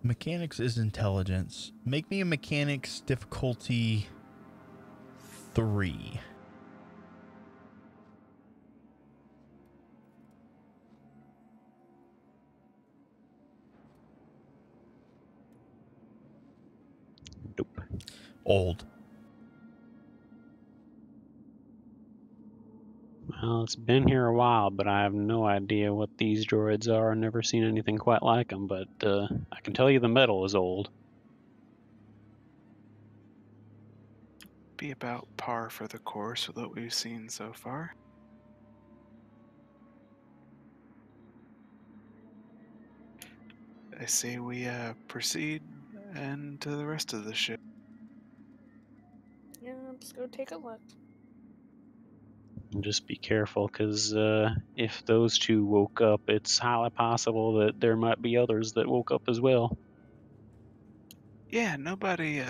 A: Mechanics is intelligence. Make me a mechanics difficulty 3.
E: Nope.
A: Old.
E: Well, it's been here a while, but I have no idea what these droids are. I've never seen anything quite like them, but I can tell you the metal is old.
B: Be about par for the course with what we've seen so far. I say we proceed and to the rest of the ship.
D: Yeah, let's go take a look.
E: And just be careful, because if those two woke up, it's highly possible that there might be others that woke up as well.
B: Yeah, nobody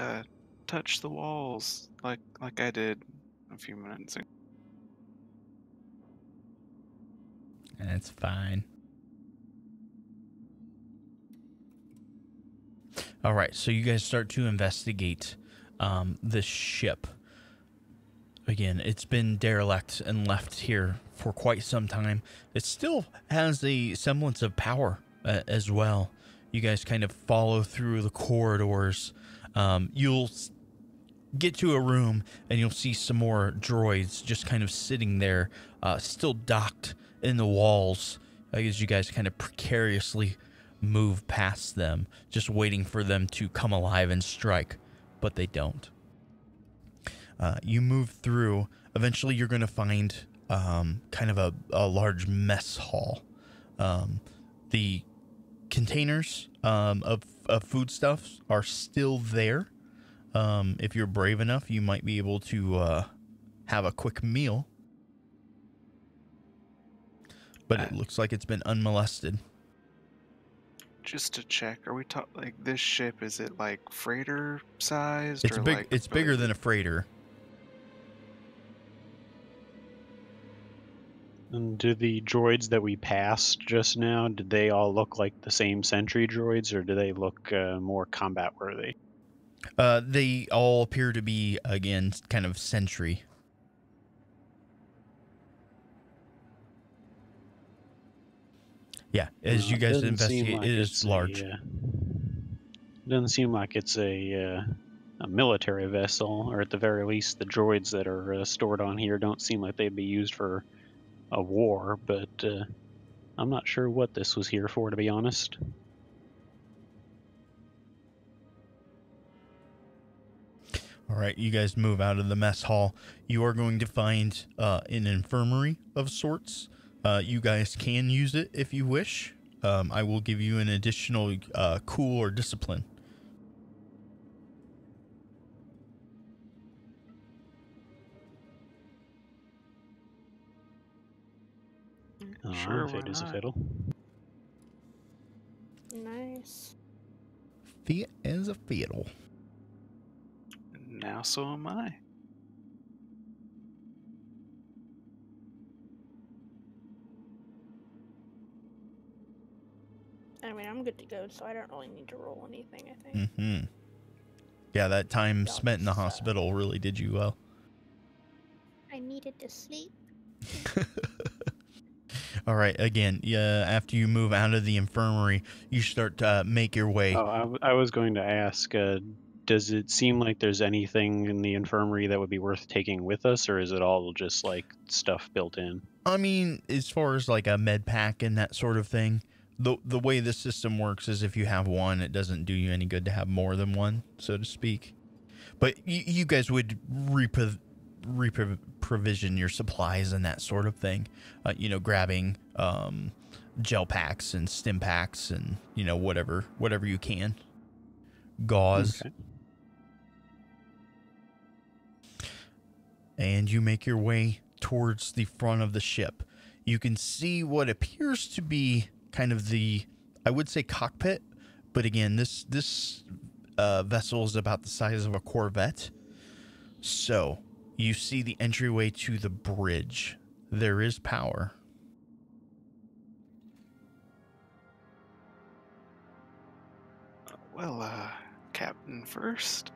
B: touched the walls like I did a few minutes ago.
A: That's fine. All right, so you guys start to investigate this ship. Again, it's been derelict and left here for quite some time. It still has a semblance of power as well. you guys kind of follow through the corridors. You'll get to a room and you'll see some more droids just kind of sitting there, still docked in the walls, as you guys kind of precariously move past them, just waiting for them to come alive and strike, but they don't. You move through. Eventually, you're going to find kind of a large mess hall. The containers of foodstuffs are still there. If you're brave enough, you might be able to have a quick meal. But it looks like it's been unmolested.
B: Just to check, are we talking like this ship? Is it like freighter sized?
A: It's
B: or
A: big.
B: Like,
A: It's bigger than a freighter.
E: And do the droids that we passed just now, did they all look like the same sentry droids, or do they look more combat worthy?
A: They all appear to be, again, kind of sentry. Yeah, as you guys investigate, it is large.
E: Doesn't seem like it's a military vessel, or at the very least, the droids that are stored on here don't seem like they'd be used for a war, but I'm not sure what this was here for, to be honest.
A: All right, you guys move out of the mess hall. You are going to find an infirmary of sorts. You guys can use it if you wish. I will give you an additional cool or discipline.
B: Sure, why
E: Fate is a
B: not?
E: fiddle.
D: Nice.
A: Fit as a fiddle.
B: Now so am I.
D: I mean, I'm good to go, so I don't really need to roll anything, I think.
A: Mm-hmm. Yeah, that time
D: Y'all
A: spent in the
D: just,
A: hospital really did you well.
D: I needed to sleep.
A: All right, again, yeah, after you move out of the infirmary, you start to make your way.
E: Oh, I was going to ask, does it seem like there's anything in the infirmary that would be worth taking with us, or is it all just like stuff built in?
A: I mean, as far as like a med pack and that sort of thing, the way the system works is if you have one, it doesn't do you any good to have more than one, so to speak. But you guys would provision your supplies and that sort of thing. Grabbing gel packs and stim packs and whatever you can. Gauze.
E: Okay.
A: And you make your way towards the front of the ship. You can see what appears to be kind of the, I would say, cockpit, but again, this vessel is about the size of a Corvette. So you see the entryway to the bridge. There is power.
B: Well, Captain first.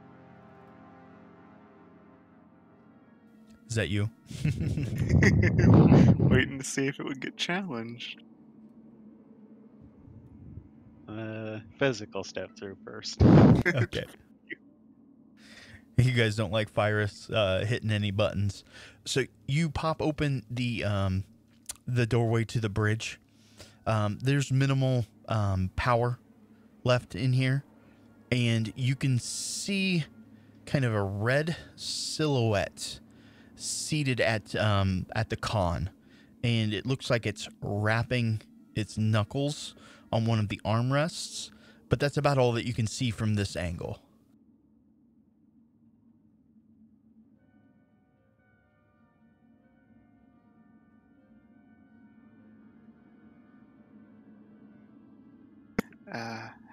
A: Is that you?
B: Waiting to see if it would get challenged.
E: Physical step through first.
A: Okay. You guys don't like Fyrus hitting any buttons. So you pop open the doorway to the bridge. There's minimal power left in here. And you can see kind of a red silhouette seated at the con. And it looks like it's wrapping its knuckles on one of the armrests. But that's about all that you can see from this angle.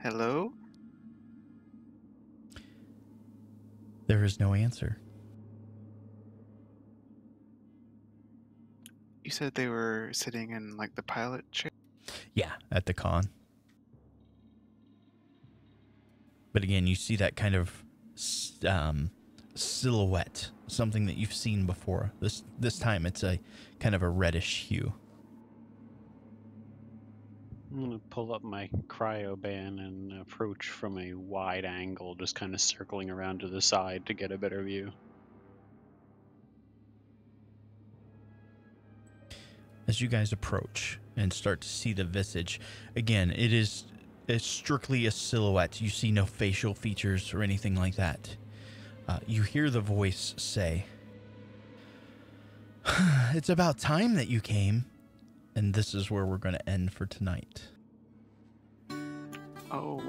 B: Hello?
A: There is no answer.
B: You said they were sitting in, like, the pilot chair?
A: Yeah, at the con. But again, you see that kind of silhouette, something that you've seen before. This time it's a kind of a reddish hue.
E: I'm gonna pull up my cryoban and approach from a wide angle, just kind of circling around to the side to get a better view.
A: As you guys approach and start to see the visage, again, it's strictly a silhouette. You see no facial features or anything like that. You hear the voice say, "It's about time that you came." And this is where we're going to end for tonight.
B: Oh.